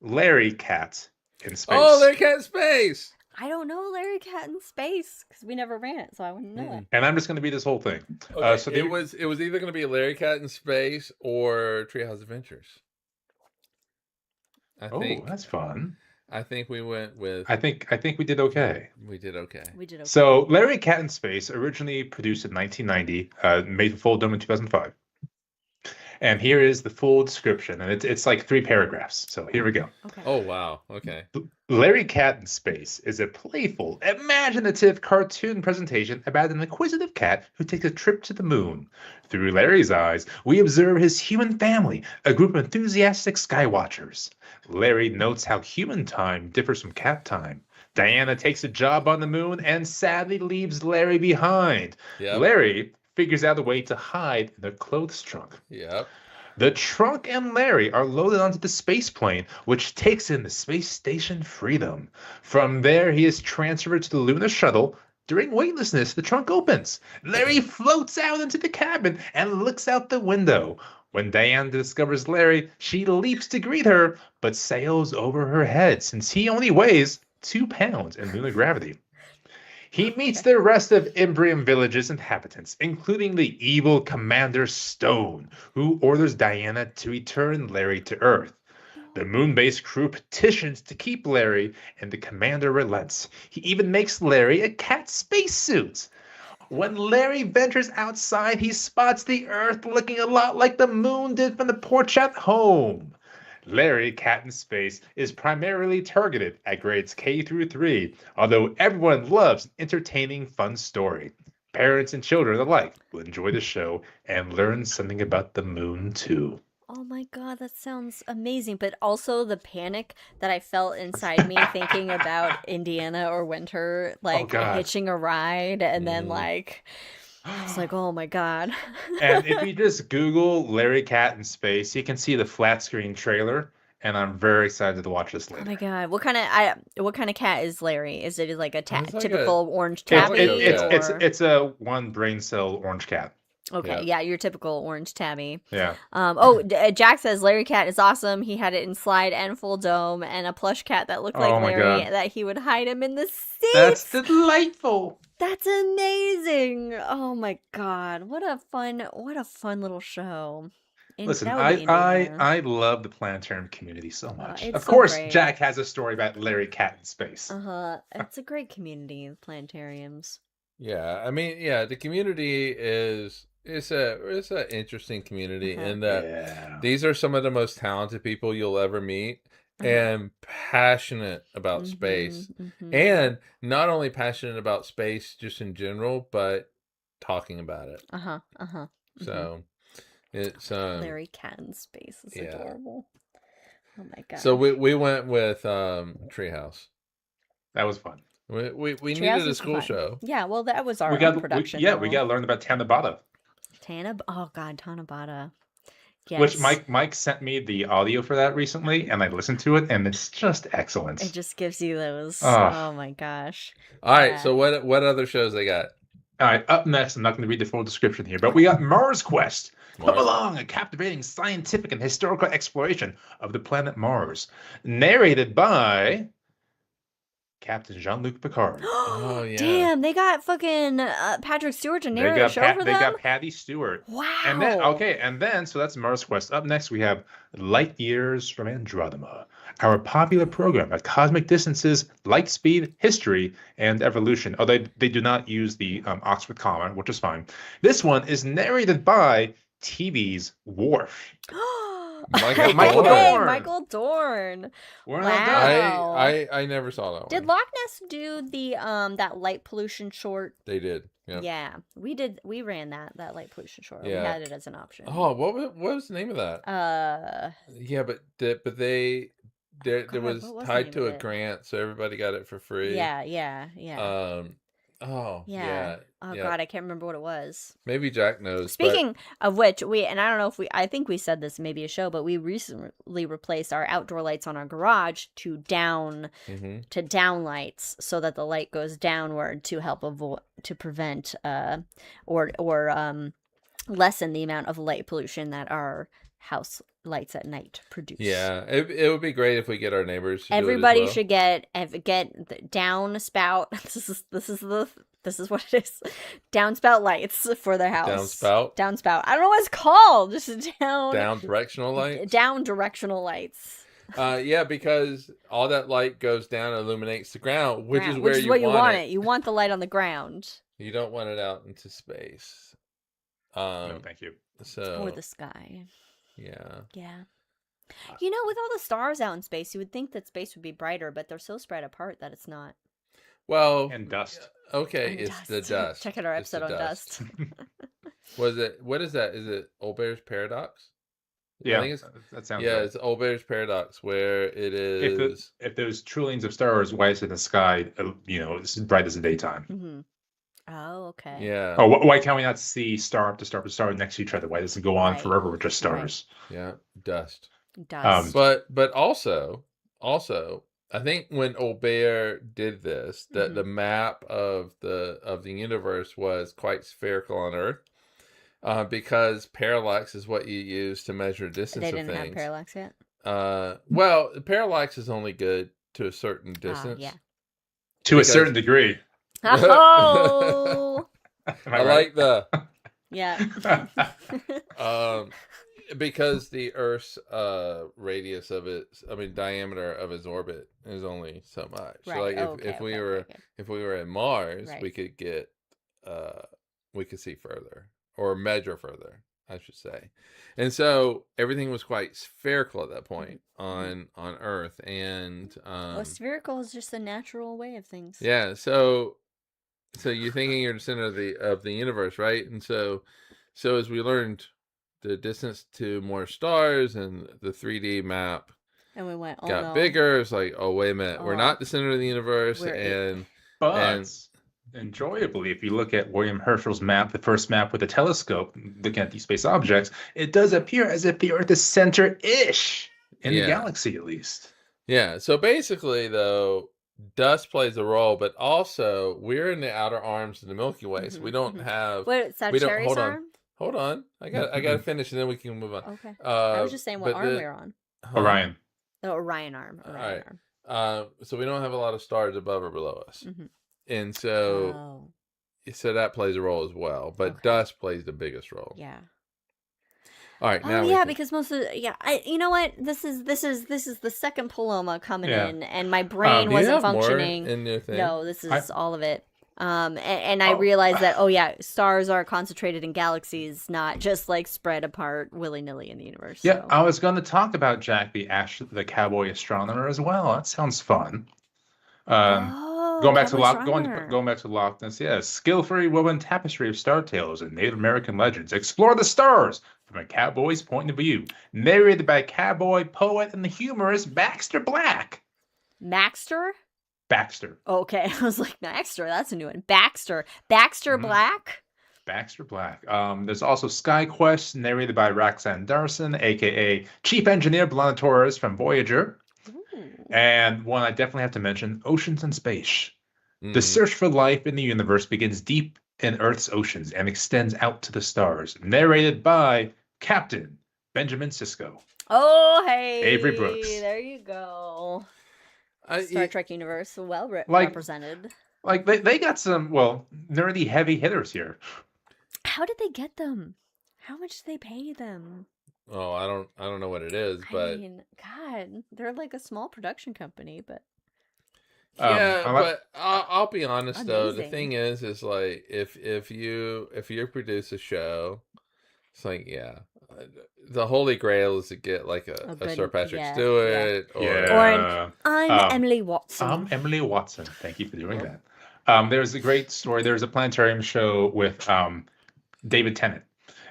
Larry Cat in Space. Oh, Larry Cat in Space. I don't know Larry Cat in Space because we never ran it, so I wouldn't know it. And I'm just going to read this whole thing. Okay, So it was either going to be Larry Cat in Space or Treehouse Adventures. I think that's fun. I think we went with. I think we did okay. We did okay. We did okay. So Larry Cat in Space, originally produced in 1990, made for full dome in 2005. And here is the full description, and it's like 3 paragraphs. So here we go. Okay. Oh wow. Okay. Larry Cat in Space is a playful, imaginative cartoon presentation about an inquisitive cat who takes a trip to the moon. Through Larry's eyes, we observe his human family, a group of enthusiastic skywatchers. Larry notes how human time differs from cat time. Diana takes a job on the moon and sadly leaves Larry behind. Yep. Larry figures out a way to hide in the clothes trunk. Yep. The trunk and Larry are loaded onto the space plane, which takes in the space station Freedom. From there, he is transferred to the lunar shuttle. During weightlessness, the trunk opens. Larry floats out into the cabin and looks out the window. When Diana discovers Larry, she leaps to greet her, but sails over her head since he only weighs 2 pounds in lunar gravity. He meets the rest of Imbrium Village's inhabitants, including the evil Commander Stone, who orders Diana to return Larry to Earth. The moon-based crew petitions to keep Larry, and the commander relents. He even makes Larry a cat spacesuit. When Larry ventures outside, he spots the Earth looking a lot like the moon did from the porch at home. Larry Cat in Space is primarily targeted at grades K through 3, although everyone loves an entertaining, fun story. Parents and children alike will enjoy the show and learn something about the moon, too. Oh my god, that sounds amazing. But also the panic that I felt inside me thinking about Indiana or Winter, hitching a ride, and then I was like, oh my god. And if you just Google Larry Cat in Space, you can see the flat screen trailer. and I'm very excited to watch this Oh later. my god! What kind of cat is Larry? Is it like a It's like typical orange It's- tabby? It's a one brain cell orange cat. Okay, yeah, your typical orange tabby. Yeah. Jack says Larry cat is awesome. He had it in slide and full dome, and a plush cat that looked like Oh my Larry God. that he would hide him in the seats. That's delightful. That's amazing. Oh my god, what a fun little show. Listen, that would be Indiana. I love the Planetarium community so much. it's Of so course, great. Jack has a story about Larry Cat in space. It's a great community, the planetariums. Yeah, I mean, yeah, the community is it's a interesting community in that these are some of the most talented people you'll ever meet and passionate about space. And not only passionate about space just in general, but talking about it. So it's Larry Cat in space is adorable. Oh my god. So we went with Treehouse. That was fun. We needed a school show. Yeah, well, that was our production. We got to learn about Tanabata. Oh god, Tanabata. Yes. Which Mike sent me the audio for that recently, and I listened to it, and it's just excellent. It just gives you those. Oh my gosh. All right, so what other shows they got? All right, up next, I'm not going to read the full description here, but we got Mars Quest. Come along, a captivating scientific and historical exploration of the planet Mars, narrated by Captain Jean-Luc Picard. Oh yeah! Damn, they got fucking Patrick Stewart to narrate a show for them. They got Patty Stewart. Wow. And then so that's Mars Quest. Up next, we have Light Years from Andromeda, our popular program at cosmic distances, light speed, history, and evolution. Oh, they do not use the Oxford comma, which is fine. This one is narrated by TV's Worf. Michael Dorn. Michael Dorn. Wow. I never saw that one. Did Loch Ness do the that light pollution short? They did. Yep. Yeah, we did. We ran that light pollution short. Yeah. We had it as an option. Oh, what was the name of that? Yeah, but there was tied to a grant, so everybody got it for free. Yeah. Oh God, I can't remember what it was. Maybe Jack knows. Speaking of which, I don't know if I think we said this maybe a show, but we recently replaced our outdoor lights on our garage to down lights so that the light goes downward to help prevent or lessen the amount of light pollution that our house lights at night produce. Yeah, it would be great if we get our neighbors. Everybody should get the downspout. This is what it is. Downspout lights for their house. Downspout. I don't know what it's called. Just down directional lights. Down directional lights. Yeah, because all that light goes down and illuminates the ground, which is where you want it. You want the light on the ground. You don't want it out into space. No, thank you. Or the sky. Yeah. You know, with all the stars out in space, you would think that space would be brighter, but they're so spread apart that it's not. Well, and dust. Okay, and it's the dust. Check out our episode on dust. What is that? Is it Olber's paradox? Yeah, I think that sounds. Yeah, right. It's Olber's paradox, where it is. If there's trillions of stars, why is it in the sky? It's as bright as the daytime. Mm-hmm. Oh, okay. Yeah. Oh, why can't we not see star up to star to star next to each other? Why doesn't it go on forever with just stars? Right. Yeah, dust. But also, I think when Olbert did this, that the map of the universe was quite spherical on Earth, because parallax is what you use to measure distance of things. They didn't have parallax yet. Well, parallax is only good to a certain distance. Yeah. To a certain degree. Oh, I like the because the Earth's radius of diameter of its orbit is only so much. Right. So like if we were at Mars, we could get we could see further or measure further, I should say. And so everything was quite spherical at that point on Earth, and spherical is just the natural way of things. Yeah, so you're thinking you're the center of the universe, right? And so as we learned the distance to more stars and the 3D map, and we got bigger. It's like, oh wait a minute, we're not the center of the universe, but enjoyably, if you look at William Herschel's map, the first map with a telescope looking at these space objects, it does appear as if the Earth is center-ish in the galaxy, at least. Yeah. So basically, though, dust plays a role, but also we're in the outer arms of the Milky Way, so we don't have. What, Sagittarius Hold on. arm? Hold on. I got to finish, and then we can move on. Okay. I was just saying what but arm we're on. Orion. The Orion arm. Orion arm. So we don't have a lot of stars above or below us, and so that plays a role as well. But dust plays the biggest role. Yeah. All right. Now because most of you know what? This is the second Paloma coming in, and my brain wasn't functioning. No, this is all of it. And I realized that stars are concentrated in galaxies, not just like spread apart willy-nilly in the universe. Yeah, so. I was going to talk about Jack the cowboy astronomer as well. That sounds fun. Going back to Loch Ness, skill-free woven tapestry of star tales and Native American legends. Explore the stars from a cowboy's point of view. Narrated by cowboy poet and the humorist Baxter Black. Baxter. Okay, I was like, Baxter, that's a new one. Baxter Black? Baxter Black. There's also Sky Quest, narrated by Roxanne Darson, a.k.a. Chief Engineer Planetarium from Voyager. Ooh. And one I definitely have to mention, Oceans in Space. The search for life in the universe begins deep in Earth's oceans and extends out to the stars. Narrated by Captain Benjamin Sisko. Oh, hey. Avery Brooks. There you go. Star Trek universe, well represented. Like they got some nerdy heavy hitters here. How did they get them? How much did they pay them? Oh, I don't know what it is, but I mean, God, they're like a small production company, but but I'll be honest though. The thing is like if you produce a show, it's like the holy grail is to get like a Sir Patrick Stewart or I'm Emily Watson. I'm Emily Watson. Thank you for doing that. There's a great story. There's a Planetarium show with David Tennant.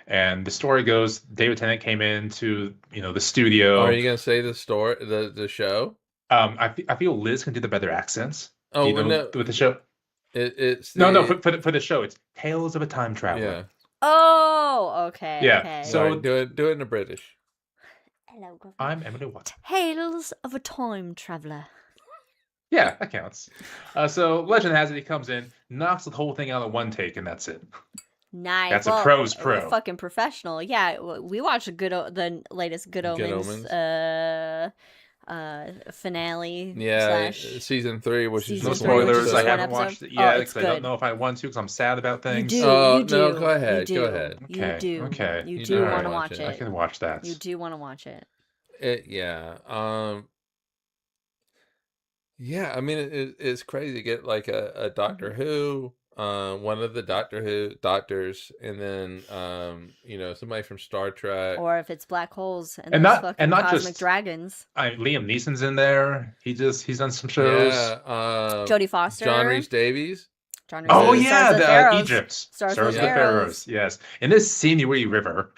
And the story goes, David Tennant came into the studio. Are you gonna say the story, the show? I feel Liz can do the better accents. Oh, with the show. It's for the show. It's Tales of a Time Traveler. Yeah. Oh, okay. Yeah. Okay. So right, do it in the British. Hello, Governor. I'm Emily Watson. Tales of a Time Traveler. Yeah, that counts. So legend has it, he comes in, knocks the whole thing out in one take, and that's it. Nice. That's a pro's pro. Fucking professional. Yeah, we watched the latest Good Omens. Finale. Season 3, which is no spoilers. I haven't watched it yet because I don't know if I want to because I'm sad about things. You do. No, go ahead. You do. Go ahead. Okay. You do. Okay. You do want to watch it. I can watch that. You do want to watch it. I mean, it's crazy to get like a Doctor Who, one of the Doctor Who doctors, and then somebody from Star Trek, or if it's black holes and not cosmic just dragons. Liam Neeson's in there. He's done some shows. Jodie Foster, John Rhys Davies. Egypt. Stars of the Pharaohs. Yes, in this Sinuary River.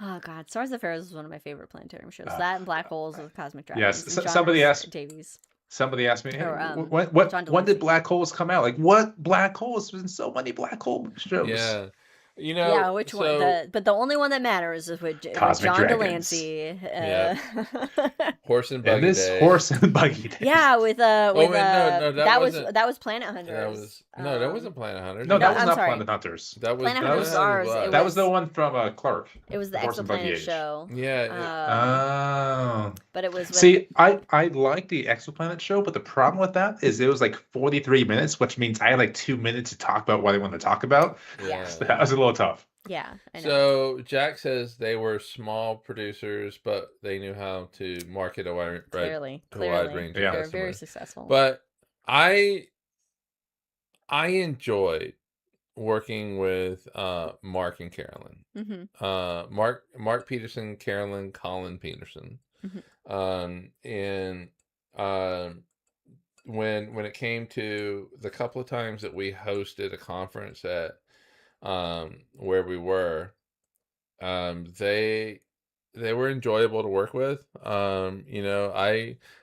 Oh God, Stars of Pharaohs is one of my favorite Planetarium shows. That and Black Holes with Cosmic Dragons. Yes, somebody asked me, when did Black Holes come out? Like, what Black Holes? There's been so many Black Hole shows. Yeah. Which one? But the only one that matters is with John Delancey. Horse and Buggy Days. Horse and Buggy Days. Yeah, that was Planet Hunters. That wasn't Planet Hunters. No, that was not Planet Hunters. Planet Hunters was ours. That was the one from Clark. It was the Exoplanet show. Yeah. But it was. See, I like the Exoplanet show, but the problem with that is it was like 43 minutes, which means I had like 2 minutes to talk about what I want to talk about. Yeah. So that was a little tough. Yeah, I know. So Jack says they were small producers, but they knew how to market a wide range of customers. They're very successful. But I enjoyed working with Mark and Carolyn. Mm-hmm. Mark Peterson, Carolyn, Colin Peterson. Mm-hmm. When it came to the couple of times that we hosted a conference at where we were, they were enjoyable to work with.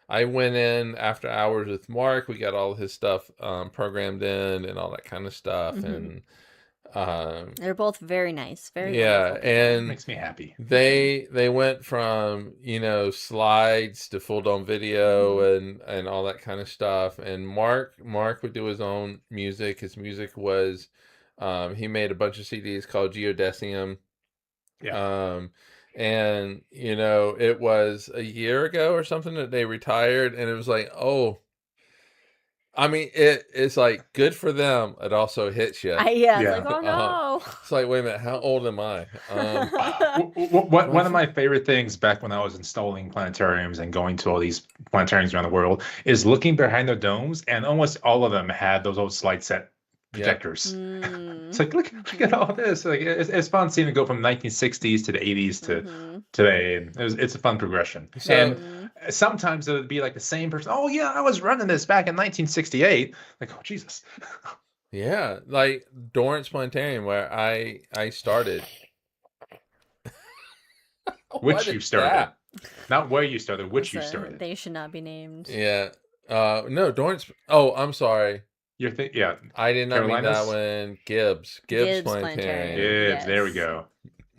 I went in after hours with Mark. We got all his stuff programmed in and all that kind of stuff. Mm-hmm. They're both very nice, very Yeah, wonderful people. and Makes me happy. they went from, you know, slides to full dome video and all that kind of stuff. And Mark would do his own music. His music was he made a bunch of CDs called Geodesium. Yeah. And you know, it was a year ago or something that they retired, and it was like, oh, I mean, it's like good for them. It also hits you. Yeah, it's Yeah. like, oh no. It's like, wait a minute, how old am I? One of my favorite things back when I was installing planetariums and going to all these planetariums around the world is looking behind the domes, and almost all of them had those old slide set projectors. It's like, look at all this. Like, it's fun seeing it go from 1960s to the 80s to today. And it's a fun progression. So, and sometimes it would be like the same person. Oh yeah, I was running this back in 1968. Like, oh Jesus. yeah, like Dorrance Planetarium, where I started. Which you started. Not where you started, which you started. They should not be named. Yeah. No, Dorrance. Oh, I'm sorry. Yeah. I did not mean that Carolinas? one. Gibbs Planetarium. Gibbs, Yes. there we go.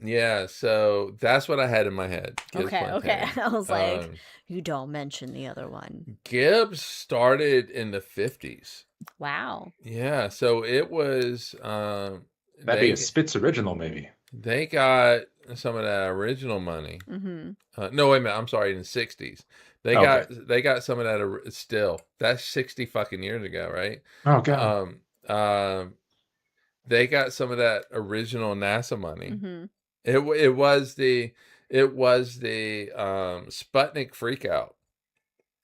Yeah, so that's what I had in my head. Gibbs Okay. Planetarium. I was like, you don't mention the other one. Gibbs started in the 50s. Wow. Yeah, so it was That'd be a Spitz original, maybe. they got some of that original money. No, wait a minute. I'm sorry, in the 60s. They got some of that still. That's 60 fucking years ago, right? Oh god. They got some of that original NASA money. It was the Sputnik freakout,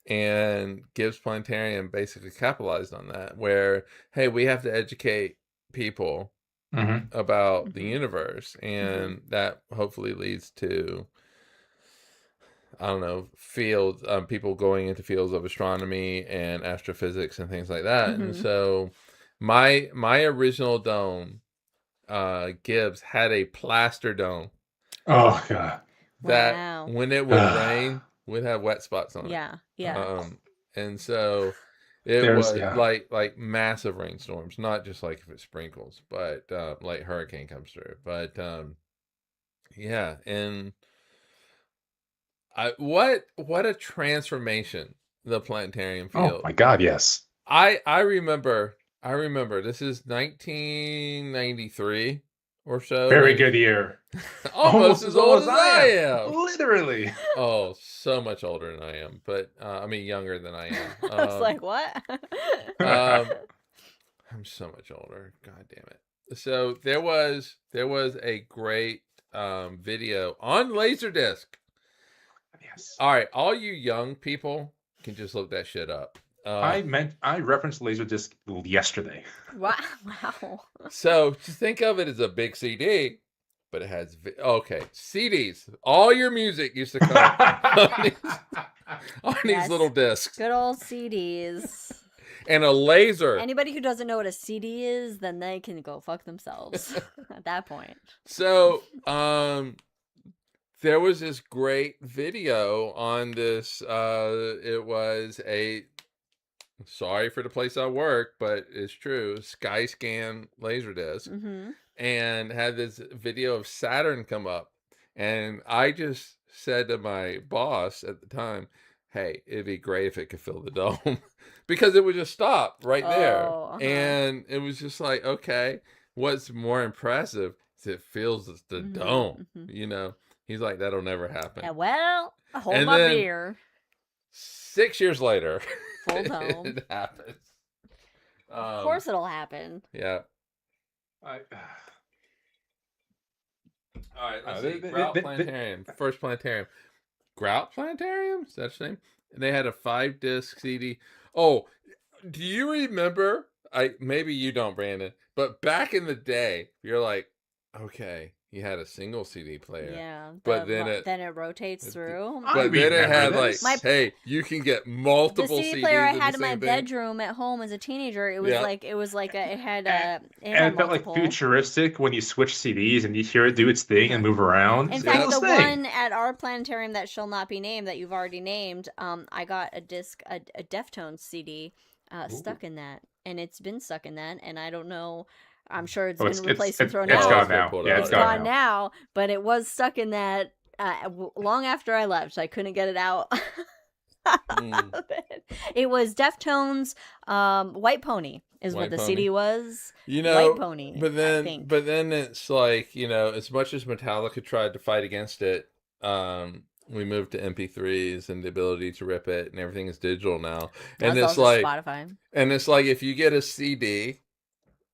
and Gibbs Planetarium basically capitalized on that. Where, hey, we have to educate people about the universe, and that hopefully leads to, I don't know, fields, people going into fields of astronomy and astrophysics and things like that. And so my original dome, Gibbs, had a plaster dome. Oh god. That when it would rain, would have wet spots on it. Yeah. And so it was like massive rainstorms, not just like if it sprinkles, but like hurricane comes through. But yeah, and what a transformation the planetarium field. Oh my god, yes. I remember this is 1993 or so. Very good year. Almost as old as I am. Literally. Oh, so much older than I am, but I mean younger than I am. I was like, what? I'm so much older. God damn it. So there was a great video on Laserdisc. Yes. All right, all you young people can just look that shit up. I referenced Laserdisc yesterday. Wow. So just think of it as a big CD, but it has CDs. All your music used to come on these little discs. Good old CDs. And a laser. Anybody who doesn't know what a CD is, then they can go fuck themselves at that point. So, there was this great video on this. It was sorry for the place I work, but it's true. Skyscan Laserdisc, and had this video of Saturn come up, and I just said to my boss at the time, "Hey, it'd be great if it could fill the dome," because it would just stop right there, and it was just like, okay, what's more impressive is it fills the dome, you know. He's like, that'll never happen. Yeah, well, hold my beer. 6 years later, full dome. It happens. Of course it'll happen. Yeah. All right, let's see. Grout Planetarium. First Planetarium. Grout Planetarium? Is that its name? And they had a 5-disc CD. Oh, do you remember? Maybe you don't, Brandon, but back in the day, you're like, okay, you had a single CD player. Yeah. But then it rotates through. But then it had hey, you can get multiple CDs. The CD player I had in my bedroom at home as a teenager, it was like it had and it felt like futuristic when you switch CDs and you hear it do its thing and move around. In fact, the one at our planetarium that shall not be named, that you've already named, I got a disc, a Deftones CD stuck in that, and it's been stuck in that, and I don't know. I'm sure it's Oh, been replaced and thrown it's out. gone been now. pulled Yeah, out, it's It's gone gone now. now, but it was stuck in that long after I left. I couldn't get it out. It was Deftones, White Pony is White what the Pony. CD was. You know, White Pony. but I think. then it's like, you know, as much as Metallica tried to fight against it, we moved to MP3s and the ability to rip it, and everything is digital now. And That's it's also like, Spotify. and it's like if you get a CD,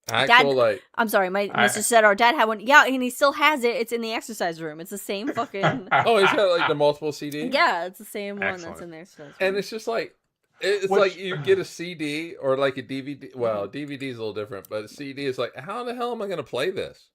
actual like, I'm sorry, Mr. said our dad had one. Yeah, and he still has it. It's in the exercise room. It's the same fucking. oh, he's got like the multiple CD. Yeah, it's the same one Excellent. that's in the exercise room. And it's just like, it's like you get a CD or like a DVD. Well, DVD is a little different, but a CD is like, how the hell am I going to play this?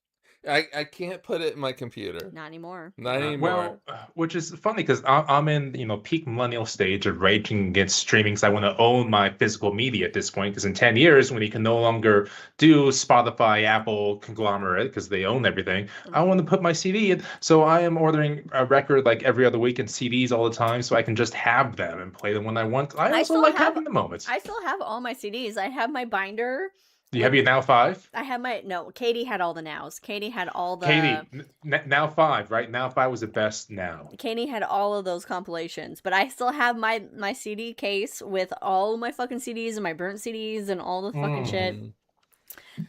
I can't put it in my computer. Not anymore. Not anymore. Well, which is funny because I'm in peak millennial stage of raging against streaming because I want to own my physical media at this point. Because in 10 years, when you can no longer do Spotify, Apple conglomerate because they own everything, I want to put my CD in. So I am ordering a record like every other week and CDs all the time, so I can just have them and play them when I want. I also like having the moments. I still have all my CDs. I have my binder. Do you have your Now 5? I have Katie had all the Nows. Katie had all the... Katie, Now 5, right? Now 5 was the best now. Katie had all of those compilations, but I still have my CD case with all my fucking CDs and my burnt CDs and all the fucking shit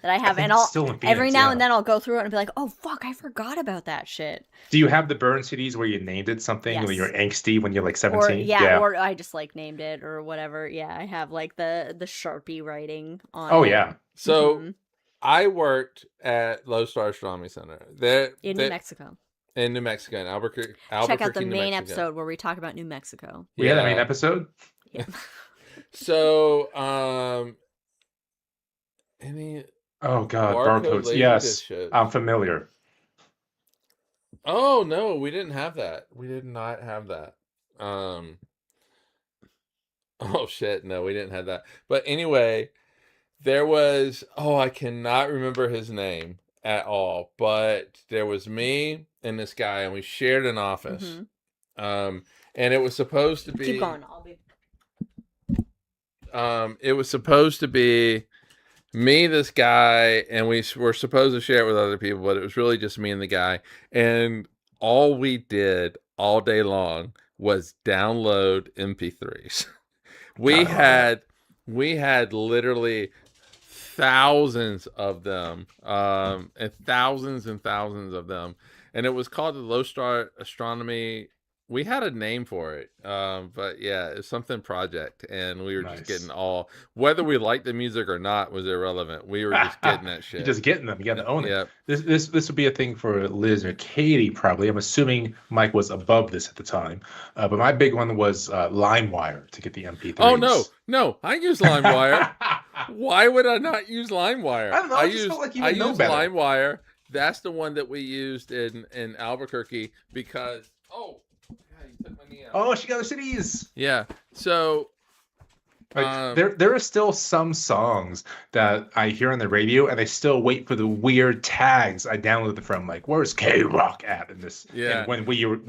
that I have. And every now and then I'll go through it and be like, oh, fuck, I forgot about that shit. Do you have the burn CDs where you named it something when you're angsty when you're like 17? Or I just like named it or whatever. Yeah, I have like the Sharpie writing on it. Oh, yeah. So I worked at Lodestar Astronomy Center. In New Mexico. In New Mexico, in Albuquerque. Check out the main episode where we talk about New Mexico. We had a main episode? Yeah. So, any... Oh, God, barcodes. Yes, I'm familiar. Oh, no, we didn't have that. We did not have that. Oh, shit, no, we didn't have that. But anyway, there was... Oh, I cannot remember his name at all. But there was me and this guy, and we shared an office. And it was supposed to be... Keep going, I'll be... It was supposed to be... me, this guy, and we were supposed to share it with other people, but it was really just me and the guy. And all we did all day long was download MP3s. We had literally thousands of them, and thousands of them. And it was called the Lodestar Astronomy. We had a name for it, but yeah, it's something project, and we were just getting all, whether we liked the music or not was irrelevant. We were just getting that shit. You're just getting them. You got to own it. Yep. This would be a thing for Liz or Katie probably. I'm assuming Mike was above this at the time, but my big one was LimeWire to get the MP3s. Oh no, I use LimeWire. Why would I not use LimeWire? I don't know. I just felt like you would know better. LimeWire. That's the one that we used in Albuquerque because Oh, she got the CDs. Yeah. So there are still some songs that I hear on the radio, and I still wait for the weird tags I downloaded from. Like, where's K-Rock at in this? Yeah. When you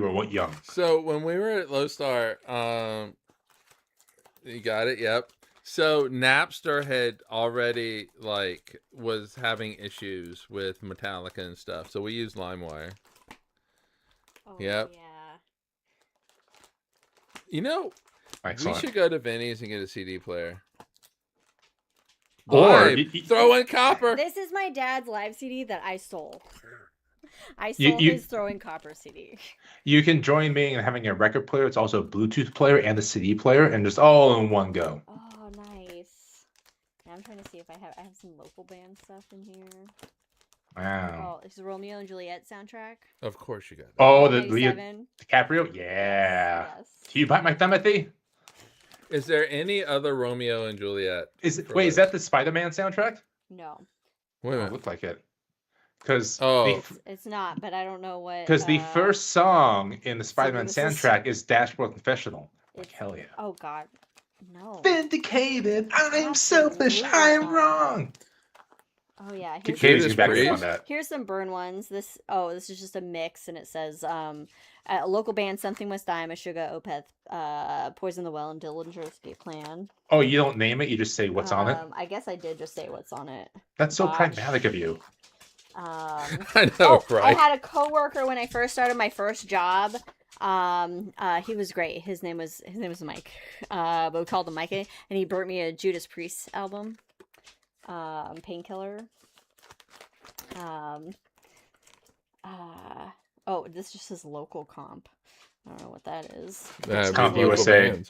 were young. So when we were at Lodestar, you got it. Yep. So Napster had already was having issues with Metallica and stuff. So we used LimeWire. Oh, yep. Yeah. You know, Excellent. We should go to Vinny's and get a CD player. Or throw in copper. This is my dad's live CD that I stole. I stole his Throwing Copper CD. You can join me in having a record player. It's also a Bluetooth player and a CD player, and just all in one go. Oh, nice. Now I'm trying to see if I have some local band stuff in here. Wow. Oh, this is Romeo and Juliet soundtrack. Of course you got that. Oh, the DiCaprio? Yeah. Yes. Do you buy my Timothy? Is there any other Romeo and Juliet? Is that the Spider-Man soundtrack? No. Wait a minute. It looked like it. Because it's not, but I don't know what. Because the first song in the Spider-Man soundtrack is Dashboard Confessional. Like, hell yeah. Oh God, no. Vindicated. I am selfish. I am wrong. Oh yeah. Katie's back on that. Here's some burn ones. This is just a mix, and it says A local band, Something Must Die, Meshuggah, Opeth, Poison the Well, and Dillinger Escape Plan. Oh, you don't name it. You just say what's on it. I guess I did just say what's on it. That's so Botch. pragmatic of you. I know, right? I had a coworker when I first started my first job. He was great. His name was Mike. But we called him Mike, and he brought me a Judas Priest album. Painkiller. This just says local comp. I don't know what that is. Comp USA.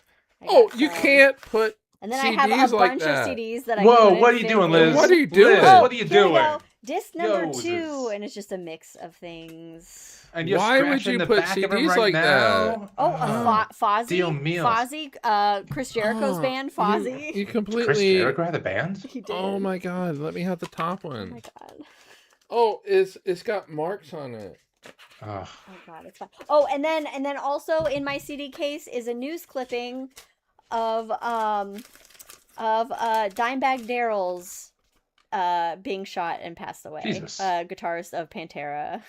Oh, you can't put. And then CDs I have a like bunch that. of CDs that I. Whoa! What are you doing, Liz? What are you doing? Liz, Oh, what are you here we doing? go. Disc number Yo, 2, and it's just a mix of things. And you're Why would scratching you the put back of him CDs right like now? that? Fozzy. Deal meals. Fozzy, Chris Jericho's band, Fozzy. You Chris completely. Jericho had a band? He did. Oh my god! Let me have the top Oh one. my god. Oh, it's got marks on it. Ugh. Oh god, it's fine. Oh, and then also in my CD case is a news clipping of Dimebag Darrell's being shot and passed away. Jesus. Guitarist of Pantera.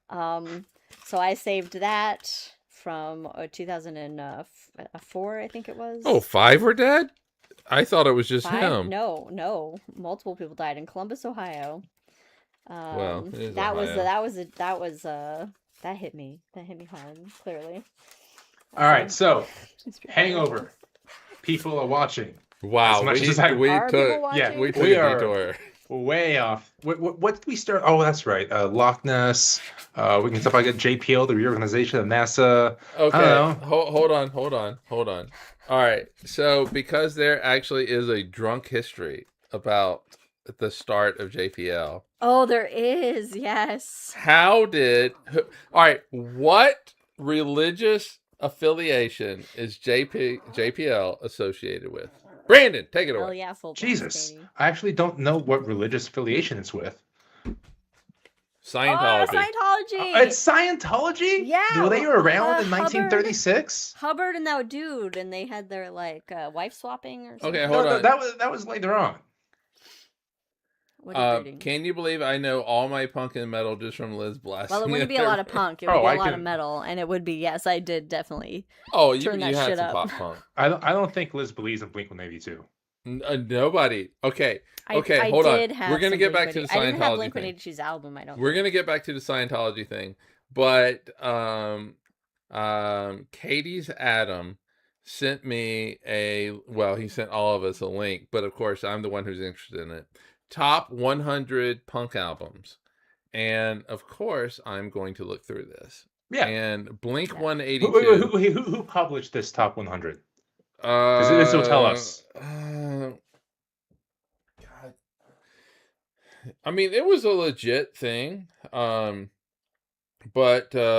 So I saved that from 2004, I think it was. Oh, 5 were dead? I thought it was just 5? him. No, multiple people died in Columbus, Ohio. Well, it is that Ohio. that hit me. That hit me hard, clearly. All right, so Hangover. People are watching. Wow, As much we as I- we Are people took watching? we took We a are- detour. Way off. What did we start? Oh, that's right. Loch Ness. We can talk about JPL, the reorganization of NASA. Okay, I don't know. hold on. All right, so because there actually is a drunk history about the start of JPL. Oh, there is, yes. All right, what religious affiliation is JPL associated with? Brandon, take it Oh away. yeah, full blast, Jesus. baby. I actually don't know what religious affiliation it's with. Scientology. Oh, Scientology. It's Scientology? Yeah, Were they around in Hubbard. 1936? Hubbard and that dude, and they had their wife swapping or something. Okay, No, hold on. that was later on. What are you reading? Can you believe I know all my punk and metal just from Liz blasting? Well, it wouldn't be a lot of punk. It would Oh, be a I lot of can- metal, and it would be, yes, I did definitely. Oh, you turn that had shit some up. pop punk. I don't think Liz believes in Blink-182. Nobody. Okay, I hold on. did have We're gonna some get back to the Blink-182. I didn't have Scientology thing. Blink-182's album. I don't. We're gonna get back to the Scientology thing, but Katie's Adam sent me he sent all of us a link, but of course I'm the one who's interested in it. Top 100 punk albums, and of course I'm going to look through this. Yeah. And Blink Yeah. 182. Who published this top 100? This will tell us. God. I mean, it was a legit thing. Let's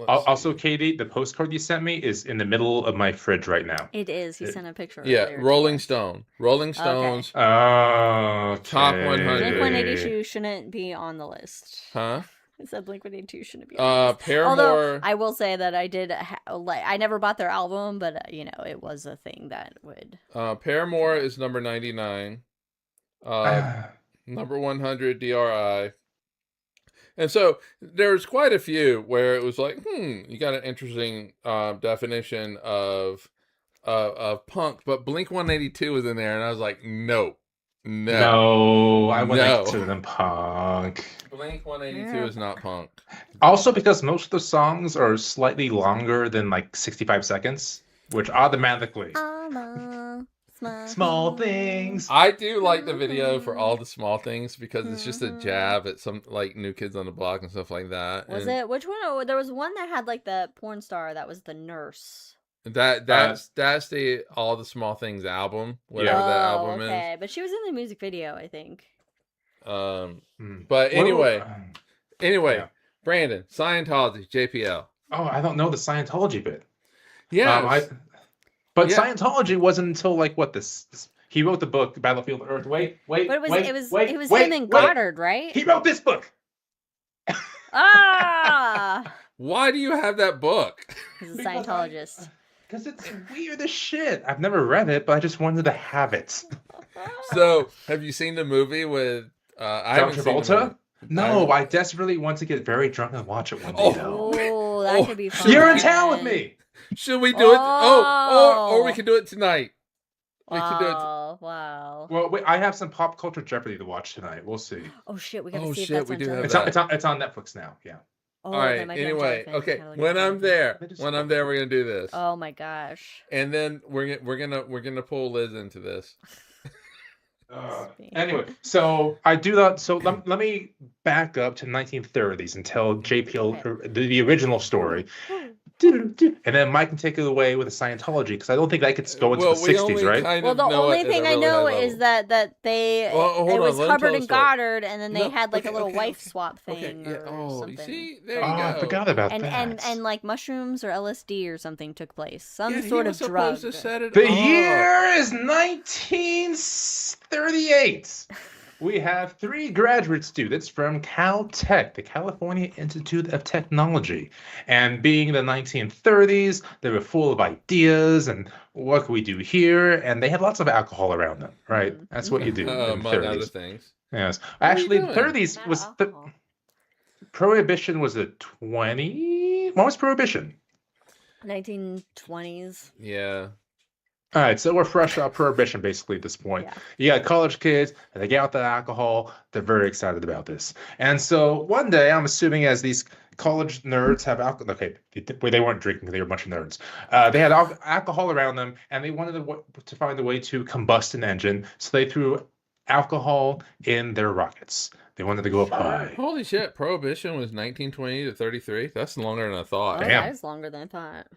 Also, see. Katie, the postcard you sent me is in the middle of my fridge right now. It is. He sent a picture. Yeah, earlier Rolling to us. Stone. Rolling Stones. Oh, Top 100. Blink-182 shouldn't be on the list. Huh? I said Blink-182 shouldn't be on the list. Paramore. Although I will say that I did, I never bought their album, but it was a thing that would. Paramore is number 99. Number 100, DRI. And so there's quite a few where it was like, you got an interesting definition of punk, but Blink-182 was in there, and I was like, no, I wouldn't No. consider them punk. Blink-182 is not punk. Also, because most of the songs are slightly longer than like 65 seconds, which automatically small things. I do like the video for all the small things because it's just a jab at some like New Kids on the Block and stuff like that. Was And it? Which one? Oh, there was one that had like the porn star that was the nurse. That's the All the Small Things album, whatever that album okay. But she was in the music video, I think. is. But anyway, Yeah. Brandon, Scientology, JPL. Oh, I don't know the Scientology bit. Yeah, But Yeah. Scientology wasn't until like what this. He wrote the book Battlefield Earth. Wait. But it was him and Goddard, right? He wrote this book. Ah, why do you have that book? he's a Because Scientologist. Because it's weird as shit. I've never read it, but I just wanted to have it. So, have you seen the movie with I John haven't seen the Travolta? movie. No, I desperately want to get very drunk and watch it one day. Though. Oh, that could be fun. You're in town with me. Should we do it? Or we Oh. can do it tonight. We can do it. Wow. Well, wait, I have some pop culture Jeopardy to watch tonight. We'll see. Oh shit, we gotta Oh, see shit, if we that's do on have television. that. It's on Netflix now. Yeah. Oh, All that right. might be on Anyway, Jellyfin. okay. Gotta look When at I'm Jellyfin. there, They just when I'm spoke there, to we're gonna do this, Oh my gosh. and then we're gonna pull Liz into this. Anyway, so I do that. So let me back up to 1930s and tell JPL Okay. the original story. And then Mike can take it away with the Scientology because I don't think that could go into the 60s, right? Well, the only thing I know is that they it was Hubbard and Goddard, and then they had like a little wife swap thing or something. You see, there you go. I forgot about that. And like mushrooms or LSD or something took place. Some he sort was of drug. supposed to set it The up. year is 1938. We have 3 graduate students from Caltech, the California Institute of Technology. And being the 1930s, they were full of ideas and what can we do here? And they had lots of alcohol around them, right? That's what you do in the among 30s. other things. Yes. What are Actually, you the doing? 30s was Prohibition was a 20. When was Prohibition? 1920s. Yeah. All right, so we're fresh out Prohibition basically at this point. Yeah. You got college kids, and they get out the alcohol. They're very excited about this. And so one day, I'm assuming as these college nerds have alcohol, okay, they weren't drinking, they were a bunch of nerds. They had alcohol around them, and they wanted to find a way to combust an engine, so they threw alcohol in their rockets. They wanted to go up high. Holy shit! Prohibition was 1920 to 33. That's longer than I thought. Oh, Damn. that is longer than I thought.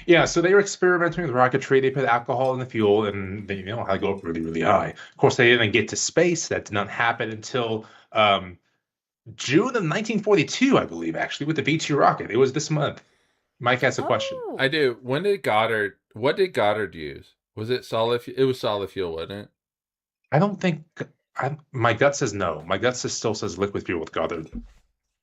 Yeah, so they were experimenting with rocketry. They put alcohol in the fuel, and they know how to go up really, really high. Of course, they didn't get to space. That did not happen until June of 1942, I believe, actually, with the V2 rocket. It was this month. Mike has a question. Oh. I do. What did Goddard use? Was it solid? It was solid fuel, wasn't it? I don't think my gut says no. My gut still says liquid fuel with Goddard,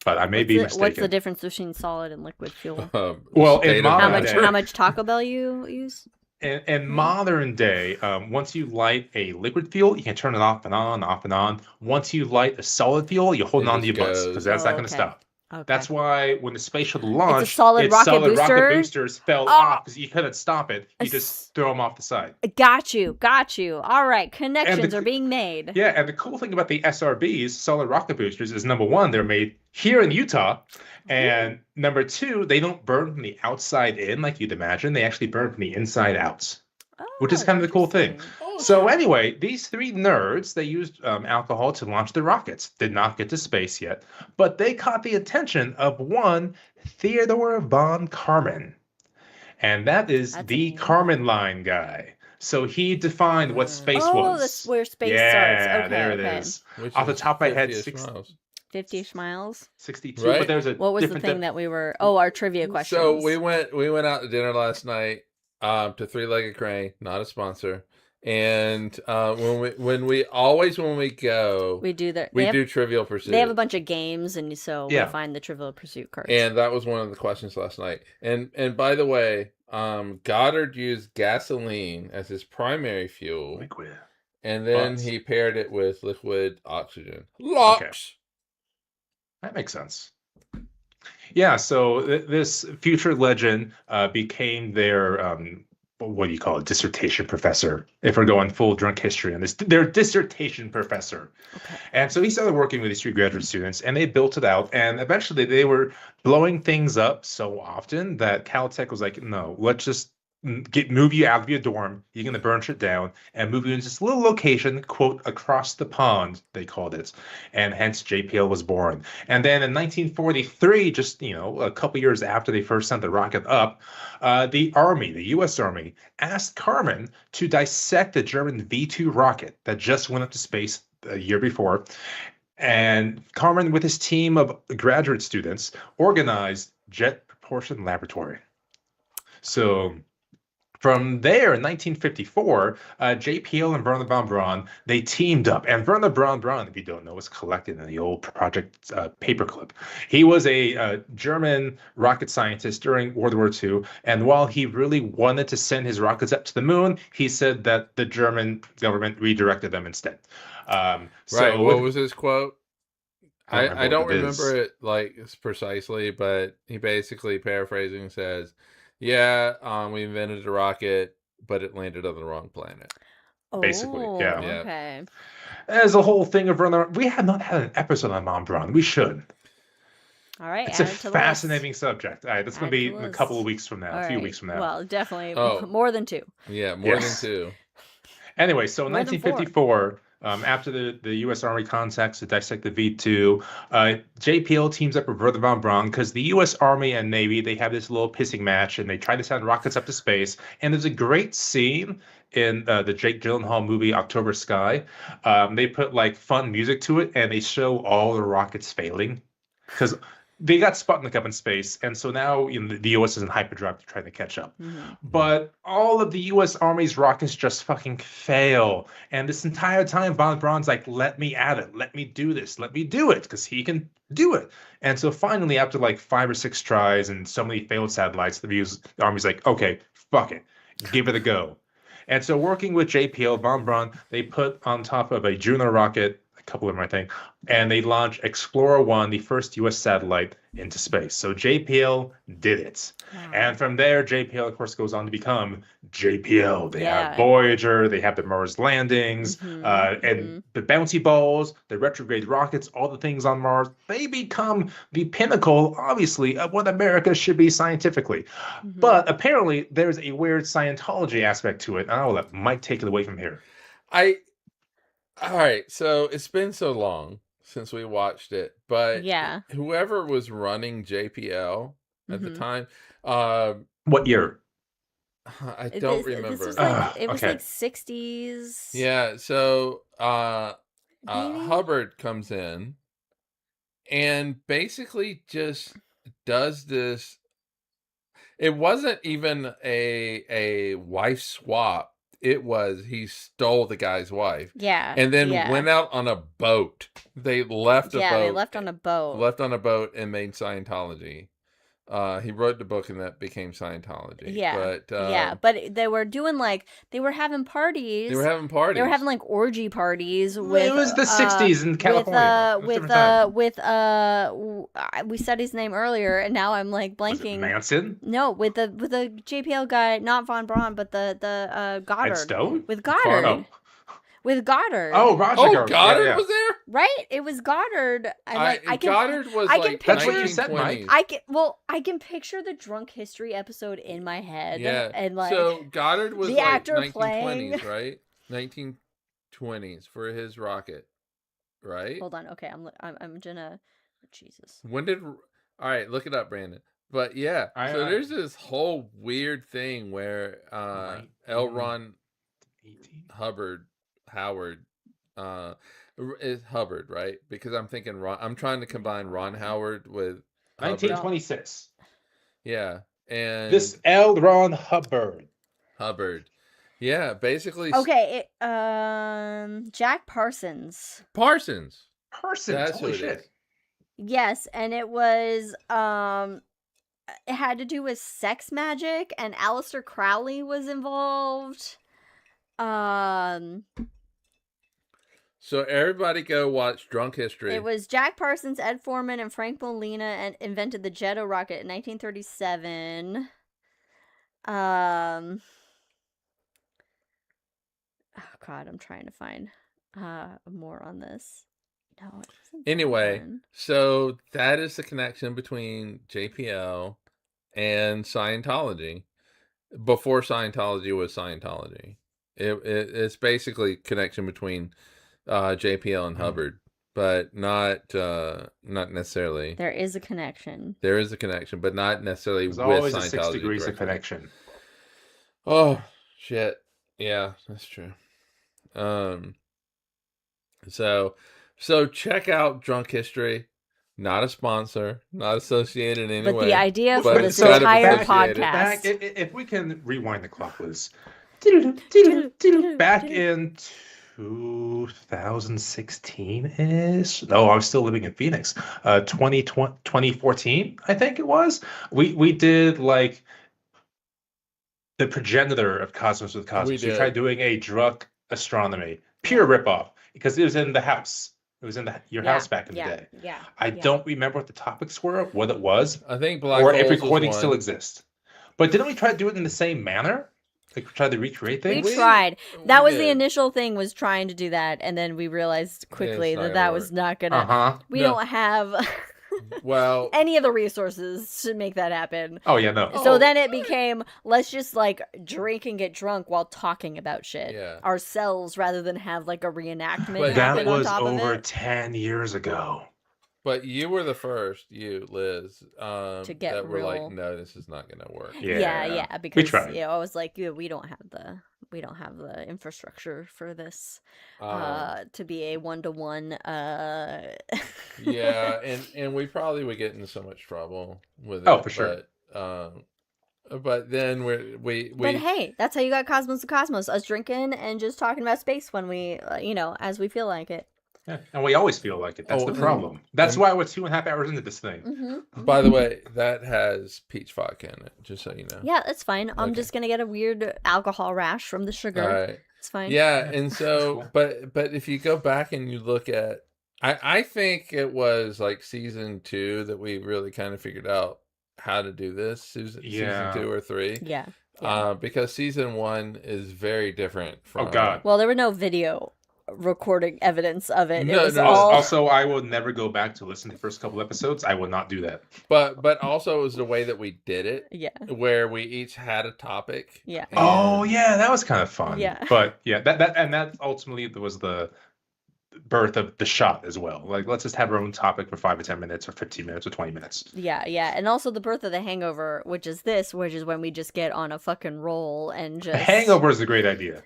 but I may be mistaken. What's the difference between solid and liquid fuel? Well, in how modern much Taco Bell you use? In modern day, once you light a liquid fuel, you can turn it off and on, off and on. Once you light a solid fuel, you're holding on to your butts because that's not going to stop. Okay. That's why when the space shuttle launched, solid rocket boosters fell off because you couldn't stop it. You just throw them off the side. Got you. All right, connections are being made. Yeah, and the cool thing about the SRBs, solid rocket boosters, is number one, they're made here in Utah, and number two, they don't burn from the outside in like you'd imagine. They actually burn from the inside out, which is kind of the cool thing. So anyway, these 3 nerds, they used alcohol to launch their rockets. Did not get to space yet, but they caught the attention of one Theodore von Karman. And that is the Karman line guy. So he defined what space was. Oh, that's where space starts. Okay, there it is. Off the top of my head, 50-ish miles. 62, right? but there's a what was the thing that we were? Oh, our trivia question. So we went out to dinner last night to Three Legged Crane, not a sponsor. And when we go, we do that. We do Trivial Pursuit. They have a bunch of games, and so we find the Trivial Pursuit cards. And that was one of the questions last night. And by the way, Goddard used gasoline as his primary fuel, liquid, and then he paired it with liquid oxygen. Lux. Okay. That makes sense. Yeah. So this future legend became their what do you call it? Dissertation professor. If we're going full drunk history on this, their dissertation professor. Okay. And so he started working with these 3 graduate students, and they built it out. And eventually, they were blowing things up so often that Caltech was like, "No, let's just move you out of your dorm. You're going to burn shit down and move you into this little location, quote, across the pond," they called it. And hence JPL was born. And then in 1943, just, a couple years after they first sent the rocket up, the U.S. Army, asked Karman to dissect the German V2 rocket that just went up to space a year before. And Karman, with his team of graduate students, organized Jet Propulsion Laboratory. So from there, in 1954, JPL and Werner von Braun, they teamed up. And Werner von Braun, if you don't know, was collected in the old Project Paperclip. He was a German rocket scientist during World War II. And while he really wanted to send his rockets up to the moon, he said that the German government redirected them instead. Right. What was his quote? I don't what it remember is. it like precisely, but he basically paraphrasing says, "Yeah, we invented a rocket, but it landed on the wrong planet." Basically, Oh, yeah. Yeah. okay. As a whole thing of running, we have not had an episode on Mom Braun. We should. All right, It's a add it to the list. fascinating subject. All right, that's going Add to it be to the a couple of list. weeks from now, All a few right. weeks from now. Well, definitely Oh. more than 2. Yeah, more Yes. than 2. Anyway, so in More than 4. 1954, after the U.S. Army contacts to dissect the V2, JPL teams up with Werner von Braun because the U.S. Army and Navy, they have this little pissing match, and they try to send rockets up to space. And there's a great scene in the Jake Gyllenhaal movie October Sky. They put like fun music to it, and they show all the rockets failing because they got Sputnik up in space, and so now the U.S. is in hyperdrive to try to catch up. Mm-hmm. But all of the U.S. Army's rockets just fucking fail, and this entire time von Braun's like, "Let me at it, let me do this, let me do it," because he can do it. And so finally, after like 5 or 6 tries and so many failed satellites, the Army's like, "Okay, fuck it, give it a go." And so working with JPL, von Braun, they put on top of a Juno rocket, a couple of them, I think, and they launched Explorer 1, the first U.S. satellite, into space. So JPL did it. Wow. And from there, JPL, of course, goes on to become JPL. They Yeah. have Voyager, they have the Mars landings, and the bouncy balls, the retrograde rockets, all the things on Mars. They become the pinnacle, obviously, of what America should be scientifically. But apparently, there's a weird Scientology aspect to it. And I'll let Mike take it away from here. All right, so it's been so long since we watched it, but Yeah. whoever was running JPL at the time, What year? I don't remember. This was like, it was okay. like 60s. Yeah, so Maybe? Hubbard comes in and basically just does this. It wasn't even a wife swap. It was he stole the guy's wife. Yeah. And then went out on a boat. They left a boat. Yeah, they left on a boat. Left on a boat and made Scientology. He wrote the book and that became Scientology. Yeah. But but they were doing like, they were having parties. They were having parties. They were having like orgy parties with. It was the 60s in California. We said his name earlier, and now I'm like blanking. Manson? No, with the JPL guy, not Von Braun, but the Goddard. Ed Stone? With Goddard. Oh. With Goddard. Oh, Roger Goddard. Goddard yeah. Was there? Right? It was Goddard. Goddard was I like can That's what you said, Mike. I can picture the Drunk History episode in my head. Yeah. And like, so Goddard was the like actor 1920s, playing. right? 1920s for his rocket, right? Hold on. Okay, I'm gonna. Jesus. When did? All right, look it up, Brandon. But yeah, so there's this whole weird thing where L. Ron Howard is Hubbard, right? Because I'm thinking I'm trying to combine Ron Howard with 1926. Yeah, and this L. Ron Hubbard. Yeah, basically. Okay, Jack Parsons. Parsons. That's holy shit. Is. Yes, and it was it had to do with sex magic, and Aleister Crowley was involved. So everybody go watch Drunk History. It was Jack Parsons, Ed Foreman, and Frank Molina and invented the Jetto rocket in 1937. Oh God, I'm trying to find more on this. No, it wasn't. Anyway, so that is the connection between JPL and Scientology. Before Scientology was Scientology. It's basically connection between JPL and Hubbard, but not necessarily. There is a connection. There is a connection, but not necessarily There's with always Scientology. A 6 degrees directly. of connection. Oh shit! Yeah, that's true. So check out Drunk History. Not a sponsor, not associated in any way. But the idea for this kind of entire associated. podcast. If we can rewind the clock, Liz. Back in 2016-ish. No, I was still living in Phoenix. 2014, I think it was. We did like the progenitor of Cosmos with Cosmos. We tried doing a drunk astronomy, pure ripoff, because it was in the house. It was in your Yeah, house back in the yeah, day. yeah. I yeah. don't remember what the topics were, what it was, I think black or holes if was recordings still one. exist. But didn't we try to do it in the same manner? Like, try to recreate We things? tried. That we was the did. initial thing, was trying to do that, and then we realized quickly It's not that gonna that was work. not gonna. Uh-huh. We No. don't have Well, any of the resources to make that happen. Oh, yeah, no. So Oh, then it became, let's just like drink and get drunk while talking about shit Yeah. ourselves, rather than have like a reenactment But happen That on was top over of it 10 years ago. but you were the first, Liz, to get that were like, real. no, this is not gonna work. Yeah, because tried. I was like, we don't have the infrastructure for this to be a 1-to-1 Yeah, and we probably would get into so much trouble with it. Oh, for sure. But then we But hey, that's how you got Cosmos to Cosmos, us drinking and just talking about space when we as we feel like it. Yeah, and we always feel like it. That's Oh, the and- problem. That's and- why we're 2.5 hours into this thing. Mm-hmm. By the way, that has peach vodka in it, just so you know. Yeah, that's fine. I'm Okay. just gonna get a weird alcohol rash from the sugar. All right. It's fine. Yeah, and so, Cool. but if you go back and you look at, I think it was like season 2 that we really kind of figured out how to do this. Season Yeah. 2 or 3. Yeah. Because season 1 is very different from. Oh, God. Well, there were no video recording evidence of it. No, it was no. all... Also, I will never go back to listen to the first couple episodes. I will not do that. But also it was the way that we did it, Yeah. where we each had a topic. Yeah. Oh, and- yeah, that was kind of fun. Yeah. But yeah, that ultimately was the birth of the shot as well. Like, let's just have our own topic for 5 or 10 minutes or 15 minutes or 20 minutes. Yeah. And also the birth of the hangover, which is when we just get on a fucking roll and just A hangover is a great idea.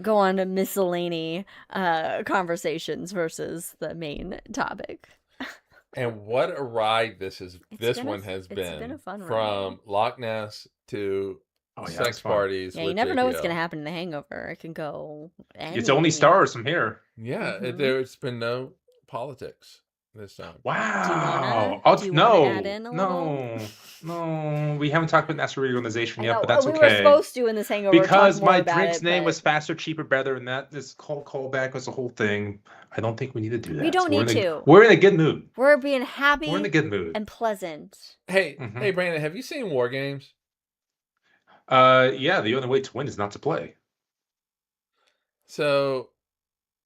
go on to miscellany conversations versus the main topic. And what a ride this is! It's One has it's been a fun ride. from Loch Ness to Oh, yeah, sex it's fun. parties. Yeah, you with never know what's JPL. gonna happen in the hangover. It can go It's only stars from here. Yeah, Mhm. there's been no politics this time. Wow. do you no, wanna add in a no. We haven't talked about the National Reorganization I yet, know, but that's we okay. were supposed to in this hangover Because talk more my about drink's it, name but was faster, cheaper, better, and that this callback was the whole thing. I don't think we need to do that. We don't we're need to. We're in a good mood. we're being happy We're in a good mood. and pleasant. Hey, Mhm. hey, Brandon, have you seen War Games? Yeah, the only way to win is not to play. So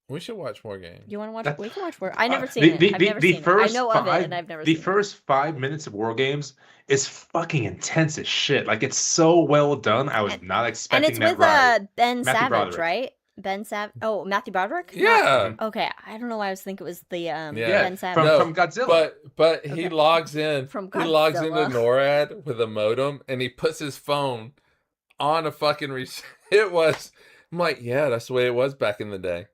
we should watch War Games. You want to watch? That- We can watch War. I've never seen the, it. the, I've the, never the seen first it. I know five, of it, and I've never the seen first 5 minutes of War Games is fucking intense as shit. Like, it's so well done. I was not it. And expecting it's that with ride. Ben Matthew Savage, Broderick. right? Ben Savage. Oh, Matthew Broderick. Yeah, Okay, I don't know why I was thinking it was the Yeah, Ben Savage. from, No, from Godzilla. but he Okay. logs in. From He logs into Godzilla. NORAD with a modem, and he puts his phone on a fucking. It was. I'm like, yeah, that's the way it was back in the day.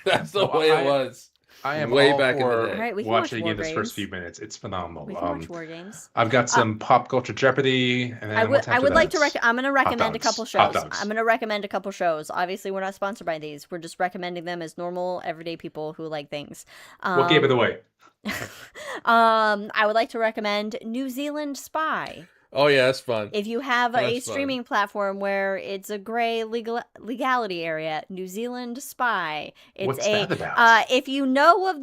That's the Well, way it was. I am way all back in the for day. Alright, we can watching watch again War this first Games. few minutes. It's phenomenal. We can watch War Games. I've got some pop culture Jeopardy, and then I would like to I'm going to recommend a dogs. couple Hot shows. dogs. I'm going to recommend a couple shows. Obviously, we're not sponsored by these. We're just recommending them as normal, everyday people who like things. What gave it away? I would like to recommend New Zealand Spy. Oh yeah, it's fun. If you have a That's fun. streaming platform where it's a gray legality area, New Zealand Spy. It's What's that about? if you know of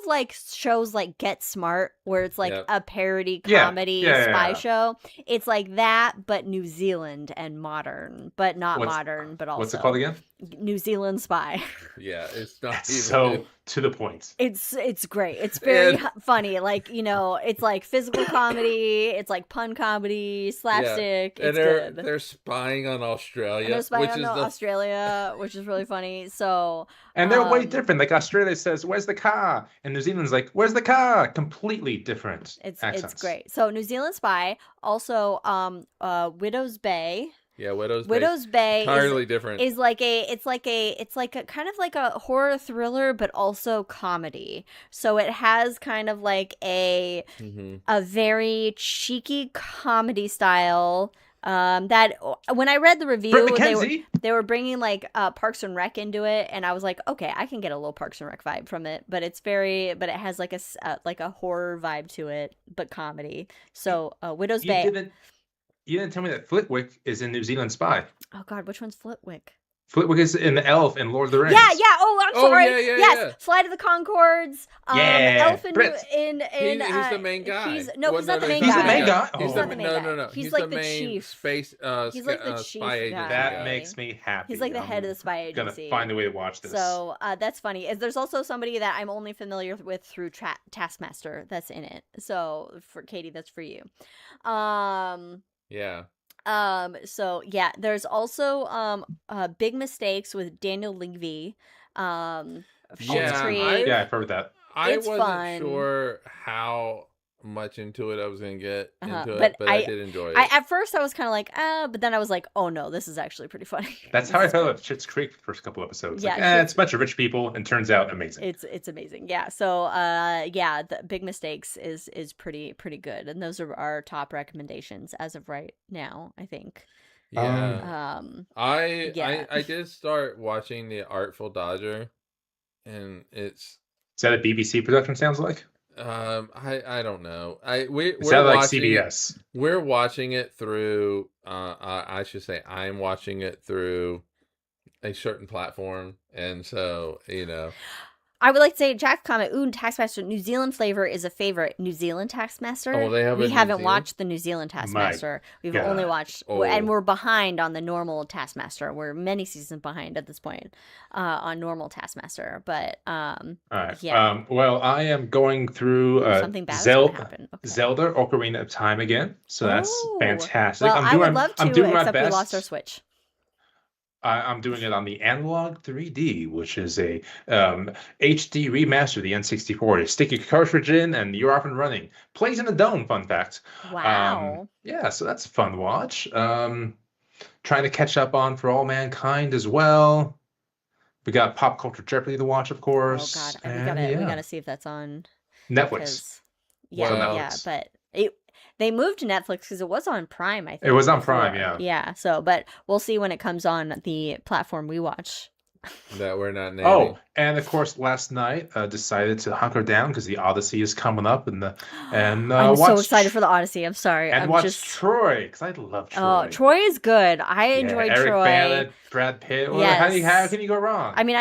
like shows like Get Smart, where it's like Yep. a parody Yeah, comedy yeah, spy yeah. show, it's like that but New Zealand and modern, but not What's- modern, but also What's it called again? New Zealand Spy. Yeah, it's not That's even. so to the point. It's great. It's very And- funny. Like, it's like physical comedy. It's like pun comedy, slapstick. and It's they're good. they're spying on Australia, And they're spying which on is the Australia, which is really funny. So, And they're way Um, different. Like, Australia says, "Where's the car?" And New Zealand's like, "Where's the car?" Completely different accents. it's great. So New Zealand Spy, also Widow's Bay. yeah, Widow's Bay entirely different. is like a kind of like a horror thriller, but also comedy. So it has kind of like a very cheeky comedy style. That when I read the review, Britt they McKenzie? were bringing like Parks and Rec into it, and I was like, okay, I can get a little Parks and Rec vibe from it, but it has like a horror vibe to it, but comedy. So Widow's Bay. You didn't tell me that Flitwick is in New Zealand Spy. Oh God, which one's Flitwick? Because in the Elf in Lord of the Rings. Yeah. Oh, I'm sorry. yeah, yes, yeah. Flight of the Conchords. Yeah, Elf in Brit. he's the main guy. He's Well, not the main He's guy. the main guy? He's Oh. not the main guy. No. He's He's like the main chief. space. He's like the chief spy agency guy. That guy. makes me happy. He's like the head of the spy I'm gonna agency. find a way to watch this. So that's funny. There's also somebody that I'm only familiar with through Taskmaster that's in it. So for Katie, that's for you. Yeah. So yeah, there's also Big Mistakes with Daniel Levy. Yeah, I've heard that. I It's wasn't fun. sure how much into it I was gonna get into but it, but I did enjoy it. At first I was kind of like, but then I was like, oh no, this is actually pretty funny. That's how I felt about Schitt's Creek the first couple episodes. Yeah, Like, it's a bunch of rich people, and turns out amazing. It's amazing. Yeah. So the Big Mistakes is pretty good, and those are our top recommendations as of right now, I think. Yeah. Yeah. I did start watching The Artful Dodger, and it's Is that a BBC production? Sounds like. I don't know. We're Sounds like watching CBS. We're watching it through. I should say I'm watching it through a certain platform, and so I would like to say, Jack comment, Taskmaster, New Zealand flavor is a favorite. New Zealand Taskmaster? Oh, they have We New haven't Zealand? watched the New Zealand Taskmaster. We've God. only watched, and we're behind on the normal Taskmaster. We're many seasons behind at this point on normal Taskmaster. But, All right. yeah. Well, I am going through Something bad is gonna happen. Okay. Zelda Ocarina of Time again. So that's fantastic. Well, I would love to, I'm doing my except best. we lost our Switch. I'm doing it on the Analog 3D, which is a HD remaster of the N64. You stick your cartridge in, and you're off and running. Plays in a dome, fun fact. Wow. Yeah, so that's a fun watch. Trying to catch up on For All Mankind as well. We got Pop Culture Jeopardy to watch, of course. Oh God, and we gotta see if that's on Netflix. But they moved to Netflix because it was on Prime, I think. It was on Prime, yeah. Yeah, so, but we'll see when it comes on the platform we watch. That we're not naming. Oh, and of course, last night decided to hunker down because the Odyssey is coming up, I'm so excited for the Odyssey. I'm sorry. And watch Troy because I love Troy. Oh, Troy is good. I enjoyed Eric Troy. Bana, Brad Pitt. Well, Yes. how can you go wrong? I mean,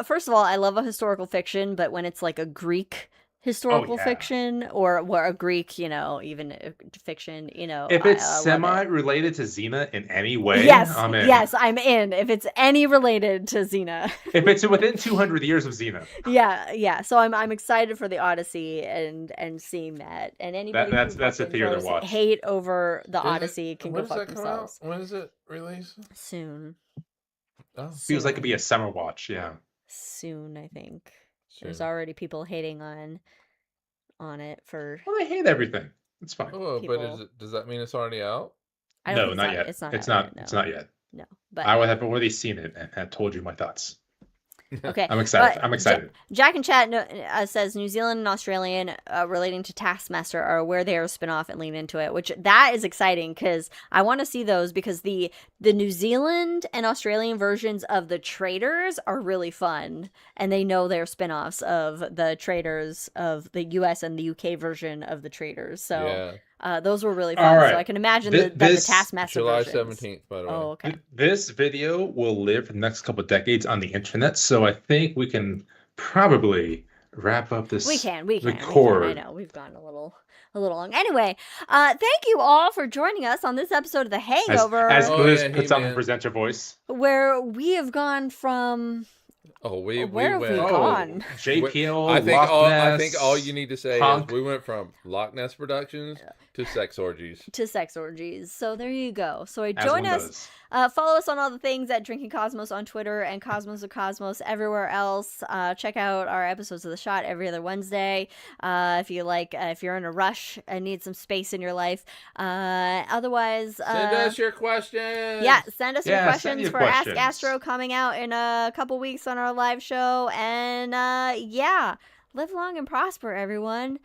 first of all, I love a historical fiction, but when it's like a Greek historical fiction or a Greek, even fiction, if it's semi-related to Xena in any way, yes, I'm in. Yes, I'm in. If it's any related to Xena. If it's within 200 years of Xena. Yeah. So I'm excited for the Odyssey and seeing that. And anybody that's a theater to watch. Hate over the Odyssey can go fuck themselves. When does it release? Soon. Oh. Feels like it'd be a summer watch, yeah. Soon, I think. There's already people hating on it for. Well, they hate everything. It's fine. Oh, but does that mean it's already out? No, not yet. It's not yet. No, but I would have already seen it and had told you my thoughts. Okay, I'm excited. Jack in chat says New Zealand and Australian relating to Taskmaster are aware they are a spinoff and lean into it, which that is exciting because I want to see those because the New Zealand and Australian versions of the Traitors are really fun, and they know they're spinoffs of the Traitors of the US and the UK version of the Traitors. So. Yeah. Those were really fun, so I can imagine that the Taskmaster July versions. 17th, by the way. Oh, okay. This video will live for the next couple of decades on the internet, so I think we can probably wrap up this. We can. Record. I know we've gone a little long. Anyway, thank you all for joining us on this episode of The Hangover. As Liz puts on the presenter voice, where we have gone from. Oh, where have we gone? JPL. I think all you need to say is we went from Loch Ness Productions to sex orgies. So there you go. So join us. Follow us on all the things at Drinking Cosmos on Twitter and Cosmos of Cosmos everywhere else. Check out our episodes of The Shot every other Wednesday. If you're in a rush and need some space in your life. Otherwise, send us your questions. Yeah, send us your questions for questions. Ask Astro coming out in a couple weeks on our live show. And live long and prosper, everyone.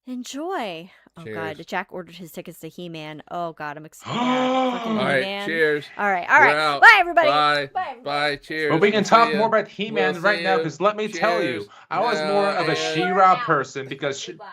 Enjoy. Oh, cheers. God. Jack ordered his tickets to He-Man. Oh, God. I'm excited. All right. Cheers. All right. Bye, everybody. Bye. Cheers. But we can talk more about He-Man right now because let me tell you, I was more of a She-Ra person because Bye.